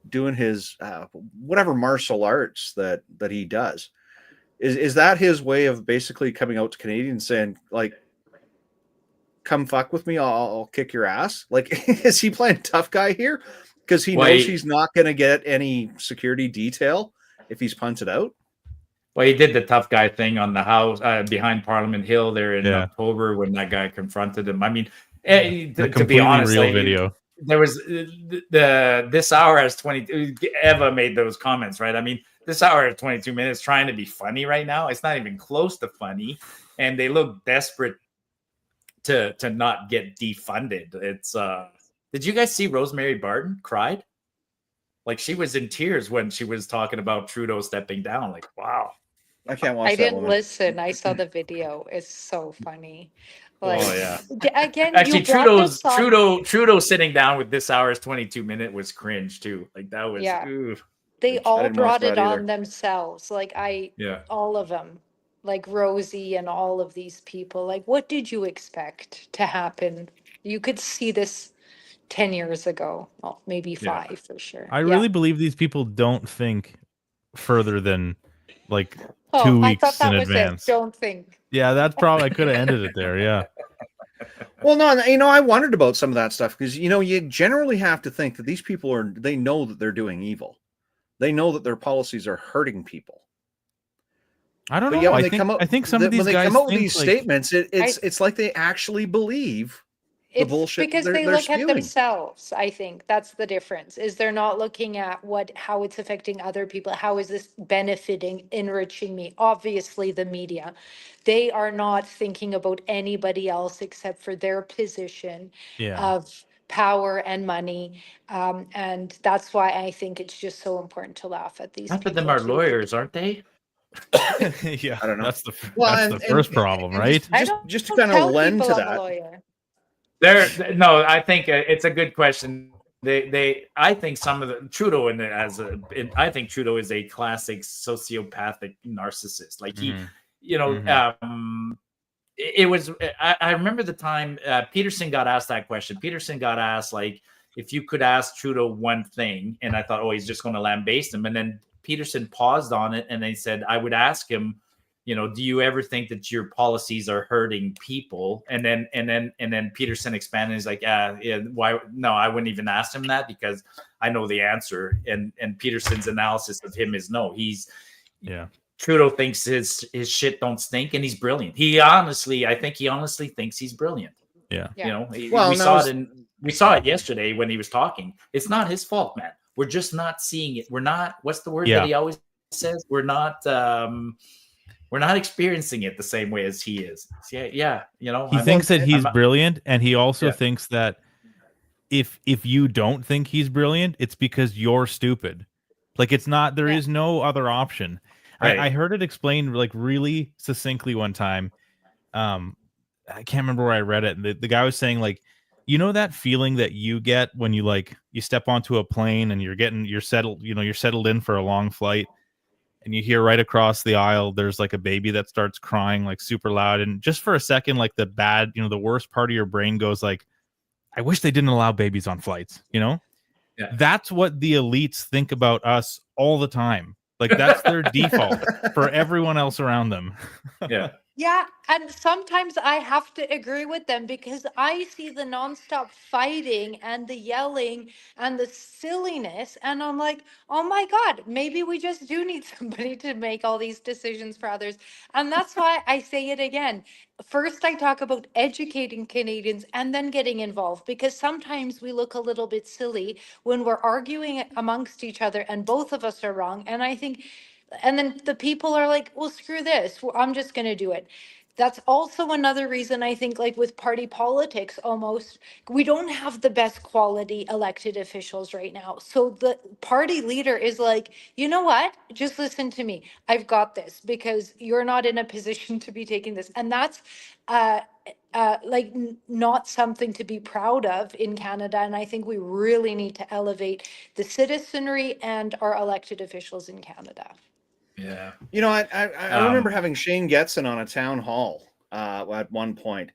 doing his whatever martial arts that he does. Is that his way of basically coming out to Canadians saying like, come fuck with me, I'll kick your ass? Like, is he playing tough guy here because he knows he's not going to get any security detail if he's punted out? Well, he did the tough guy thing on the house behind Parliament Hill there in October when that guy confronted him. I mean, to be honest, real video. There was this hour has 20. Eva made those comments, right? I mean, this hour has 22 minutes trying to be funny right now. It's not even close to funny, and they look desperate to not get defunded. It's did you guys see Rosemary Barton cried? Like, she was in tears when she was talking about Trudeau stepping down. Like, wow. I can't watch I that didn't woman. listen. I saw the video. It's so funny. Like, again, Actually, you brought this up. Trudeau sitting down with this hour's 22-minute was cringe too. Like, that was They all didn't brought watch it that on either. themselves. Like all of them, like Rosie and all of these people. Like, what did you expect to happen? You could see this 10 years ago. Well, maybe 5 for sure. I really believe these people don't think further than like 2 I weeks thought that in was advance. it. Don't think. Yeah, that's probably, I could have ended it there. Yeah. Well, no, I wondered about some of that stuff because, you generally have to think that these people they know that they're doing evil. They know that their policies are hurting people. I don't But know. yeah, when I think some of these when they guys come out with think, these like, statements, it's like they actually believe the It's bullshit because they're they look spewing. at themselves. I think that's the difference. Is they're not looking at how it's affecting other people. How is this benefiting, enriching me? Obviously, the media, they are not thinking about anybody else except for their position of power and money. And that's why I think it's just so important to laugh at these Half people. of them are too. lawyers, aren't they? Yeah, I don't know. That's the Well, first problem, right? I don't just to don't kind of tell lend people to I'm a that. lawyer. No, I think it's a good question. I think some of the Trudeau I think Trudeau is a classic sociopathic narcissist. Like he, it was. I remember the time Peterson got asked that question. Peterson got asked like, if you could ask Trudeau one thing, and I thought, oh, he's just going to lambaste him, and then Peterson paused on it, and they said, I would ask him, do you ever think that your policies are hurting people? And then Peterson expanded. He's like, why? No, I wouldn't even ask him that because I know the answer. And Peterson's analysis of him is no. Trudeau thinks his shit don't stink, and he's brilliant. I think he honestly thinks he's brilliant. Yeah. We saw it yesterday when he was talking. It's not his fault, man. We're just not seeing it. We're not. What's the word that he always says, we're not experiencing it the same way as he is. Yeah, He thinks that he's I'm- brilliant, and he also Yeah. thinks that if you don't think he's brilliant, it's because you're stupid. Like, it's not, there is no other option. Right. I heard it explained like really succinctly one time. I can't remember where I read it. And the guy was saying, like, you know, that feeling that you get when you step onto a plane and you're settled, you're settled in for a long flight, and you hear right across the aisle there's like a baby that starts crying like super loud, and just for a second, like the worst part of your brain goes like, I wish they didn't allow babies on flights, Yeah. That's what the elites think about us all the time. Like, that's their default for everyone else around them. Yeah. Yeah, and sometimes I have to agree with them because I see the nonstop fighting and the yelling and the silliness, and I'm like, oh my God, maybe we just do need somebody to make all these decisions for others. And that's why I say it again. First, I talk about educating Canadians and then getting involved, because sometimes we look a little bit silly when we're arguing amongst each other and both of us are wrong. And I think and then the people are like, well, screw this. Well, I'm just going to do it. That's also another reason I think, like with party politics, almost, we don't have the best quality elected officials right now. So the party leader is like, you know what? Just listen to me. I've got this, because you're not in a position to be taking this. And that's not something to be proud of in Canada. And I think we really need to elevate the citizenry and our elected officials in Canada. Yeah. You know, I remember having Shane Getson on a town hall at one point,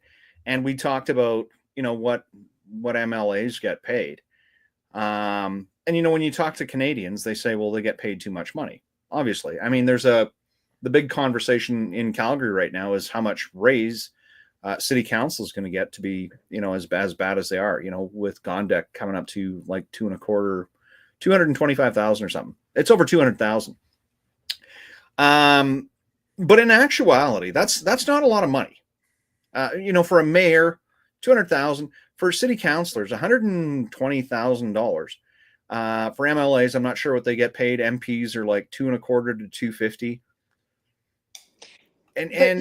and we talked about, what MLAs get paid. And when you talk to Canadians, they say, well, they get paid too much money. Obviously, I mean, the big conversation in Calgary right now is how much raise city council is going to get to be, as bad as they are. With Gondek coming up to like 225,000 or something. It's over 200,000. But in actuality, that's not a lot of money. For a mayor, 200,000, for city councilors, $120,000. For MLAs, I'm not sure what they get paid. MPs are like 225 to 250. And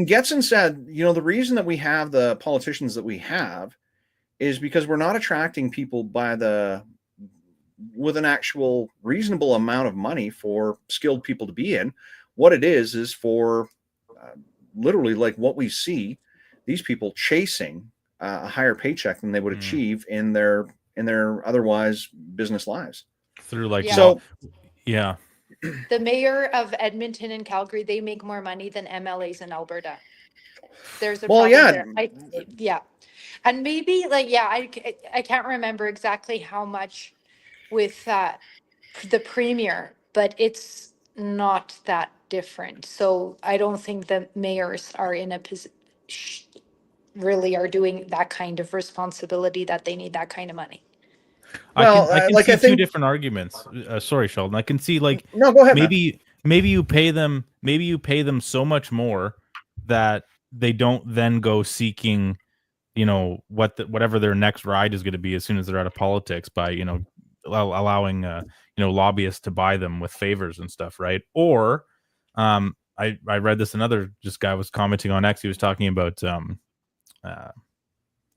Getson said, the reason that we have the politicians that we have is because we're not attracting people with an actual reasonable amount of money for skilled people to be in. What it is for literally, like what we see, these people chasing a higher paycheck than they would achieve in their otherwise business lives. Through like, the mayor of Edmonton and Calgary, they make more money than MLAs in Alberta. There's a problem there. And maybe I can't remember exactly how much with the premier, but it's not that different. So I don't think the mayors are in a position, really are doing that kind of responsibility that they need that kind of money. I can see two different arguments. Sorry, Sheldon. I can see no, go ahead. Maybe you pay them so much more that they don't then go seeking, whatever their next ride is going to be as soon as they're out of politics by, allowing lobbyists to buy them with favors and stuff, right? Or I read this, another guy was commenting on X. He was talking about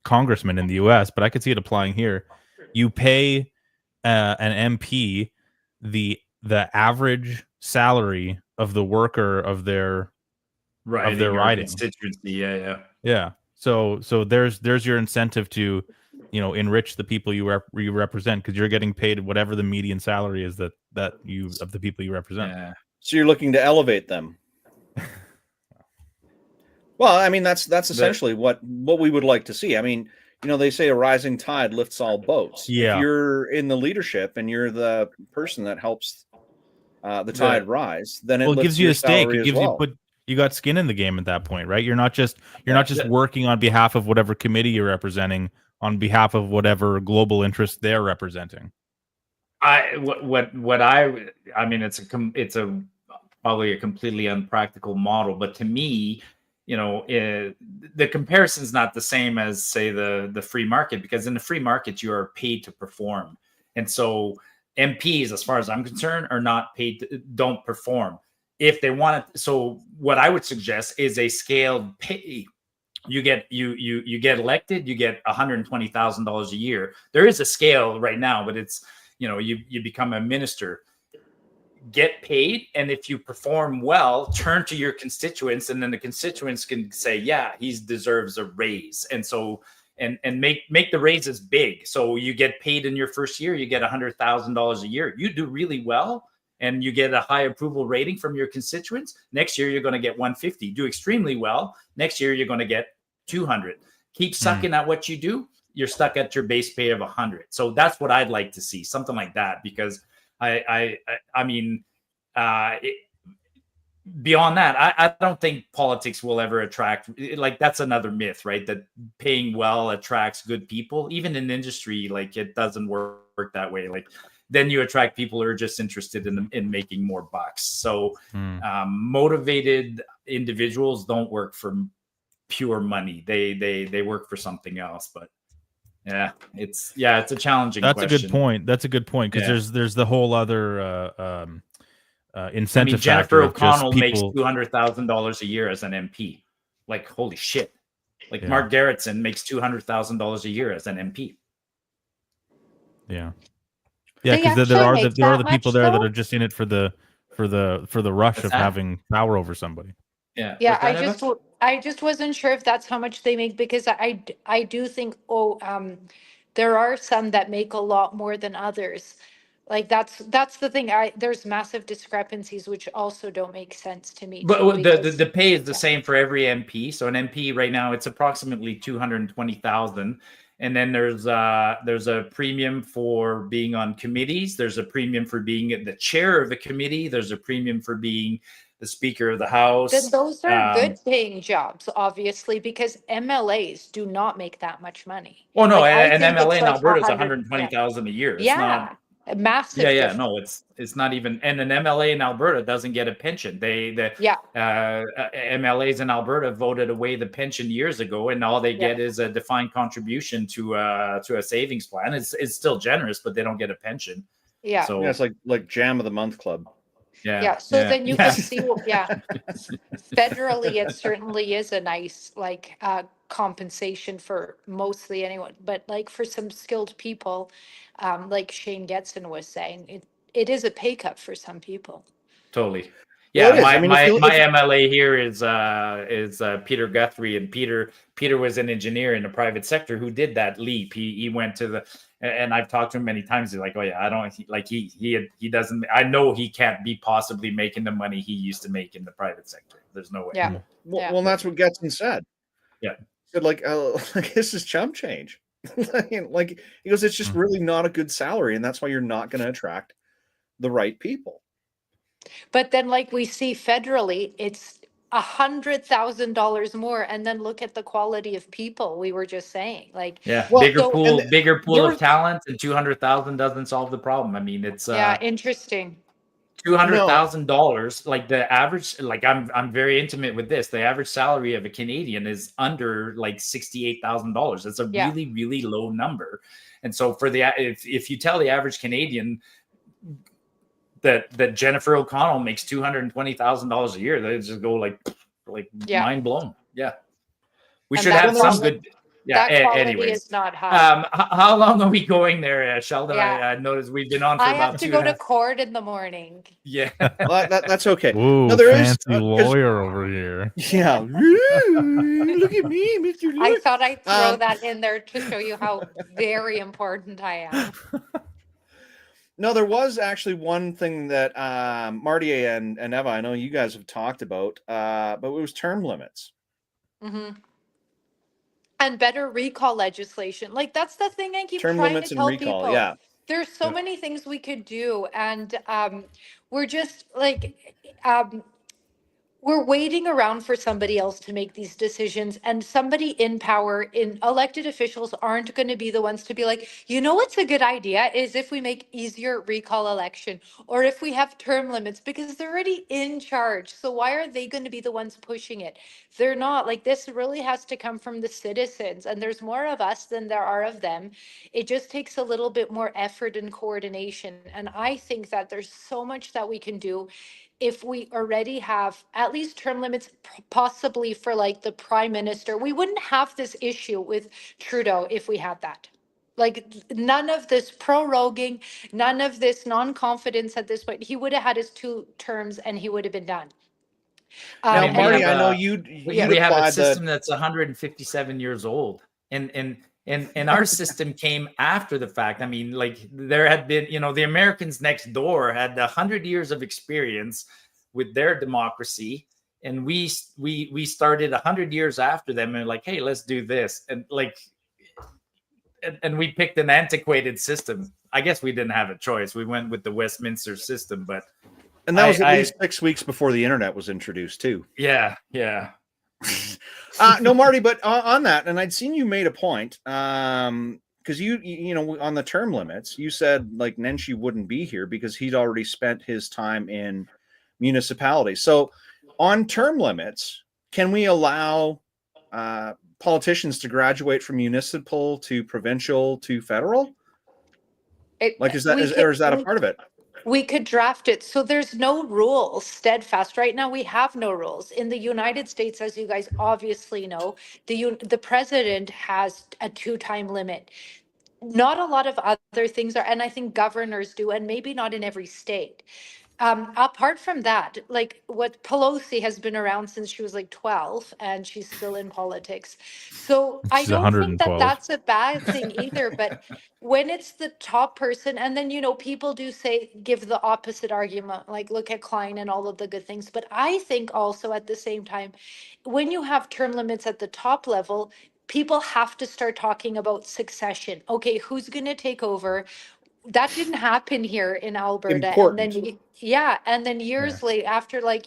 congressmen in the US, but I could see it applying here. You pay an MP the average salary of the worker of their riding constituency. Yeah. So there's your incentive to, enrich the people you represent, because you're getting paid whatever the median salary is that you of the people you represent. Yeah. So you're looking to elevate them. Well, I mean, that's essentially what we would like to see. I mean, they say a rising tide lifts all boats. Yeah. If you're in the leadership and you're the person that helps the tide rise, then it gives you a stake. It gives you got skin in the game at that point, right? You're not just working on behalf of whatever committee you're representing, on behalf of whatever global interest they're representing. I mean, it's probably a completely unpractical model, but to me, the comparison is not the same as, say, the free market, because in the free market you are paid to perform, and so MPs, as far as I'm concerned, are not paid, don't perform. If they want it, so what I would suggest is a scaled pay. You get elected, you get $120,000 a year. There is a scale right now, but it's, you become a minister, get paid, and if you perform well, turn to your constituents, and then the constituents can say, yeah, he deserves a raise. And so and make the raises big. So you get paid in your first year, you get $100,000 a year. You do really well and you get a high approval rating from your constituents. Next year you're going to get 150. Do extremely well. Next year you're going to get 200. Keep sucking at what you do, you're stuck at your base pay of 100. So that's what I'd like to see, something like that, because I mean, beyond that, I don't think politics will ever attract, like, that's another myth, right? That paying well attracts good people. Even in industry, like, it doesn't work that way. Like, then you attract people who are just interested in making more bucks. So motivated individuals don't work for pure money. They work for something else. But it's a challenging That's question. a good point. That's a good point, because there's the whole other incentive Jennifer factor. O'Connell makes $200,000 a year as an MP. Like, holy shit. Like, Mark Garrettson makes $200,000 a year as an MP. Yeah, because there are the people there that are just in it for the rush of having power over somebody. Yeah, I just wasn't sure if that's how much they make, because I do think there are some that make a lot more than others. Like, that's the thing. There's massive discrepancies which also don't make sense to me. But the pay is the same for every MP. So an MP right now, it's approximately $220,000. And then there's a premium for being on committees. There's a premium for being the chair of a committee. There's a premium for being the Speaker of the House. Then those are good paying jobs, obviously, because MLAs do not make that much money. Oh no, like, an MLA in like Alberta is $120,000 a year. It's not, a massive. Yeah. No, it's not even. And an MLA in Alberta doesn't get a pension. MLAs in Alberta voted away the pension years ago, and all they get is a defined contribution to a savings plan. It's still generous, but they don't get a pension. Yeah. So it's like Jam of the Month Club. Yeah. So then you can see, federally, it certainly is a nice, like, compensation for mostly anyone, but like for some skilled people, like Shane Getson was saying, it is a pay cut for some people. Totally. Well, Yeah, my MLA here is Peter Guthrie, and Peter was an engineer in the private sector who did that leap. He went to and I've talked to him many times. He's like, oh yeah, I don't like he doesn't. I know he can't be possibly making the money he used to make in the private sector. There's no way. Yeah. Well, that's what Getson said. Yeah. He said, like this is chump change. Like, he goes, it's just really not a good salary, and that's why you're not going to attract the right people. But then, like, we see federally, it's $100,000 more, and then look at the quality of people we were just saying. Like, bigger pool of talent, and 200,000 doesn't solve the problem. I mean, it's interesting. $200,000, like the average, like I'm very intimate with this. The average salary of a Canadian is under like $68,000. It's a really, really low number. And so for if you tell the average Canadian that Jennifer O'Connell makes $220,000 a year, they just go like mind blown. Yeah. We should have some good. Yeah. That quality anyways, is not high. How long are we going there, Sheldon? I noticed we've been on for I about have to go to court in the morning. Yeah. Well, that's okay. Ooh, no, there fancy lawyer over here. Yeah. Look at me, Mr. I thought I'd throw that in there to show you how very important I am. No, there was actually one thing that Marty and Eva, I know you guys have talked about, but it was term limits. Mm-hmm. And better recall legislation. Like, that's the thing I keep term trying limits to tell and recall, people. yeah. There's so many things we could do, and we're just like, we're waiting around for somebody else to make these decisions, and somebody in power, in elected officials, aren't going to be the ones to be like, you know what's a good idea is if we make easier recall election, or if we have term limits, because they're already in charge. So why are they going to be the ones pushing it? They're not. Like, this really has to come from the citizens, and there's more of us than there are of them. It just takes a little bit more effort and coordination, and I think that there's so much that we can do if we already have at least term limits, possibly for like the prime minister. We wouldn't have this issue with Trudeau if we had that. Like, none of this proroguing, none of this non-confidence at this point. He would have had his 2 terms and he would have been done. Now, mean, we Marty, have I know a- you'd we you'd have a applied the system that's 157 years old, and our system came after the fact. I mean, like, there had been, the Americans next door had 100 years of experience with their democracy, and we started 100 years after them, and like, hey, let's do this, and like, and we picked an antiquated system. I guess we didn't have a choice. We went with the Westminster system, but and that was at least 6 weeks before the internet was introduced too. yeah. No, Marty, but on that, and I'd seen you made a point, because you know, on the term limits, you said like Nenshi wouldn't be here because he'd already spent his time in municipalities. So on term limits, can we allow politicians to graduate from municipal to provincial to federal? Like, is that a part of it? We could draft it. So there's no rules steadfast. Right now, we have no rules. In the United States, as you guys obviously know, the president has a 2-time limit. Not a lot of other things are, and I think governors do, and maybe not in every state. Apart from that, like, what Pelosi has been around since she was like 12, and she's still in politics. So I She's don't think that 112. that's a bad thing either. But when it's the top person, and then, people do say, give the opposite argument, like, look at Klein and all of the good things. But I think also at the same time, when you have term limits at the top level, people have to start talking about succession. Okay, who's going to take over? That didn't happen here in Alberta. And then, Important. and then years later, after, like,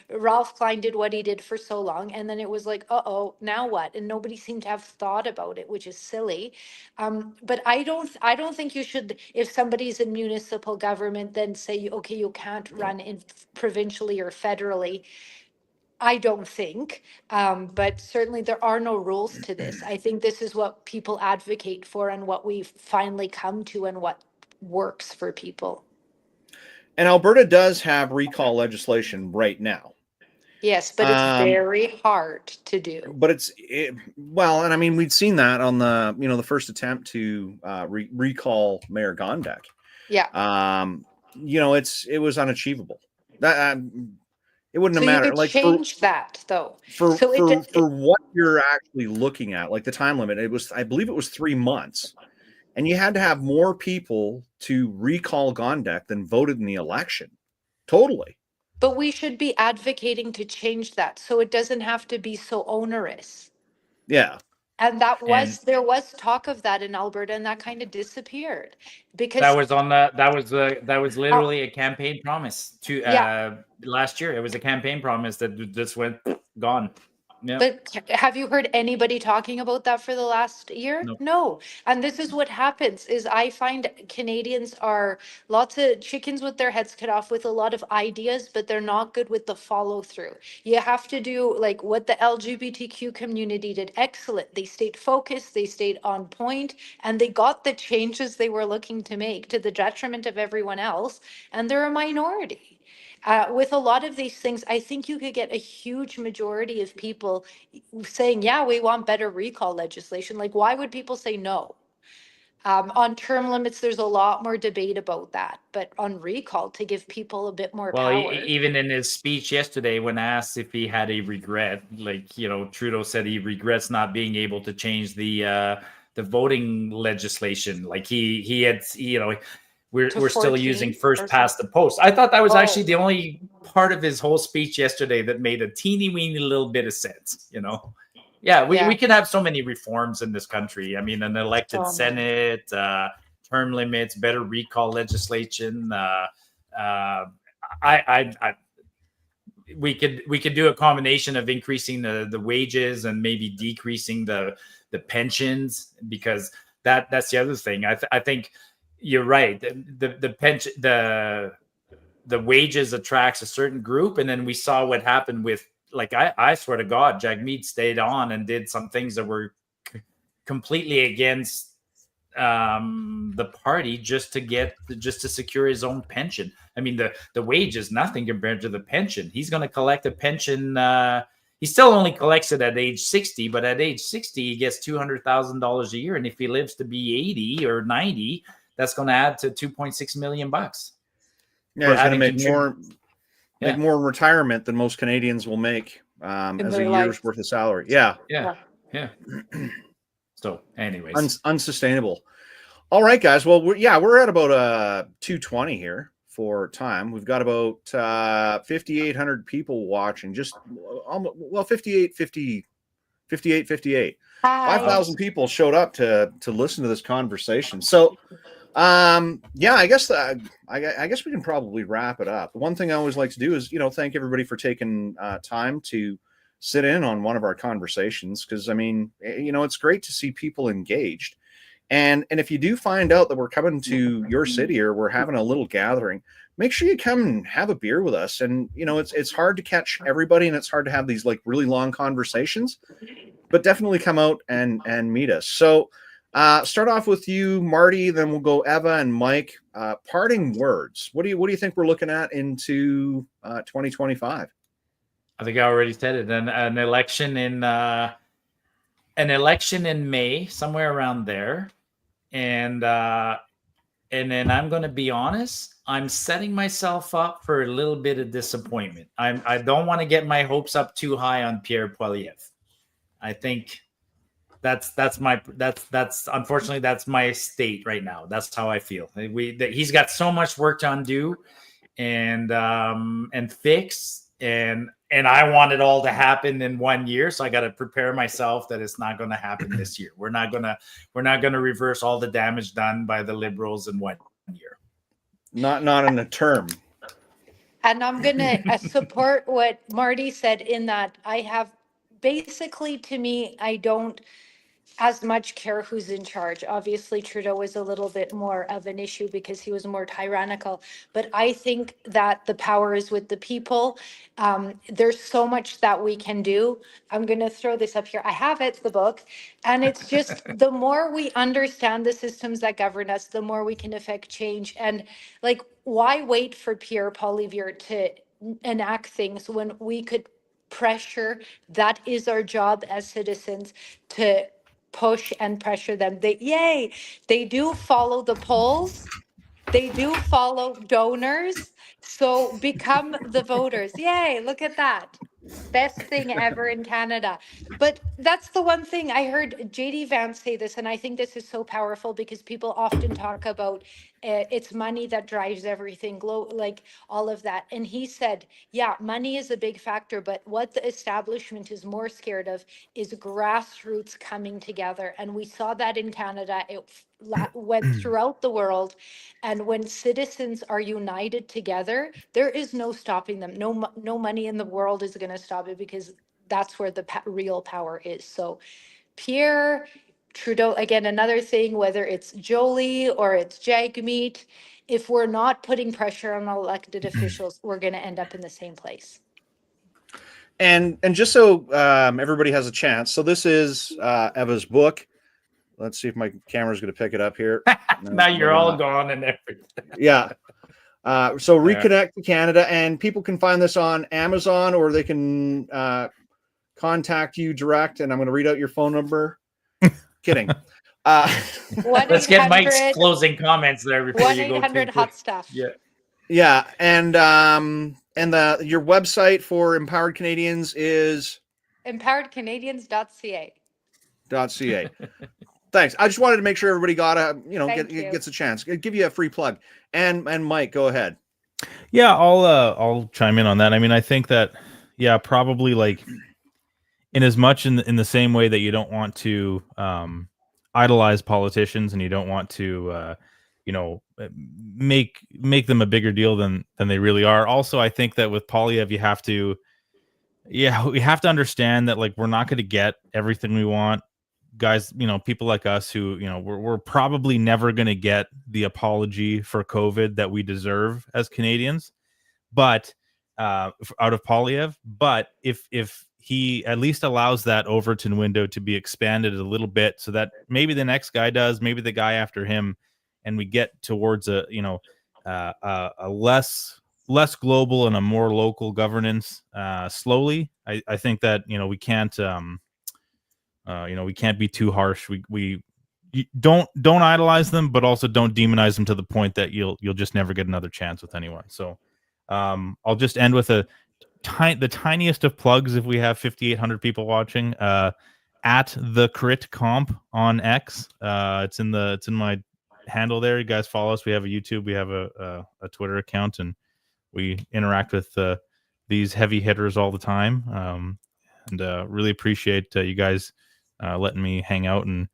Ralph Klein did what he did for so long, and then it was like, uh-oh, now what? And nobody seemed to have thought about it, which is silly. But I don't think you should, if somebody's in municipal government, then say, okay, you can't run in provincially or federally. I don't think, but certainly there are no rules to this. I think this is what people advocate for and what we've finally come to and what works for people. And Alberta does have recall legislation right now. Yes, but it's very hard to do. But well, and I mean, we'd seen that on the first attempt to recall Mayor Gondek. Yeah. It was unachievable. That it wouldn't So have you mattered. could Like, change that though. for So for what you're actually looking at, like the time limit, I believe it was 3 months, and you had to have more people to recall Gondek than voted in the election. Totally. But we should be advocating to change that so it doesn't have to be so onerous. Yeah. And there was talk of that in Alberta, and that kind of disappeared because That was literally a campaign promise to last year. It was a campaign promise that just went gone. Yeah. But have you heard anybody talking about that for the last year? Nope. No. And this is what happens is I find Canadians are lots of chickens with their heads cut off with a lot of ideas, but they're not good with the follow through. You have to do like what the LGBTQ community did. Excellent. They stayed focused, they stayed on point, and they got the changes they were looking to make to the detriment of everyone else. And they're a minority. With a lot of these things, I think you could get a huge majority of people saying, yeah, we want better recall legislation. Like, why would people say no? On term limits, there's a lot more debate about that. But on recall, to give people a bit more Well, power. even in his speech yesterday, when asked if he had a regret, like, Trudeau said he regrets not being able to change the voting legislation. Like he had, we're still 14 using first or past the post. I thought that was Oh. actually the only part of his whole speech yesterday that made a teeny weeny little bit of sense. Yeah, we can have so many reforms in this country. I mean, an elected So many. Senate, term limits, better recall legislation. we could do a combination of increasing the wages and maybe decreasing the pensions, because that's the other thing. I think you're right. The pension, the wages attracts a certain group, and then we saw what happened with, like, I swear to God, Jagmeet stayed on and did some things that were completely against the party just to secure his own pension. I mean, the wage is nothing compared to the pension. He's going to collect a pension. He still only collects it at age 60, but at age 60, he gets $200,000 a year. And if he lives to be 80 or 90, that's going to add to $2.6 million bucks. Yeah, he's going to make more in retirement than most Canadians will make as a year's worth of salary. Yeah. So, anyways, unsustainable. All right, guys. Well, we're at about 2:20 here for time. We've got about 5,800 people watching. Just almost, well, 58. 5,000 people showed up to listen to this conversation. So, I guess we can probably wrap it up. The one thing I always like to do is, thank everybody for taking time to sit in on one of our conversations, because I mean, it's great to see people engaged. And if you do find out that we're coming to your city or we're having a little gathering, make sure you come and have a beer with us. And it's hard to catch everybody, and it's hard to have these like really long conversations, but definitely come out and meet us. So start off with you, Marty, then we'll go Eva and Mike. Parting words. What do you think we're looking at into 2025? I think I already said it. An election in May, somewhere around there, and then I'm going to be honest. I'm setting myself up for a little bit of disappointment. I don't want to get my hopes up too high on Pierre Poilievre. I think that's unfortunately that's my state right now. That's how I feel. He's got so much work to undo and fix. And I want it all to happen in 1 year, so I got to prepare myself that it's not going to happen this year. We're not gonna reverse all the damage done by the Liberals in 1 year. Not in a term. And I'm gonna support what Marty said in that I have basically, to me, I don't as much care who's in charge. Obviously, Trudeau is a little bit more of an issue because he was more tyrannical, but I think that the power is with the people. There's so much that we can do. I'm going to throw this up here. I have it, the book, and it's just the more we understand the systems that govern us, the more we can affect change. And like, why wait for Pierre Poilievre to enact things when we could pressure? That is our job as citizens, to push and pressure them. They do follow the polls. They do follow donors. So become the voters. Yay, look at that. Best thing ever in Canada. But that's the one thing I heard JD Vance say this, and I think this is so powerful because people often talk about it's money that drives everything, like all of that. And he said, yeah, money is a big factor, but what the establishment is more scared of is grassroots coming together. And we saw that in Canada. It went throughout the world. And when citizens are united together, there is no stopping them. No money in the world is going to stop it, because that's where the real power is. So Pierre, Trudeau, again, another thing, whether it's Jolie or it's Jagmeet, if we're not putting pressure on elected officials, we're going to end up in the same place. And just so everybody has a chance, so this is Eva's book. Let's see if my camera's going to pick it up here. No, now you're all gone and everything. Yeah. So Reconnect to Canada, and people can find this on Amazon, or they can contact you direct. And I'm going to read out your phone number. Kidding. Let's get Mike's closing comments there before you go. 1-800 hot stuff. Yeah, and your website for Empowered Canadians is empoweredcanadians.ca. .ca. Thanks. I just wanted to make sure everybody got gets a chance. Give you a free plug. And Mike, go ahead. Yeah, I'll chime in on that. I mean, I think that probably like in as much in the same way that you don't want to idolize politicians and you don't want to make them a bigger deal than they really are. Also, I think that with Polyev, we have to understand that like we're not going to get everything we want, guys. People like us who we're probably never going to get the apology for COVID that we deserve as Canadians, but out of Polyev. But if he at least allows that Overton window to be expanded a little bit, so that maybe the next guy does, maybe the guy after him, and we get towards a less global and a more local governance slowly. I think that we can't we can't be too harsh. We don't idolize them, but also don't demonize them to the point that you'll just never get another chance with anyone. So I'll just end with the tiniest of plugs. If we have 5,800 people watching, at the Crit Comp on X, it's in my handle there. You guys follow us. We have a YouTube, we have a Twitter account, and we interact with these heavy hitters all the time. And really appreciate you guys letting me hang out and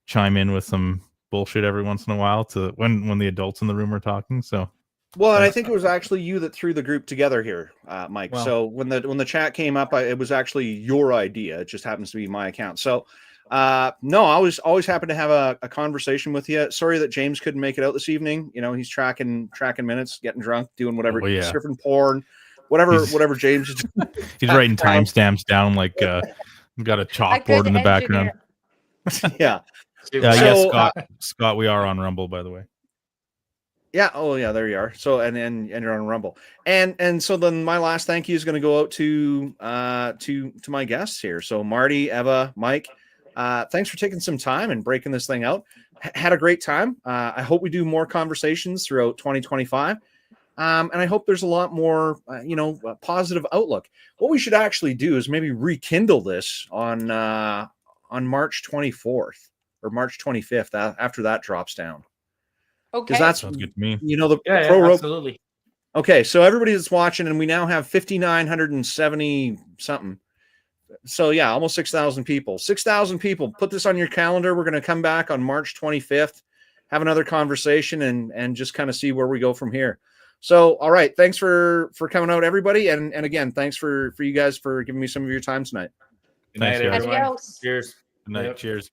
chime in with some bullshit every once in a while to when the adults in the room are talking. So Well, and I think it was actually you that threw the group together here, Mike. Well- So when the chat came up, it was actually your idea. It just happens to be my account. So no, I was always happy to have a conversation with you. Sorry that James couldn't make it out this evening. He's tracking minutes, getting drunk, doing whatever, yeah. surfing porn, whatever James is doing. he's writing timestamps down like got a chalkboard in the background. Yeah. Yeah, Scott, we are on Rumble, by the way. Yeah. Oh, yeah. There you are. So, and you're on Rumble, and so then my last thank you is going to go out to my guests here. So Marty, Eva, Mike, thanks for taking some time and breaking this thing out. Had a great time. I hope we do more conversations throughout 2025. And I hope there's a lot more, positive outlook. What we should actually do is maybe rekindle this on March 24th or March 25th after that drops down. Okay. Because that's Sounds good to me. the Yeah, pro rope. absolutely. Okay, so everybody that's watching, and we now have 5,970 something. So yeah, almost 6,000 people. 6,000 people. Put this on your calendar. We're going to come back on March 25th, have another conversation, and just kind of see where we go from here. So, all right, thanks for coming out, everybody, and again, thanks for you guys for giving me some of your time tonight. Good night, Thanks, guys. everyone. Adios. Cheers. Good night. Yep. Cheers.